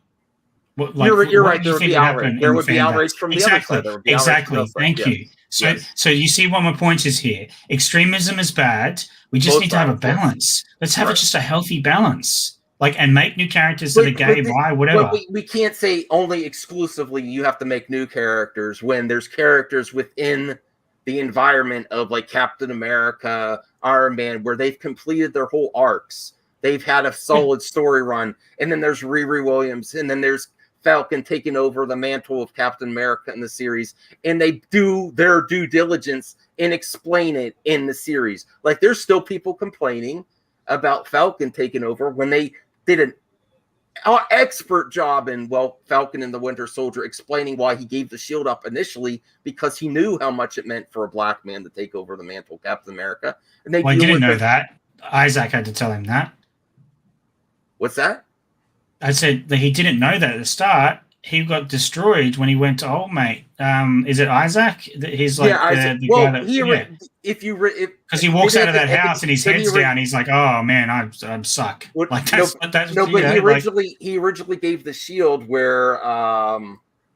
You're right. There would be outrage. There would be outrage from the other side. Exactly. Thank you. So you see what my point is here. Extremism is bad. We just need to have a balance. Let's have just a healthy balance. Like, and make new characters that are gay, bi, whatever. But we can't say only exclusively you have to make new characters when there's characters within the environment of, like, Captain America, Iron Man, where they've completed their whole arcs. They've had a solid story run. And then there's Riri Williams. And then there's Falcon taking over the mantle of Captain America in the series, and they do their due diligence and explain it in the series. Like, there's still people complaining about Falcon taking over when they did an expert job in Falcon and the Winter Soldier explaining why he gave the shield up initially, because he knew how much it meant for a black man to take over the mantle of Captain America. And he didn't know that. Isaac had to tell him that. What's that? I said that he didn't know that at the start. He got destroyed when he went to old mate. Is it Isaac? He's like Isaac. The guy that, because he walks out of that house and his head's down. He's like, "Oh man, I'm suck." Like, he originally gave the shield where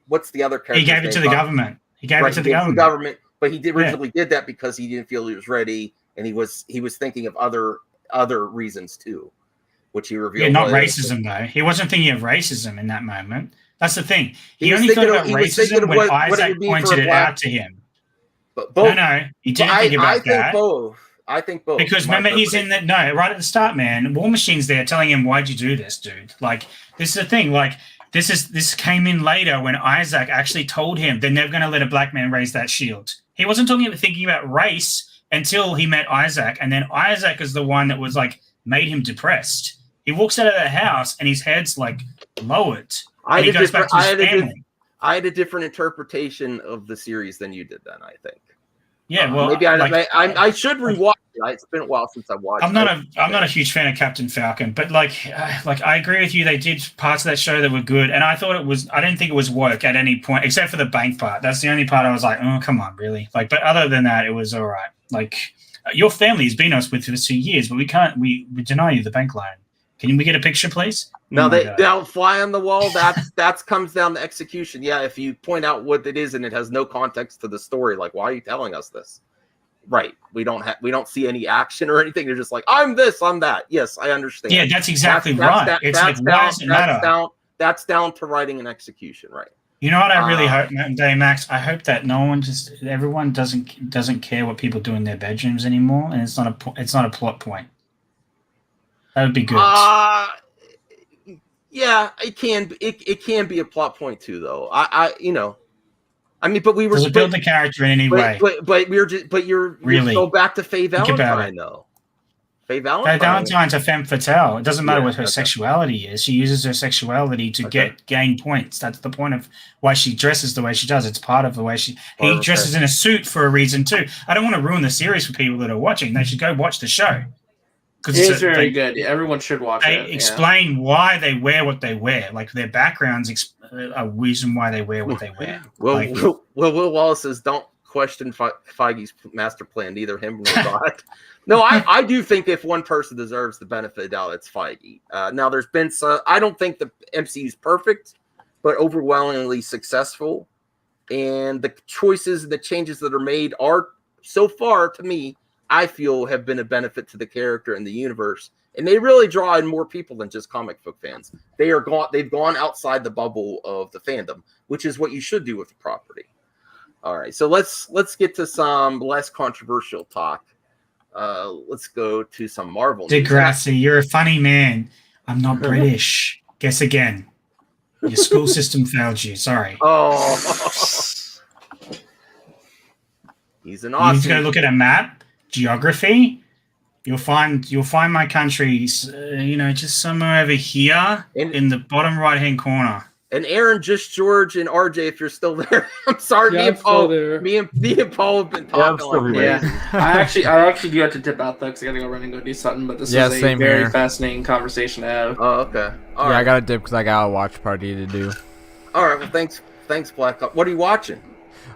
what's the other character? He gave it to the government. He gave it to the government. But he originally did that because he didn't feel he was ready, and he was thinking of other reasons too, which he revealed. Yeah, not racism though. He wasn't thinking of racism in that moment. That's the thing. He only thought about racism when Isaac pointed it out to him. No, he didn't think about that. I think both. Because remember, he's in that. No, right at the start, man. War Machine's there telling him, "Why'd you do this, dude?" Like, this is the thing. Like, this came in later when Isaac actually told him they're never going to let a black man raise that shield. He wasn't thinking about race until he met Isaac, and then Isaac is the one that was like made him depressed. He walks out of that house and his head's like lowered. I had a different interpretation of the series than you did then, I think. Yeah, well, maybe I should rewatch it. It's been a while since I watched it. I'm not a huge fan of Captain Falcon, but like I agree with you. They did parts of that show that were good, and I didn't think it was woke at any point, except for the bank part. That's the only part I was like, oh, come on, really? Like, but other than that, it was all right. Like, your family has been us with for 2 years, but we deny you the bank loan. Can we get a picture, please? No, they'll fly on the wall. That comes down to execution. Yeah, if you point out what it is and it has no context to the story, like, why are you telling us this? Right. We don't see any action or anything. They're just like, I'm this, I'm that. Yes, I understand. Yeah, that's exactly right. It's like, why does it matter? That's down to writing and execution, right? You know what I really hope, Max? I hope that everyone doesn't care what people do in their bedrooms anymore, and it's not a plot point. That would be good. Yeah, it can be a plot point too, though. I mean, but we were Does it build the character in any way? But you're really go back to Faye Valentine though. Faye Valentine. Valentine's a femme fatale. It doesn't matter what her sexuality is. She uses her sexuality to gain points. That's the point of why she dresses the way she does. It's part of the way he dresses in a suit for a reason too. I don't want to ruin the series for people that are watching. They should go watch the show. Because it's very good. Everyone should watch it. They explain why they wear what they wear. Like their backgrounds a reason why they wear what they wear. Will Wallace says, don't question Feige's master plan, neither him nor God. No, I do think if one person deserves the benefit of the doubt, it's Feige. Now, there's been some, I don't think the MCU is perfect, but overwhelmingly successful. And the choices and the changes that are made are, so far, to me, I feel have been a benefit to the character and the universe. And they really draw in more people than just comic book fans. They've gone outside the bubble of the fandom, which is what you should do with the property. All right, so let's get to some less controversial talk. Let's go to some Marvel. Degrassi, you're a funny man. I'm not British. Guess again. Your school system failed you. Sorry. Oh, he's an awesome. You need to go look at a map, geography. You'll find my country. Just somewhere over here in the bottom right hand corner. And Aaron, just George, and RJ, if you're still there, I'm sorry. Me and Paul have been talking. I actually do have to dip out though, because I gotta go run and go do something. But this is a very fascinating conversation to have. Oh, okay. All right. I gotta dip because I got a watch party to do. All right. Well, thanks, Black Ops. What are you watching?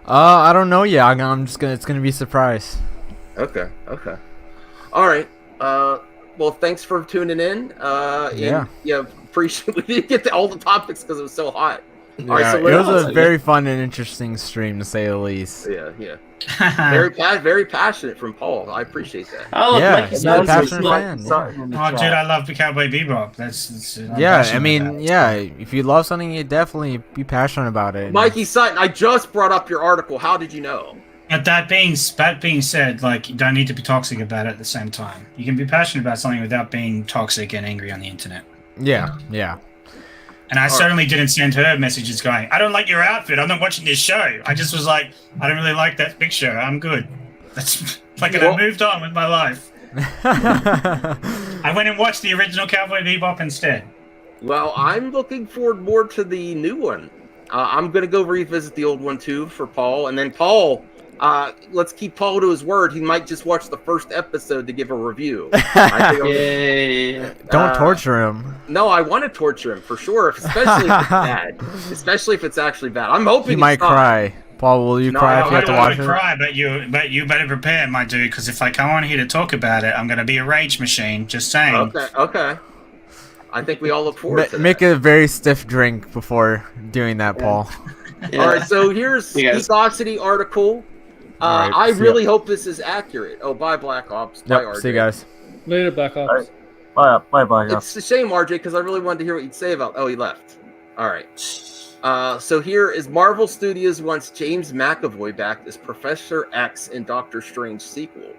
I don't know yet. It's gonna be a surprise. Okay. All right. Well, thanks for tuning in. Appreciate we didn't get to all the topics because it was so hot. All right, so it was a very fun and interesting stream, to say the least. Yeah. very passionate from Paul. I appreciate that. Oh, yeah, he's a passionate fan. Oh, dude, I love the Cowboy Bebop. That's if you love something, you definitely be passionate about it. Mikey Sutton, I just brought up your article. How did you know? But that being said, like, you don't need to be toxic about it at the same time. You can be passionate about something without being toxic and angry on the internet. Yeah. And I certainly didn't send her messages going, I don't like your outfit. I'm not watching this show. I just was like, I don't really like that picture. I'm good. That's like, I moved on with my life. I went and watched the original Cowboy Bebop instead. Well, I'm looking forward more to the new one. I'm going to go revisit the old one too for Paul. And then Paul, let's keep Paul to his word. He might just watch the first episode to give a review. Don't torture him. No, I want to torture him for sure, especially if it's bad. Especially if it's actually bad. I'm hoping he might cry. Paul, will you cry if you have to watch it? Cry, but you better prepare, my dude, because if I come on here to talk about it, I'm going to be a rage machine. Just saying. Okay. I think we all look forward to that. Make a very stiff drink before doing that, Paul. All right, so here's Geekosity article. Right, I really hope this is accurate. Oh, bye, Black Ops. Bye, RJ. See you guys. Later, Black Ops. Bye, Black Ops. It's a shame, RJ, because I really wanted to hear what you'd say about. Oh, he left. All right. So here is Marvel Studios wants James McAvoy back as Professor X in Doctor Strange sequel.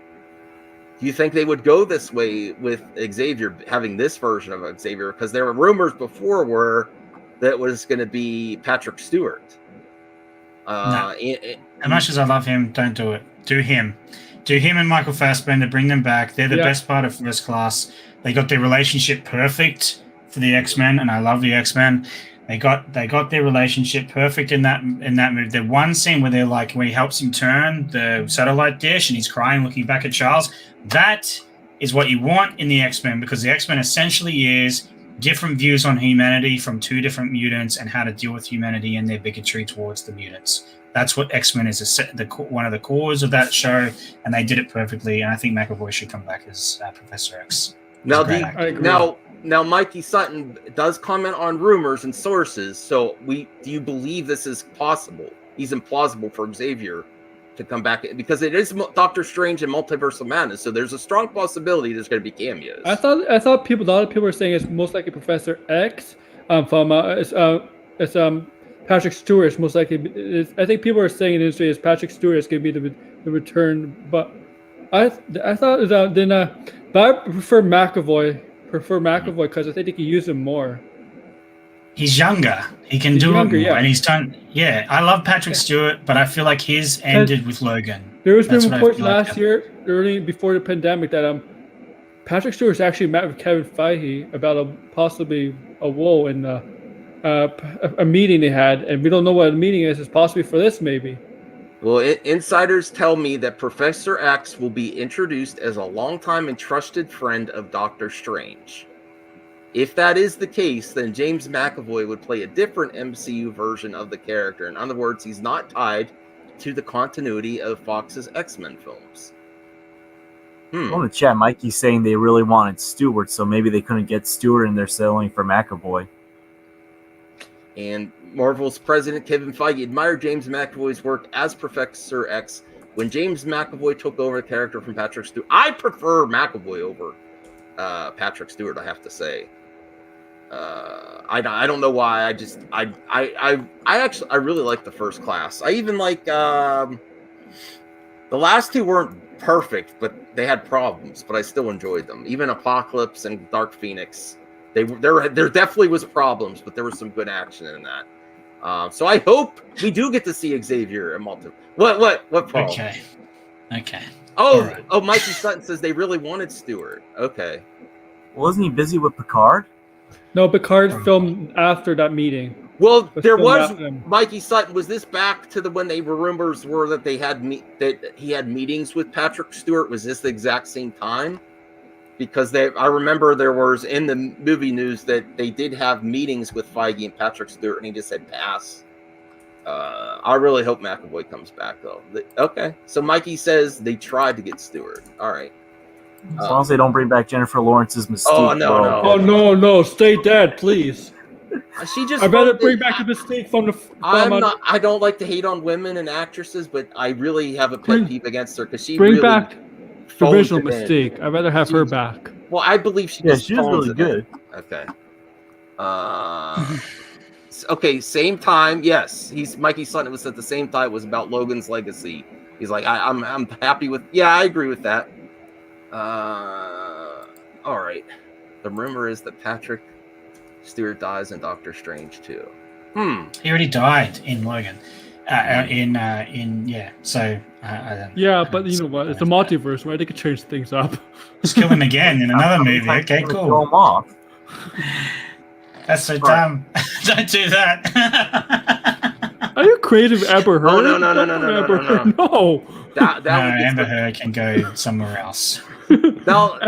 Do you think they would go this way with Xavier having this version of Xavier? Because there were rumors before that it was going to be Patrick Stewart. No. As much as I love him, don't do it. Do him and Michael Fassbender. Bring them back. They're the best part of First Class. They got their relationship perfect for the X-Men, and I love the X-Men. They got their relationship perfect in that movie. The one scene where they're like, when he helps him turn the satellite dish and he's crying, looking back at Charles. That is what you want in the X-Men, because the X-Men essentially is different views on humanity from two different mutants and how to deal with humanity and their bigotry towards the mutants. That's what X-Men is, one of the cores of that show, and they did it perfectly. And I think McAvoy should come back as Professor X. Now, Mikey Sutton does comment on rumors and sources. So, do you believe this is possible? He's implausible for Xavier to come back, because it is Doctor Strange and Multiverse of Madness. So there's a strong possibility there's going to be cameos. I thought a lot of people were saying it's most likely Professor X. It's Patrick Stewart. Most likely, I think people are saying in the industry is Patrick Stewart is going to be the return. But I thought but I prefer McAvoy. Because I think they can use him more. He's younger. He can do it more, and he's done. Yeah, I love Patrick Stewart, but I feel like his ended with Logan. There was been reports last year, early before the pandemic, that Patrick Stewart's actually met with Kevin Feige about possibly a role in a meeting they had, and we don't know what the meeting is. It's possibly for this, maybe. Well, insiders tell me that Professor X will be introduced as a longtime and trusted friend of Doctor Strange. If that is the case, then James McAvoy would play a different MCU version of the character. In other words, he's not tied to the continuity of Fox's X-Men films. On the chat, Mikey's saying they really wanted Stewart, so maybe they couldn't get Stewart and they're settling for McAvoy. And Marvel's president Kevin Feige admired James McAvoy's work as Professor X when James McAvoy took over the character from Patrick Stewart. I prefer McAvoy over Patrick Stewart, I have to say. I don't know why. I really like the First Class. I even like the last two weren't perfect, but they had problems, but I still enjoyed them. Even Apocalypse and Dark Phoenix, there definitely was problems, but there was some good action in that. So I hope we do get to see Xavier and Multi. What problem? Okay. Oh, Mikey Sutton says they really wanted Stewart. Okay. Wasn't he busy with Picard? No, Picard filmed after that meeting. Well, there was Mikey Sutton. Was this back to when they were rumors were that they had that he had meetings with Patrick Stewart? Was this the exact same time? Because I remember there was in the movie news that they did have meetings with Feige and Patrick Stewart, and he just said pass. I really hope McAvoy comes back though. Okay, so Mikey says they tried to get Stewart. All right. As long as they don't bring back Jennifer Lawrence's Mystique. Oh no! Stay dead, please. She just. I better bring back the Mystique from the. I don't like to hate on women and actresses, but I really have a pet peeve against her because she bring really back the original Mystique. I'd rather have her back. Well, I believe she. Yeah, she's really good. Okay. Okay, same time. Yes, Mikey Sutton was at the same time. It was about Logan's legacy. He's like, I'm happy with. Yeah, I agree with that. All right. The rumor is that Patrick Stewart dies in Doctor Strange too. He already died in Logan. So. Yeah, but you know what? It's a multiverse, right? They could change things up. Just kill him again in another movie. Okay, cool. Throw him off. That's so dumb. Don't do that. Are you creative, Amber Heard? Oh, no. Amber Heard can go somewhere else. No,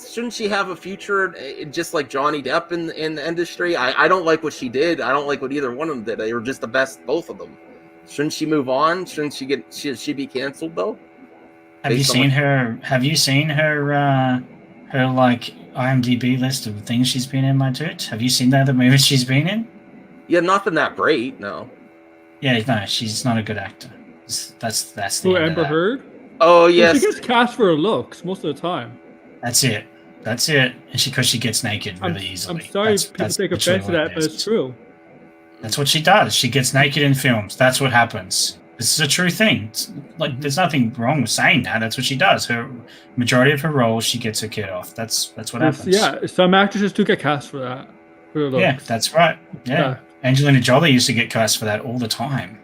shouldn't she have a future just like Johnny Depp in the industry? I don't like what she did. I don't like what either one of them did. They were just the best, both of them. Shouldn't she move on? Shouldn't she be canceled though? Have you seen her like IMDb list of things she's been in, my dude? Have you seen the other movies she's been in? Yeah, nothing that great, no. Yeah, no, she's not a good actor. That's the Who, Amber Heard? Oh yes. She gets cast for her looks most of the time. That's it. And because she gets naked really easily. I'm sorry people take offense to that, but it's true. That's what she does. She gets naked in films. That's what happens. This is a true thing. There's nothing wrong with saying that. That's what she does. Her majority of her roles, she gets her kid off. That's what happens. Yeah, some actresses do get cast for that. Yeah, that's right. Yeah. Angelina Jolie used to get cast for that all the time.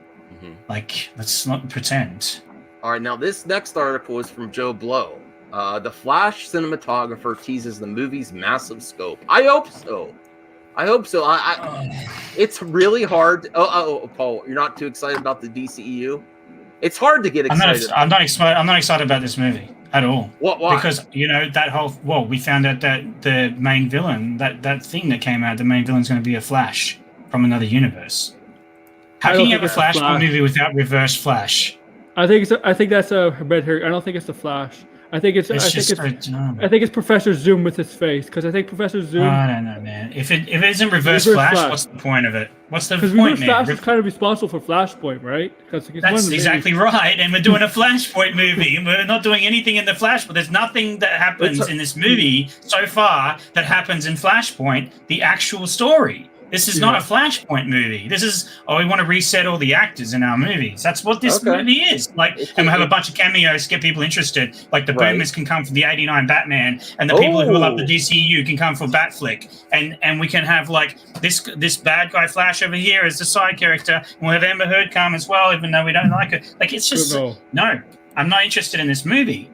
Like, let's not pretend. All right, now this next article is from Joe Blow. The Flash cinematographer teases the movie's massive scope. I hope so. It's really hard. Oh, Paul, you're not too excited about the DCEU? It's hard to get excited. I'm not excited about this movie at all. Why? Because that whole we found out that the main villain, that thing that came out, the main villain's going to be a Flash from another universe. How can you have a Flash movie without Reverse Flash? I think that's a red herring. I don't think it's the Flash. I think it's Professor Zoom with his face, because I think Professor Zoom. I don't know, man. If it isn't Reverse Flash, what's the point of it? What's the point, man? Because Reverse Flash is kind of responsible for Flashpoint, right? That's exactly right. And we're doing a Flashpoint movie, and we're not doing anything in the Flashpoint. There's nothing that happens in this movie so far that happens in Flashpoint. The actual story. This is not a Flashpoint movie. This is, we want to reset all the actors in our movies. That's what this movie is. Like, and we have a bunch of cameos to get people interested. Like the boomers can come for the '89 Batman, and the people who love the DCU can come for Batflick. And we can have like this bad guy Flash over here as the side character. And we'll have Amber Heard come as well, even though we don't like her. Like, it's just no. I'm not interested in this movie.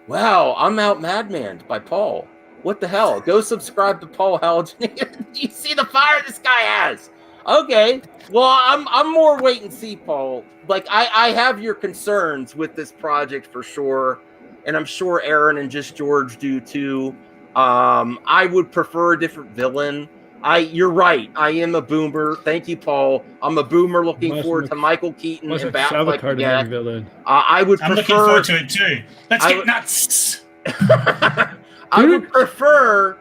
Wow, I'm out Madman by Paul. What the hell? Go subscribe to Paul Halligan. You see the fire this guy has. Okay. Well, I'm more wait and see, Paul. Like, I have your concerns with this project for sure. And I'm sure Aaron and Just George do too. I would prefer a different villain. You're right. I am a boomer. Thank you, Paul. I'm a boomer looking forward to Michael Keaton and Batfleck again. Villain. I'm looking forward to it too. Let's get nuts. I would prefer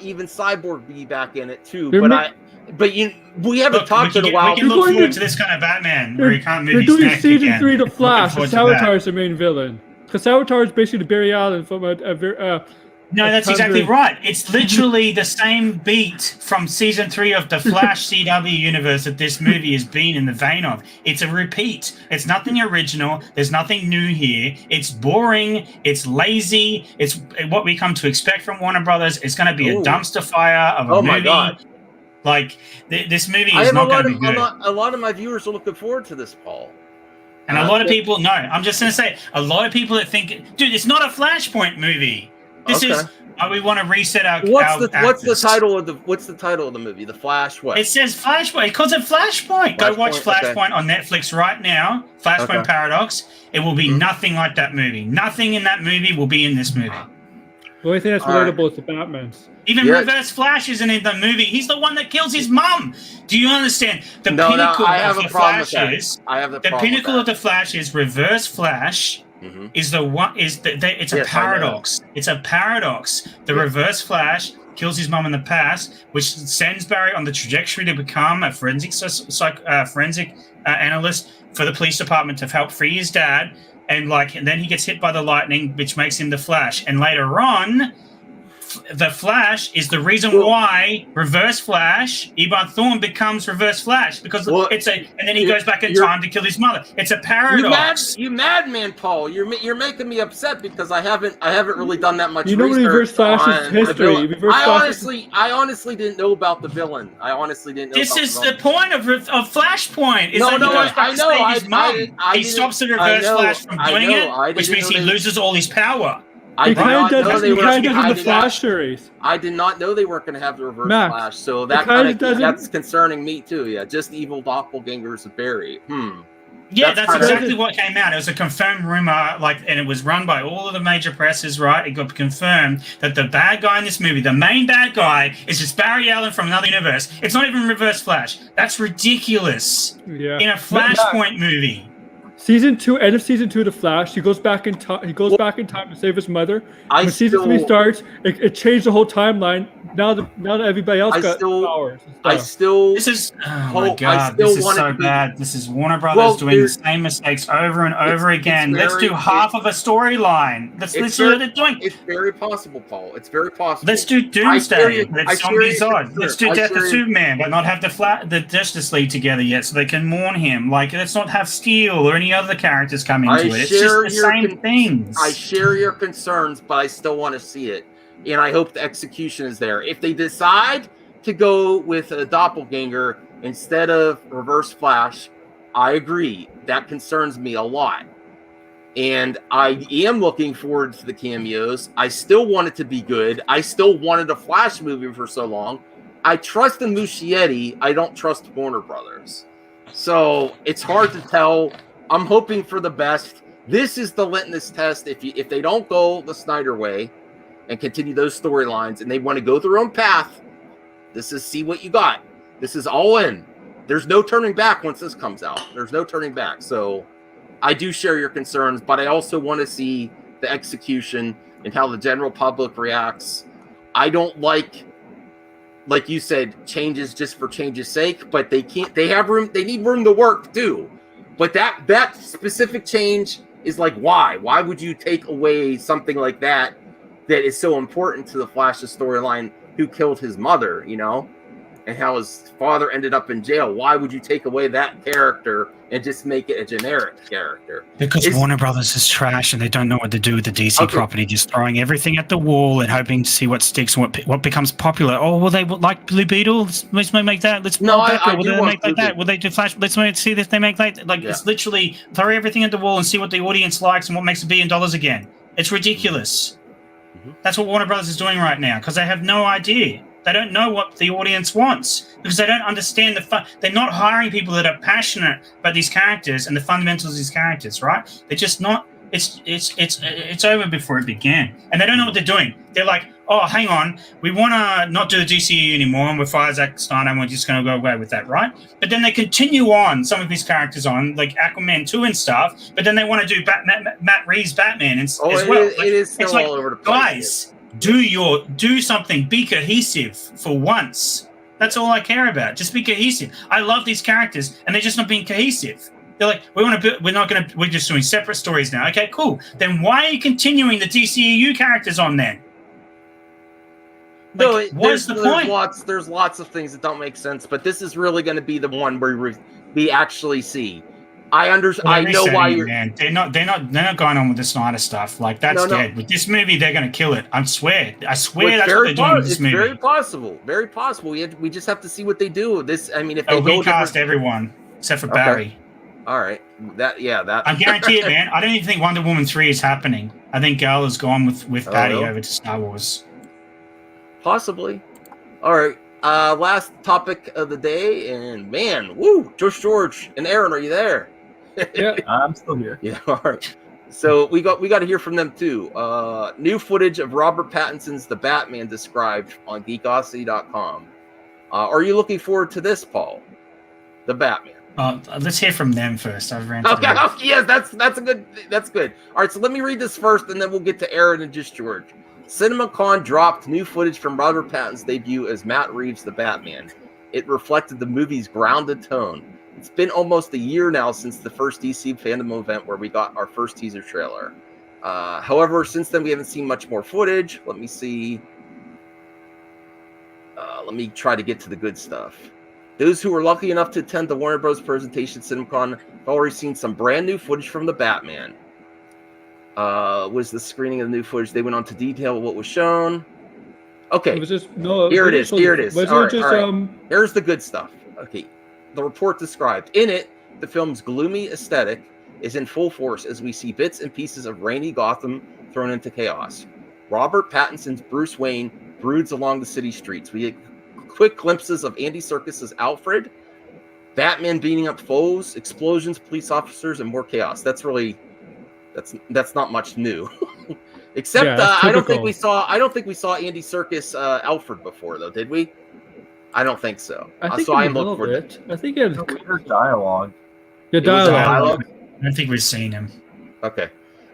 even Cyborg be back in it too, we haven't talked in a while. We can look forward to this kind of Batman where he can't move his doing neck season again. 3 to Flash. Savitar is the main villain. Because Savitar is basically Barry Allen from No, that's exactly right. It's literally the same beat from season 3 of the Flash CW universe that this movie has been in the vein of. It's a repeat. It's nothing original. There's nothing new here. It's boring. It's lazy. It's what we come to expect from Warner Brothers. It's going to be a dumpster fire of a movie. My God. Like, this movie is not going to be good. A lot of my viewers are looking forward to this, Paul. And a lot of people, I'm just going to say, a lot of people that think, dude, it's not a Flashpoint movie. This is we want to reset our. What's the title of the movie? The Flash. What? It says Flashpoint. It calls it Flashpoint. Go watch Flashpoint on Netflix right now. Flashpoint Paradox. It will be nothing like that movie. Nothing in that movie will be in this movie. The only thing that's relatable is the Batman's. Even Reverse Flash isn't in the movie. He's the one that kills his mom. Do you understand? The pinnacle of the Flash is. The pinnacle of the Flash is Reverse Flash. Is the one it's a paradox. It's a paradox. The Reverse Flash kills his mom in the past, which sends Barry on the trajectory to become a forensic analyst for the police department to help free his dad. And then he gets hit by the lightning, which makes him the Flash. And later on, the Flash is the reason why Reverse Flash, Eban Thorne, becomes Reverse Flash because and then he goes back in time to kill his mother. It's a paradox. You madman, Paul. You're making me upset because I haven't really done that much. You know Reverse Flash's history. I honestly didn't know about the villain. I honestly didn't know. This is the point of Flashpoint. He stops the Reverse Flash from doing it, which means he loses all his power. I did not know they were in the Flash series. I did not know they weren't going to have the Reverse Flash, so that's concerning me too. Yeah, just evil doppelgangers of Barry. Yeah, that's exactly what came out. It was a confirmed rumor, and it was run by all of the major presses. Right, it got confirmed that the bad guy in this movie, the main bad guy, is just Barry Allen from another universe. It's not even Reverse Flash. That's ridiculous. Yeah. In a Flashpoint movie. End of season 2 to Flash. He goes back in time. He goes back in time to save his mother. When season 3 starts, it changed the whole timeline. Now that everybody else got powers. This is my God. This is so bad. This is Warner Brothers doing the same mistakes over and over again. Let's do half of a storyline. That's literally what they're doing. It's very possible, Paul. It's very possible. Let's do Doomsday. Let's do Death of Superman, but not have the Justice League together yet, so they can mourn him. Let's not have Steel or any other characters come into it. It's just the same things. I share your concerns, but I still want to see it. And I hope the execution is there. If they decide to go with a doppelganger instead of Reverse Flash, I agree. That concerns me a lot. And I am looking forward to the cameos. I still want it to be good. I still wanted a Flash movie for so long. I trust in Muschietti. I don't trust Warner Brothers. So it's hard to tell. I'm hoping for the best. This is the litmus test. If they don't go the Snyder way and continue those storylines and they want to go their own path, this is see what you got. This is all in. There's no turning back once this comes out. There's no turning back. So I do share your concerns, but I also want to see the execution and how the general public reacts. I don't like you said, changes just for change's sake, but they have room. They need room to work too. But that specific change is why? Why would you take away something like that is so important to the Flash's storyline? Who killed his mother? and how his father ended up in jail. Why would you take away that character and just make it a generic character? Because Warner Brothers is trash and they don't know what to do with the DC property, just throwing everything at the wall and hoping to see what sticks and what becomes popular. Oh, will they like Blue Beetle? Let's make that. Let's no, will they make like that? Will they do Flash? Let's see if they make that. Like it's literally throw everything at the wall and see what the audience likes and what makes $1 billion again. It's ridiculous. That's what Warner Brothers is doing right now because they have no idea. They don't know what the audience wants because they don't understand they're not hiring people that are passionate about these characters and the fundamentals of these characters, right? They're just not. It's over before it began, and they don't know what they're doing. They're like, oh, hang on, we want to not do the DCU anymore, and we're fired Zack Snyder, and we're just going to go away with that, right? But then they continue on some of these characters on like Aquaman 2 and stuff. But then they want to do Matt Reeves Batman as well. It is still all over the place. Guys. Do something. Be cohesive for once. That's all I care about. Just be cohesive. I love these characters, and they're just not being cohesive. They're like, we're just doing separate stories now. Okay, cool. Then why are you continuing the DCEU characters on then? Like, what's the point? There's lots of things that don't make sense, but this is really going to be the one where we actually see. I understand. I know why you're. Man, they're not going on with the Snyder stuff. Like that's dead. With this movie, they're going to kill it. I swear that's what they're doing with this movie. Very possible. Very possible. We just have to see what they do. This. I mean, if they recast everyone except for Barry. All right. That. I guarantee it, man. I don't even think Wonder Woman 3 is happening. I think Gal has gone with Patty over to Star Wars. Possibly. All right. Last topic of the day, and man, George and Aaron, are you there? Yeah, I'm still here. Yeah, all right. So we got to hear from them too. New footage of Robert Pattinson's The Batman described on geekosity.com. Are you looking forward to this, Paul? The Batman. Let's hear from them first. I've ran. Okay, yes, that's good. All right, so let me read this first, and then we'll get to Aaron and just George. CinemaCon dropped new footage from Robert Pattinson's debut as Matt Reeves' The Batman. It reflected the movie's grounded tone. It's been almost a year now since the first DC fandom event where we got our first teaser trailer. However, since then we haven't seen much more footage. Let me see. Let me try to get to the good stuff. Those who were lucky enough to attend the Warner Bros. Presentation at CinemaCon have already seen some brand new footage from The Batman. Was the screening of the new footage. They went on to detail what was shown. Okay, here it is. All right. Here's the good stuff. Okay. The report described. In it, the film's gloomy aesthetic is in full force as we see bits and pieces of rainy Gotham thrown into chaos. Robert Pattinson's Bruce Wayne broods along the city streets. We get quick glimpses of Andy Serkis's Alfred, Batman beating up foes, explosions, police officers, and more chaos. That's not much new. Except I don't think we saw Andy Serkis Alfred before though, did we? I don't think so. I think a little bit. I think it was dialogue. Yeah, dialogue. I don't think we've seen him. Okay.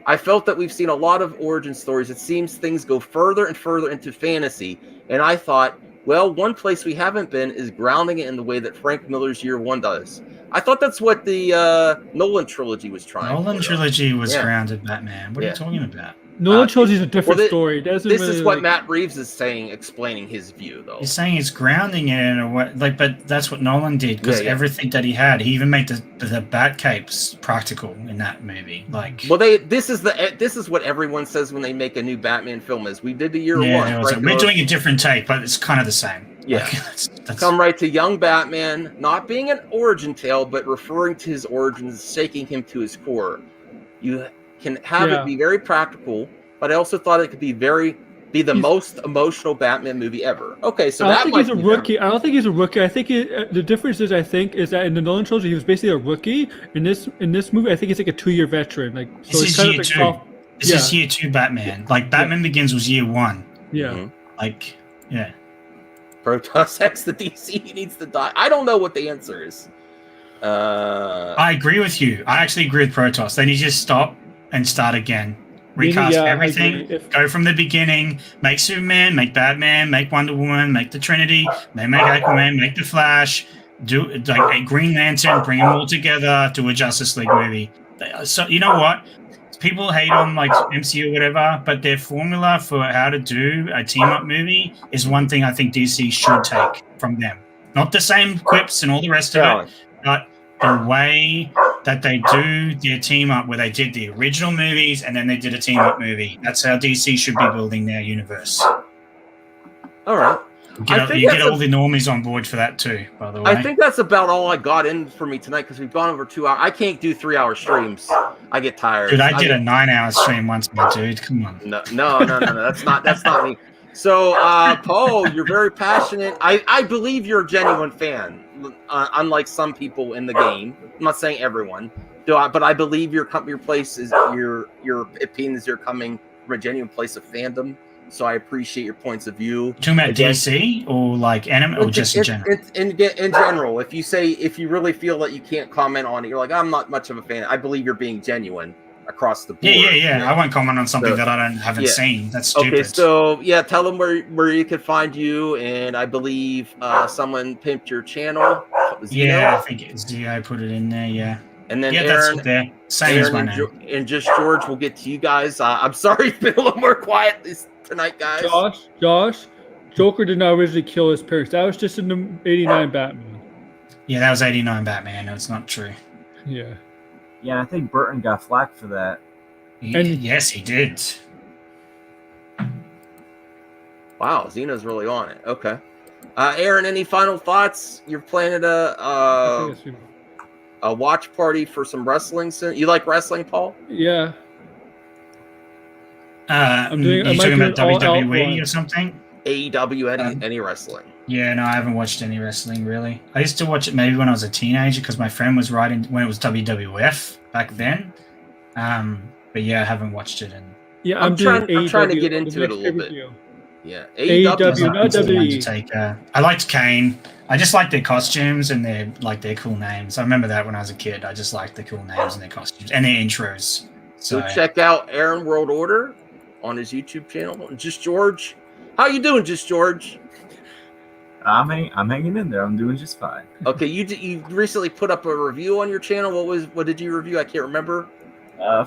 I felt that we've seen a lot of origin stories. It seems things go further and further into fantasy. And I thought, well, one place we haven't been is grounding it in the way that Frank Miller's Year One does. I thought that's what the Nolan trilogy was trying. Nolan trilogy was grounded Batman. What are you talking about? Nolan trilogy is a different story. This is what Matt Reeves is saying, explaining his view, though. He's saying he's grounding it in a way, but that's what Nolan did because everything that he had, he even made the bat capes practical in that movie. Like, well, this is what everyone says when they make a new Batman film. Is we did the Year One. Right? We're doing a different take, but it's kind of the same. Yeah, that's... Come right to young Batman, not being an origin tale, but referring to his origins, shaking him to his core. You can have it be very practical, but I also thought it could be the most emotional Batman movie ever. Okay, so I don't think he's a rookie. I don't think he's a rookie. I think the difference is that in the Nolan trilogy he was basically a rookie. In this movie, I think he's like a 2-year veteran. Like so this is year 2. This is year 2 Batman. Like Batman Begins was year 1. Yeah. Mm-hmm. Like yeah. Protoss X the DC needs to die. I don't know what the answer is. I agree with you. I actually agree with Protoss. They need to just stop and start again. Recast everything. Go from the beginning. Make Superman, make Batman, make Wonder Woman, make the Trinity, make Aquaman, make the Flash. Do like a Green Lantern. Bring them all together. Do a Justice League movie. So you know what? People hate on like MCU or whatever, but their formula for how to do a team-up movie is one thing I think DC should take from them. Not the same quips and all the rest of it, but the way that they do their team up, where they did the original movies and then they did a team up movie. That's how DC should be building their universe. All right. You get all the normies on board for that too, by the way. I think that's about all I got in for me tonight because we've gone over 2 hours. I can't do 3-hour streams. I get tired. Dude, I did a 9-hour stream once, my dude. Come on. No. That's not me. So, Paul, you're very passionate. I believe you're a genuine fan, unlike some people in the game. I'm not saying everyone, but I believe your place is your opinions are coming from a genuine place of fandom. So I appreciate your points of view. Talking about DC or like anime or just in general? In general, if you really feel that you can't comment on it, you're like, I'm not much of a fan. I believe you're being genuine across the board. Yeah. I won't comment on something that I haven't seen. That's stupid. Okay, so tell them where you can find you, and I believe someone pimped your channel. Yeah, I think it's Zio put it in there. Yeah. And then Aaron, that's there. Same as my name. And just George will get to you guys. I'm sorry it's been a little more quiet tonight, guys. Josh, Joker did not originally kill his parents. That was just in the '89 Batman. Yeah, that was '89 Batman. No, it's not true. Yeah. Yeah, I think Burton got flack for that. Yes, he did. Wow, Xena's really on it. Okay. Aaron, any final thoughts? You're planning a watch party for some wrestling soon. You like wrestling, Paul? Yeah. You talking about WWE or something? AEW, any wrestling? Yeah, no, I haven't watched any wrestling really. I used to watch it maybe when I was a teenager because my friend was writing when it was WWF back then. But yeah, I haven't watched it. I'm trying to get into it a little bit. Yeah, AEW, not WWE. I liked Kane. I just liked their costumes and their cool names. I remember that when I was a kid. I just liked the cool names and their costumes and their intros. So check out Aaron World Order on his YouTube channel. Just George, how you doing, Just George? I'm hanging in there. I'm doing just fine. Okay, you recently put up a review on your channel. What did you review? I can't remember.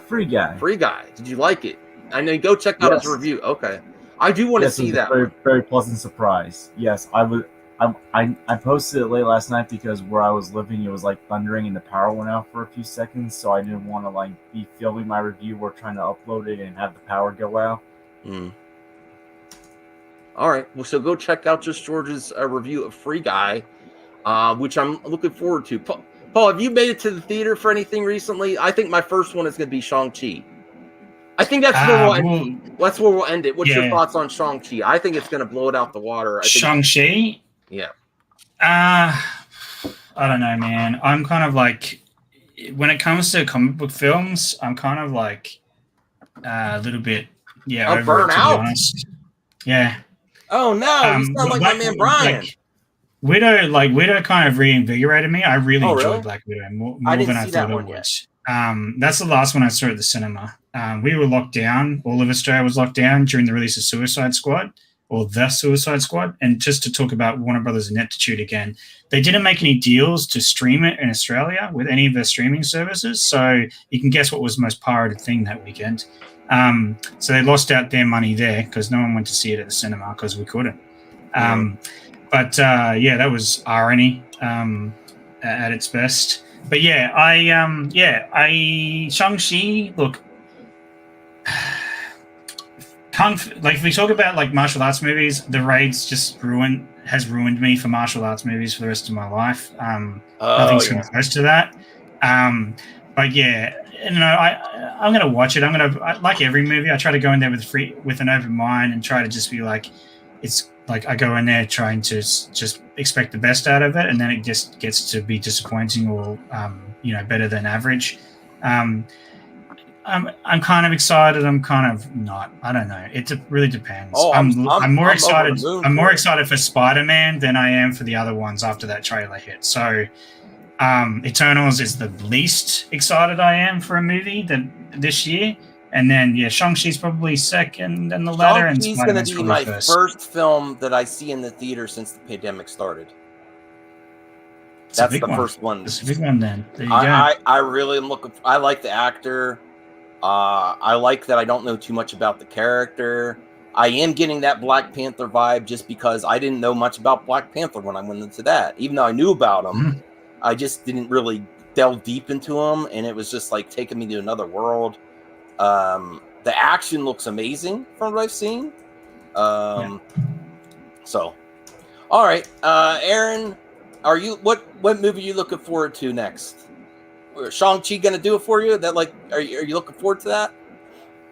Free Guy. Free Guy. Did you like it? I know. Go check out his review. Okay, I do want to see that. Very, very pleasant surprise. Yes, I posted it late last night because where I was living, it was like thundering and the power went out for a few seconds. So I didn't want to be filming my review or trying to upload it and have the power go out. All right. Well, so go check out Just George's review of Free Guy, which I'm looking forward to. Paul, have you made it to the theater for anything recently? I think my first one is going to be Shang-Chi. I think that's where we'll end it. What's your thoughts on Shang-Chi? I think it's going to blow it out the water. Shang-Chi? Yeah. I don't know, man. I'm kind of like, when it comes to comic book films, I'm kind of like a little bit, over it, to be honest. Yeah. Oh no, you sound like my man Brian. Widow kind of reinvigorated me. I really enjoyed Black Widow more than I thought I would. That's the last one I saw at the cinema. We were locked down. All of Australia was locked down during the release of Suicide Squad, or The Suicide Squad. And just to talk about Warner Brothers Ineptitude again, they didn't make any deals to stream it in Australia with any of their streaming services. So you can guess what was the most pirated thing that weekend. So they lost out their money there because no one went to see it at the cinema because we couldn't. But that was irony at its best. But Shang-Chi, look, if we talk about martial arts movies, The Raid's just has ruined me for martial arts movies for the rest of my life. Nothing's come close to that. But yeah, I'm gonna watch it. Like every movie, I try to go in there with an open mind and try to just be like, it's like I go in there trying to just expect the best out of it, and then it just gets to be disappointing or better than average. I'm kind of excited. I'm kind of not. I don't know. It really depends. I'm more excited. I'm more excited for Spider-Man than I am for the other ones after that trailer hit. So, Eternals is the least excited I am for a movie this year, and then Shang-Chi's probably second in the ladder. And Shang-Chi's going to be my first film that I see in the theater since the pandemic started. That's the first one. It's a big one then. There you go. I really am looking. I like the actor. I like that I don't know too much about the character. I am getting that Black Panther vibe just because I didn't know much about Black Panther when I went into that. Even though I knew about him, I just didn't really delve deep into him, and it was just like taking me to another world. The action looks amazing from what I've seen. So, all right, Aaron, are you what movie are you looking forward to next? Shang-Chi gonna do it for you? That like, are you looking forward to that?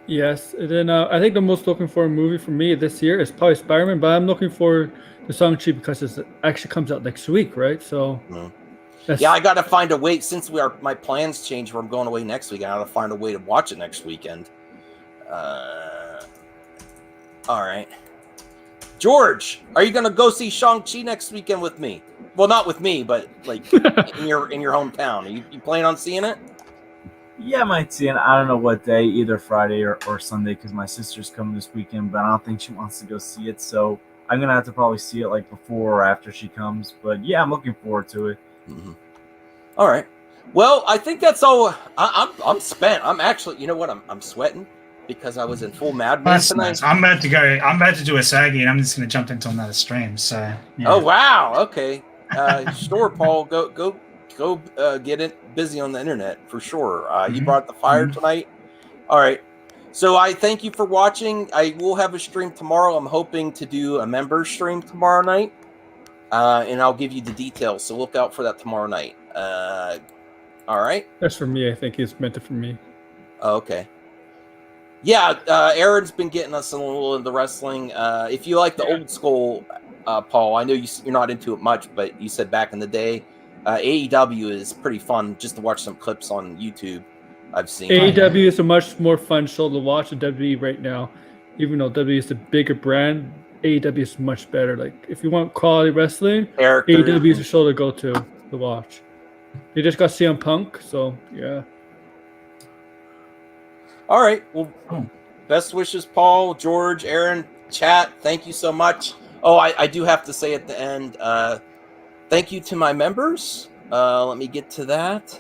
Yes, and then I think the most looking for movie for me this year is probably Spider-Man, but I'm looking for the Shang-Chi because it actually comes out next week, right? So, yeah, I got to find a way since my plans changed. Where I'm going away next week, I got to find a way to watch it next weekend. All right, George, are you gonna go see Shang-Chi next weekend with me? Well, not with me, but like in your hometown. Are you planning on seeing it? Yeah, I might see it. I don't know what day, either Friday or Sunday, because my sister's coming this weekend, but I don't think she wants to go see it. So I'm going to have to probably see it like before or after she comes. But yeah, I'm looking forward to it. All right. Well, I think that's all. I'm spent. I'm actually, you know what? I'm sweating because I was in full Mad Men tonight. Nice. I'm about to go. I'm about to do a saggy, and I'm just going to jump into another stream. So. Yeah. Oh wow. Okay. Sure, Paul. Go get it busy on the internet for sure. You brought the fire tonight. All right. So I thank you for watching. I will have a stream tomorrow. I'm hoping to do a member stream tomorrow night. And I'll give you the details. So look out for that tomorrow night. All right. That's for me. I think it's meant for me. Oh, okay. Yeah. Aaron's been getting us a little into wrestling. If you like the old school, Paul, I know you're not into it much, but you said back in the day, AEW is pretty fun just to watch some clips on YouTube. I've seen AEW is a much more fun show to watch than WWE right now. Even though WWE is a bigger brand, AEW is much better. Like if you want quality wrestling, AEW is a show to go to watch. They just got CM Punk, so yeah. All right. Well, best wishes, Paul, George, Aaron, chat. Thank you so much. Oh, I do have to say at the end, thank you to my members. Let me get to that.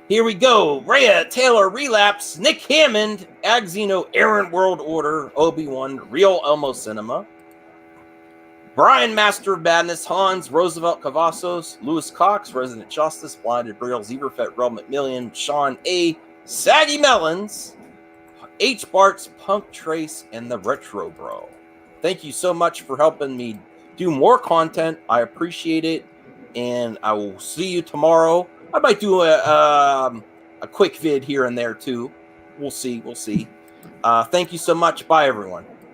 Here we go. Rhea, Taylor, Relapse, Nick Hammond, Agzino, Aaron World Order, Obi-Wan, Real Elmo Cinema, Brian, Master of Madness, Hans, Roosevelt Cavazos, Lewis Cox, Resident Justice, Blinded Braille, Zebrafet, Rel McMillian, Sean A., Saggy Melons, H. Bart's, Punk Trace, and the Retro Bro. Thank you so much for helping me do more content. I appreciate it, and I will see you tomorrow. I might do a quick vid here and there too. We'll see. Thank you so much. Bye, everyone.